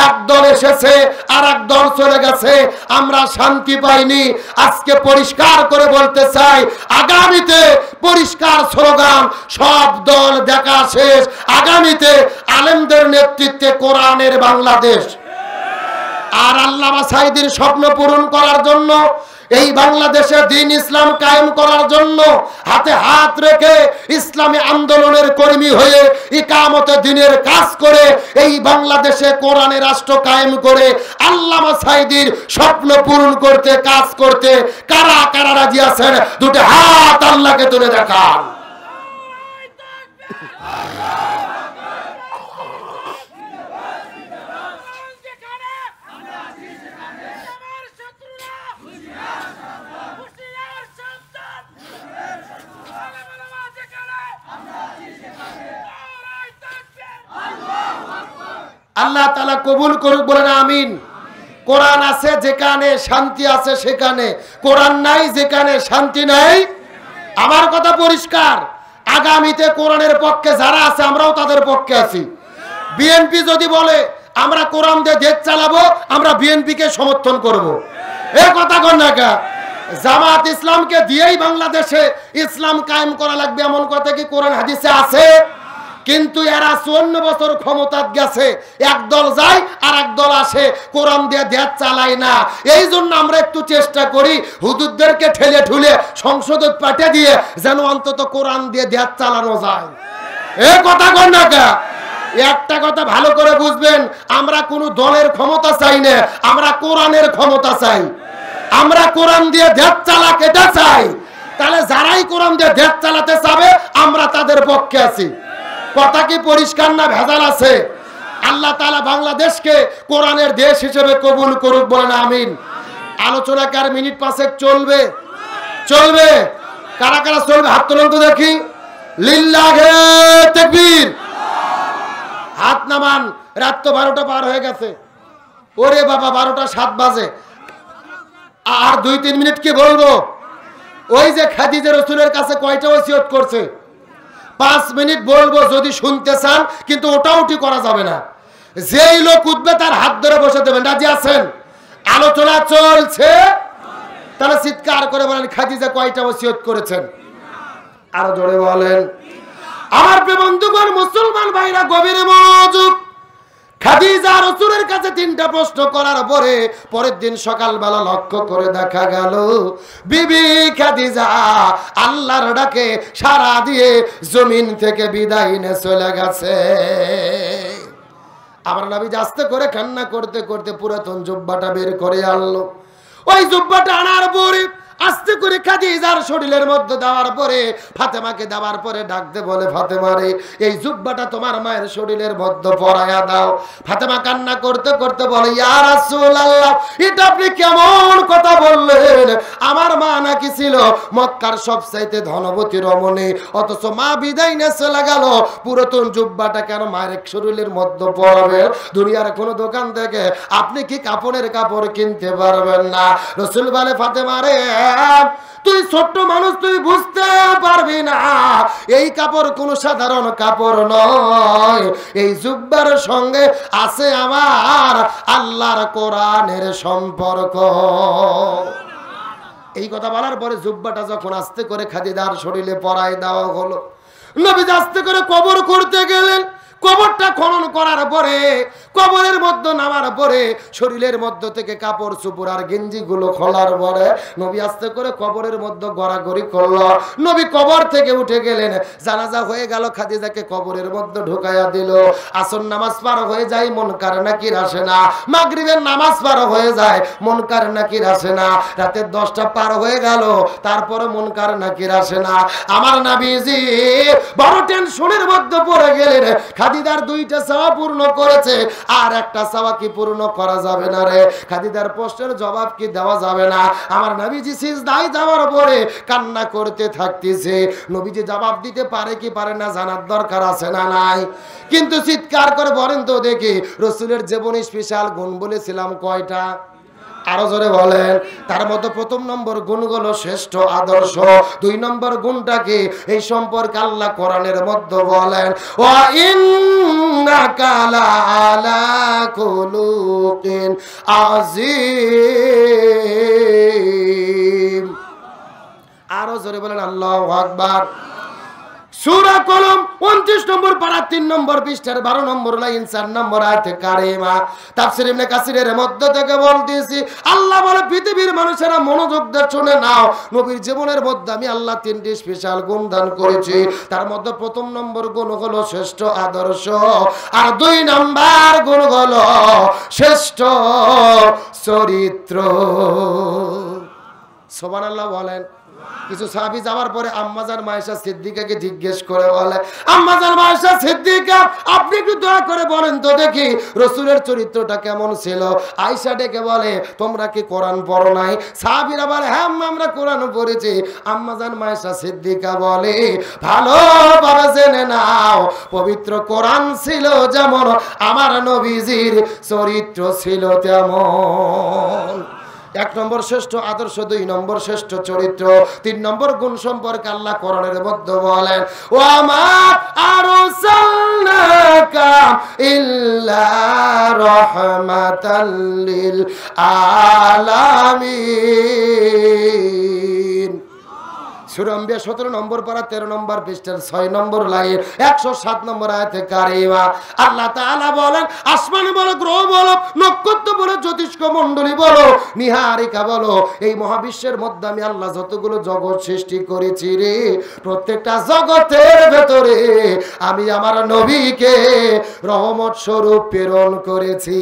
এক দল এসেছে আর এক দল চলে গেছে, আমরা শান্তি পাইনি। আজকে পরিষ্কার করে বলতে চাই, আগামীতে পরিষ্কার স্লোগান, সব দল দেখা শেষ, আগামীতে আলেমদের নেতৃত্বে কোরআনের বাংলাদেশ। আর আল্লামা সাঈদীর স্বপ্ন পূরণ করার জন্য, এই বাংলাদেশে দ্বীন ইসলাম কায়েম করার জন্য হাতে হাত রেখে ইসলামী আন্দোলনের কর্মী হয়ে ইকামতে দ্বীনের কাজ করে এই বাংলাদেশে কোরআনের রাষ্ট্র কায়েম করে আল্লামা সাঈদীর স্বপ্ন পূরণ করতে, কাজ করতে কারা কারা রাজি আছেন? দুটো হাত আল্লাহকে তুলে দেখান। আল্লাহ তাআলা কবুল করুক, বলেন আমিন। কোরআন আছে যেখানে শান্তি আছে সেখানে, কোরআন নাই যেখানে শান্তি নাই। আমার কথা পরিষ্কার, আগামীতে কোরআনের পক্ষে যারা আছে আমরাও তাদের পক্ষে আছি। বিএনপি যদি বলে আমরা কোরআন দিয়ে দেশ চালাবো, আমরা বিএনপিকে সমর্থন করব। এই কথা কন না কা? জামাত ইসলামকে দিয়েই বাংলাদেশে ইসলাম কায়েম করা লাগবে এমন কথা কি কোরআন হাদিসে আছে? কিন্তু এরা 54 বছর ক্ষমতা গেছে, এক দল যায় আর এক দল আসে, কোরআন দিয়ে দেশ চালায় না। এই জন্য আমরা একটু চেষ্টা করি হুজুরদেরকে ঠেলে ঠুলে সংসদে পাঠিয়ে দিয়ে যেন অন্তত কোরআন দিয়ে দেশ চালানো যায়। এই কথা কন না কা? একটা কথা ভালো করে বুঝবেন, আমরা কোনো দলের ক্ষমতা চাই না, আমরা কোরআনের ক্ষমতা চাই। আমরা কোরআন দিয়ে দেশ চালাতে চাই, তাহলে যারাই কোরআন দিয়ে দেশ চালাতে চাবে আমরা তাদের পক্ষে আছি। কথা কি পরিষ্কার না ভেজাল আছে? আল্লাহ তাআলা বাংলাদেশকে কোরআনের দেশ হিসেবে কবুল করুক, বলেন আমিন। আলোচনা কার মিনিট 5 চলবে? চলবে। কারা কারা চলবে হাত তুলুন তো দেখি। লিল্লাহে তাকবীর। হাত নামান। রাত তো 12টা পার হয়ে গেছে। ওরে বাবা, 12টা 7 বাজে। আর 2-3 মিনিট কি বলবো? ওই যে খাদিজা রাসূলের কাছে কয়টা ওসিয়ত করছে, 5 মিনিট বলবো যদি শুনতে চান, কিন্তু ওটাউটি করা যাবে না। যেই লোক উঠবে তার হাত ধরে বসে দেবেন। রাজি আছেন? আলোচনা চলছে, তাহলে চিৎকার করে বলেন খাদিজা কয়টা ওসিয়ত করেছেন? আরো জোরে বলেন। আমার প্রিয় বন্ধুগণ, মুসলমান ভাইরা গভীর মনোযোগ। খাদিজা রাসূলের কাছে 3টা প্রশ্ন করার পরে পরের দিন সকালবেলা লক্ষ্য করে দেখা গেল বিবি খাদিজা আল্লাহর ডাকে সাড়া দিয়ে জমিন থেকে বিদায় নিয়ে চলে গেছে। আমার নবী আস্তে করে কান্না করতে করতে পুরাতন জুব্বাটা বের করে আনলো। ওই জুব্বাটা আনার পরে আস্তে করে খাদিজার শরীরের মধ্যে দেওয়ার পরে ফাতেমাকে দেওয়ার পরে ডাকতে বলে, ফাতেমা রে, এই জুব্বাটা তোমার মায়ের শরীরের মধ্যে পরাইয়া দাও। ফাতেমা কান্না করতে করতে বলে, ইয়া রাসূলুল্লাহ, এটা আপনি কেমন কথা বললেন? আমার মা নাকি ছিল মক্কার সবচাইতে ধনবতী রমণী, অথচ মা বিদায় নিয়ে চলে গেল, পুরাতন জুব্বাটা কেন মায়ের শরীরের মধ্যে পরাবে? দুনিয়ার কোন দোকান থেকে আপনি কি কাপড়ের কাপড় কিনতে পারবেন না? রাসূল বলে, ফাতেমা রে, তুই ছোট্ট মানুষ, তুই বুঝতে পারবি না, এই কাপড় কোন সাধারণ কাপড় নয়, এই জুব্বার সঙ্গে আছে আমার আল্লাহর কোরআনের সম্পর্ক। এই কথা বলার পরে জুব্বাটা যখন আস্তে করে খাদিজার শরীরে পরায় দেওয়া হলো, নবী আস্তে করে কবর করতে গেলেন। কবরটা খনন করার পরে, কবরের মধ্যে নামার পরে শরীরের মধ্যে থেকে কাপড় চোপড় আর গেঞ্জি গুলো খোলার পরে নবী আস্তে করে কবরের মধ্যে গড়াগড়ি করলো। নবী কবর থেকে উঠে গেলেন। জানাজা হয়ে গেল, খাদিজাকে কবরের মধ্যে ঢুকাইয়া দিল। আসর নামাজ পার হয়ে যায়, মুনকার নাকির আসে না। মাগরিবের নামাজ পার হয়ে যায়, মুনকার নাকির আসে না। রাতের 10টা পার হয়ে গেল, তারপরে মুনকার নাকির আসে না। আমার নবীজি বড় টেনশনের মধ্যে পড়ে গেলেন। খাদিজার 2টা চাওয়া পূর্ণ করেছে, আর একটা চাওয়া কি পূর্ণ করা যাবে না রে? খাদিজার প্রশ্নের জবাব কি দেওয়া যাবে না? আমার নবীজি সিজদায় যাওয়ার পরে কান্না করতে থাকতেছে। নবীজি জবাব দিতে পারে কি পারে না জানার দরকার আছে না নাই? কিন্তু চিৎকার করে বলেন তো দেখি, রাসূলের জীবনে স্পেশাল গুণ বলেছিলাম কয়টা? আরো জোরে বলেন। তার মধ্যে প্রথম নম্বর গুণ হলো শ্রেষ্ঠ আদর্শ। 2 নম্বর গুণটা কি? এই সম্পর্কে আল্লাহ কোরআনের মধ্যে বলেন, ওয়া ইন্নাকা লাআলা খুলুকিন আযীম। আরো জোরে বলেন আল্লাহু আকবার। সূরা কলম 29 নম্বর পারা 3 নম্বর পৃষ্ঠার 12 নম্বর লাইন 4 নম্বর আয়াতে কারিমা। তাফসীর ইবনে কাসিরের মধ্যে থেকে বলতেছি, আল্লাহ বলে পৃথিবীর মানুষেরা মনোযোগ দিয়ে শুনে নাও, নবীর জীবনের মধ্যে আমি আল্লাহ 3টি স্পেশাল গুণ দান করেছি। তার মধ্যে প্রথম নম্বর গুণ হলো শ্রেষ্ঠ আদর্শ, আর 2 নম্বর গুণ হলো শ্রেষ্ঠ চরিত্র। সুবহানাল্লাহ বলেন। কিছু সাহাবী যাওয়ার পরে আম্মাজান মায়েশা সিদ্দিকাকে জিজ্ঞেস করে বলে, আম্মাজান মায়েশা সিদ্দিকা, আপনি একটু দয়া করে বলেন তো দেখি রাসূলের চরিত্রটা কেমন ছিল? আয়েশা ডেকে বলে, তোমরা কি কোরআন পড়ো নাই? সাহাবীরা বলে, হ্যাঁ আমরা কোরআন পড়েছি। আম্মাজান মায়েশা সিদ্দিকা বলে, ভালোভাবে জেনে নাও, পবিত্র কোরআন ছিল যেমন, আমার নবীজির চরিত্র ছিল তেমন। 1 নম্বর শ্রেষ্ঠ আদর্শ, 2 নম্বর শ্রেষ্ঠ চরিত্র, 3 নম্বর গুণ সম্পর্কে আল্লাহ কোরআনের মধ্যে বলেন, ওয়া মা আরসালনাকা ইল্লা রাহমাতাল লিল আলামিন। সূরা আম্বিয়া 17 নম্বর পারা 13 নম্বর পৃষ্ঠার 6 নম্বর লাইন 107 নম্বর আয়াতে কারিমা আল্লাহ তাআলা বলেন, আসমান বলো, গ্রহ বলো, নক্ষত্র বলো, জ্যোতিষ্ক মণ্ডলী বলো, নিহারিকা বলো, এই মহাবিশ্বের মধ্যে আমি আল্লাহ যতগুলো জগৎ সৃষ্টি করেছি রে, প্রত্যেকটা জগতের ভেতরে আমি আমার নবীকে রহমত স্বরূপ প্রেরণ করেছি।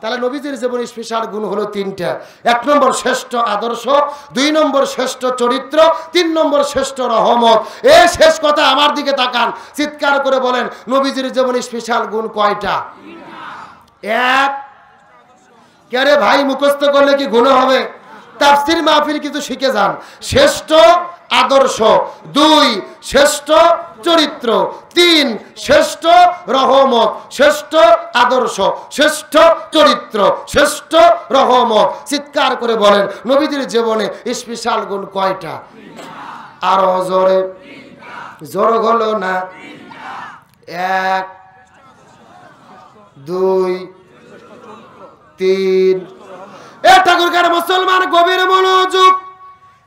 তাহলে নবীজির জীবনে স্পেশাল গুণ হলো 3টা। 1 নম্বর শ্রেষ্ঠ আদর্শ, 2 নম্বর শ্রেষ্ঠ চরিত্র, 3 নম্বর শ্রেষ্ঠ রহমত। এই শেষ কথা আমার দিকে তাকান, চিৎকার করে বলেন, নবীজির জীবনে স্পেশাল গুণ কয়টা? 1। কে রে ভাই, মুখস্থ করলে কি গুণ হবে? তাফসীর মাহফিল কিছু শিখে যান। শ্রেষ্ঠ আদর্শ, 2 শ্রেষ্ঠ চরিত্র, 3 শ্রেষ্ঠ রহমত, শ্রেষ্ঠ আদর্শ, শ্রেষ্ঠ চরিত্র, শ্রেষ্ঠ রহমত। চিৎকার করে বলেন, নবীজির জীবনে স্পেশাল গুণ কয়টা? আরো জোরে, জোর হলো না? 1 2 3। এ ঠাকুরগার মুসলমান গভীর মনোযোগ।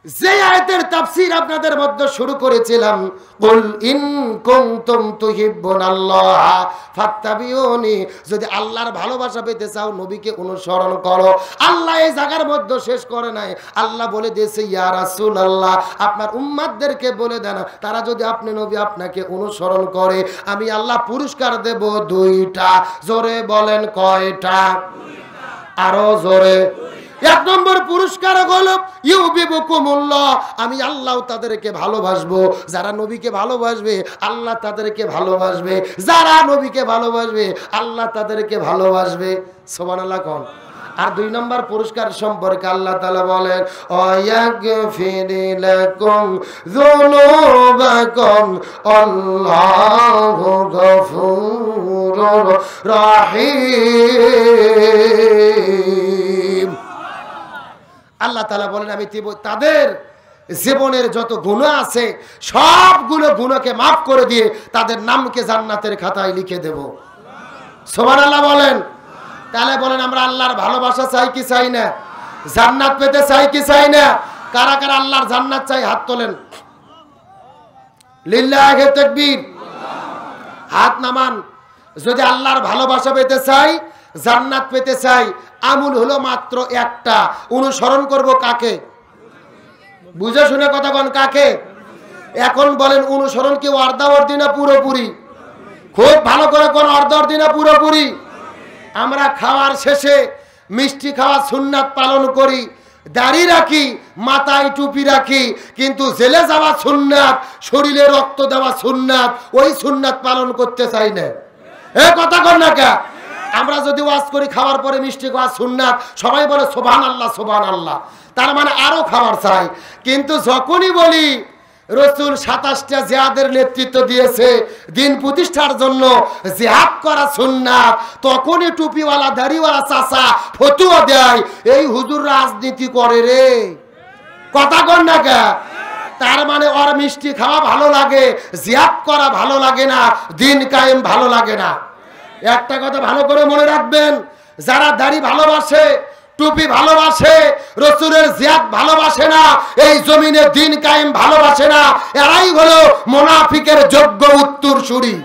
যে আয়াতের তাফসীর আপনাদের মধ্যে শুরু করেছিলাম, কুল ইন কুনতুম তুহিব্বুনাল্লাহ ফাত্তাবিউনি, যদি আল্লাহর ভালোবাসা পেতে চাও নবীকে অনুসরণ করো। আল্লাহ এই জায়গার মধ্যে শেষ করে নাই, আল্লাহ বলে দিয়েছে ইয়া রাসূলুল্লাহ আপনার উম্মতদেরকে বলে দেন, তারা যদি আপনি নবী আপনাকে অনুসরণ করে আমি আল্লাহ পুরস্কার দেব দুইটা। জোরে বলেন কয়টা? আরো জোরে। এক নম্বর পুরস্কার হলো ইউবিবুকুমুল্লাহ, আমি আল্লাহ তাদেরকে ভালোবাসবো। যারা নবীকে ভালোবাসবে আল্লাহ তাদেরকে ভালোবাসবে, যারা নবীকে ভালোবাসবে আল্লাহ তাদেরকে ভালোবাসবে। সুবহানাল্লাহ কোন। আর দুই নম্বর পুরস্কার সম্পর্কে আল্লাহ তাআলা বলেন ওয়ায়াগফিরু লাকুম যুনুবাকুম আল্লাহু গফুরুর রহিম। আল্লাহ তাআলা বলেন আমি তাদের জীবনের যত গুনাহ আছে সবগুলো গুনাহকে মাফ করে দিয়ে তাদের নামকে জান্নাতের খাতায় লিখে দেব। সুবহানাল্লাহ বলেন। তাহলে বলেন আমরা আল্লাহর ভালোবাসা চাই কি চাই না? জান্নাত পেতে চাই কি চাই না? কারা কারা আল্লাহর জান্নাত চাই হাত তোলেন। লিল্লাহি তাকবীর। হাত নামান। যদি আল্লাহর ভালোবাসা পেতে চাই, জান্নাত পেতে চাই, আমল হলো মাত্র একটা, অনুসরণ করব কাকে? বুঝে শুনে কথা বলেন কাকে? এখন বলেন অনুসরণ কি অর্ধাবর্তী না পুরোপুরি? খুব ভালো করে কোন অর্ধাবর্তী না পুরোপুরি? আমরা খাওয়ার শেষে মিষ্টি খাওয়া সুন্নাত পালন করি, দাড়ি রাখি, মাথায় টুপি রাখি, কিন্তু জেলে যাওয়া সুন্নাত, শরীরে রক্ত দেওয়া সুন্নাত, ওই সুন্নাত পালন করতে চাই না। এ কথা কর না কে? আমরা যদি ওয়াজ করি খাওয়ার পরে মিষ্টি খাওয়া সুন্নাত, সবাই বলে সুবহানাল্লাহ সুবহানাল্লাহ, তার মানে আরো খাবার চাই। কিন্তু যখনই বলি রাসূল 27টা জিহাদের নেতৃত্ব দিয়েছে দিন প্রতিষ্ঠার জন্য, জিহাদ করা সুন্নাত, তখনই টুপিওয়ালা দাড়িওয়ালা চাচা ফতোয়া দেয় এই হুজুর রাজনীতি করে রে। কথা কর না কে? তার মানে ওর মিষ্টি খাওয়া ভালো লাগে, জিহাদ করা ভালো লাগে না, দিন কায়েম ভালো লাগে না। একটা কথা ভালো করে মনে রাখবেন, যারা দাড়ি ভালোবাসে, টুপি ভালোবাসে, রাসূলের জিহাদ ভালোবাসে না, এই জমিনে দিন কায়েম ভালোবাসে না, এরাই হলো মুনাফিকের যোগ্য উত্তরসূরি।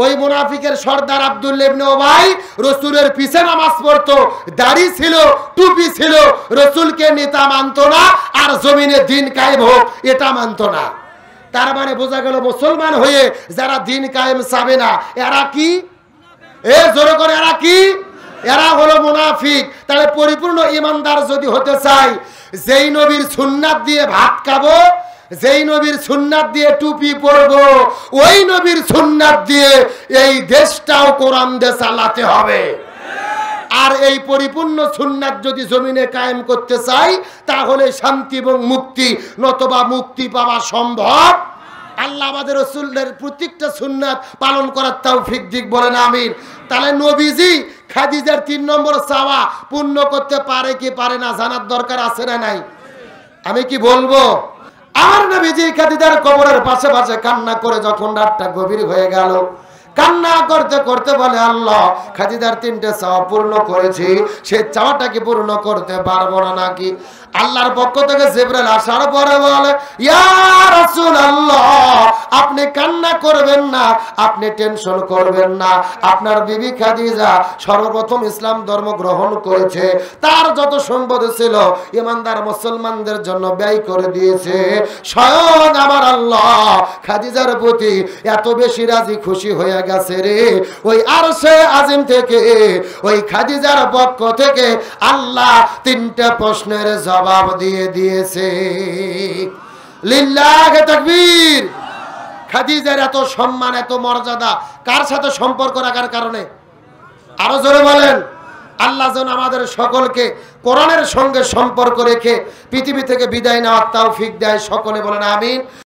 ওই মুনাফিকের সর্দার আব্দুল্লাহ ইবনে উবাই রাসূলের পিছে নামাজ পড়তো, দাড়ি ছিল, টুপি ছিল, রাসূলকে নেতা মানতো না, আর জমিনে দিন কায়েম হোক এটা মানতো না। তার মানে বোঝা গেল মুসলমান হয়ে যারা দিন কায়েম চাবে না এরা কি? জোরে করে এরা কি? এরা হলো মুনাফিক। তাহলে পরিপূর্ণ ইমানদার যদি হতে চাই, যেই নবীর সুন্নাত দিয়ে ভাত খাবো, যেই নবীর সুন্নাত দিয়ে টুপি পরবো, ওই নবীর সুন্নাত দিয়ে এই দেশটাও কোরআন দিয়ে চালাতে হবে। আর এই পরিপূর্ণ সুন্নাত যদি জমিনে কায়েম করতে চাই তাহলে শান্তি এবং মুক্তি, নতবা মুক্তি পাওয়া সম্ভব। আল্লাহ আমাদের রাসূলের প্রত্যেকটা সুন্নাত পালন করার তৌফিক দিক, বলেন আমিন। তাহলে নবীজি খাদিজার 3 নম্বর চাওয়া পূর্ণ করতে পারে কি পারে না জানার দরকার আছে না নাই? আমি কি বলবো? আমার নবীজি খাদিজার কবরের পাশে পাশে কান্না করে যখন রাতটা গভীর হয়ে গেল, কান্না করতে করতে বলে আল্লাহ খাদিজার 3টে চাওয়া পূর্ণ করেছি, সে চাওয়াটা কি পূর্ণ করতে পারবো না নাকি? আল্লাহর পক্ষ থেকে জিবরাইল আসার পরে বলে ইয়া রাসূলুল্লাহ আপনি কান্না করবেন না, আপনি টেনশন করবেন না, আপনার বিবি খাদিজা সর্বপ্রথম ইসলাম ধর্ম গ্রহণ করেছে, তার যত সম্পদ ছিল ইমানদার মুসলমানদের জন্য ব্যয় করে দিয়েছে। স্বয়ং আমার আল্লাহ খাদিজার প্রতি এত বেশি রাজি খুশি হয়ে গেছে রে, ওই আরশে আজিম থেকে ওই খাদিজার পক্ষ থেকে আল্লাহ 3টা প্রশ্নের জবাব দিয়ে দিয়েছে। লিল্লাহি তাকবীর। খাদিজার এত সম্মান, এত মর্যাদা কার সাথে সম্পর্ক রাখার কারণে? আরো জোরে বলেন। আল্লাহ যেন আমাদের সকলকে কোরআনের সঙ্গে সম্পর্ক রেখে পৃথিবী থেকে বিদায় নেওয়ার তৌফিক দেয়। সকলে বলেন আমিন।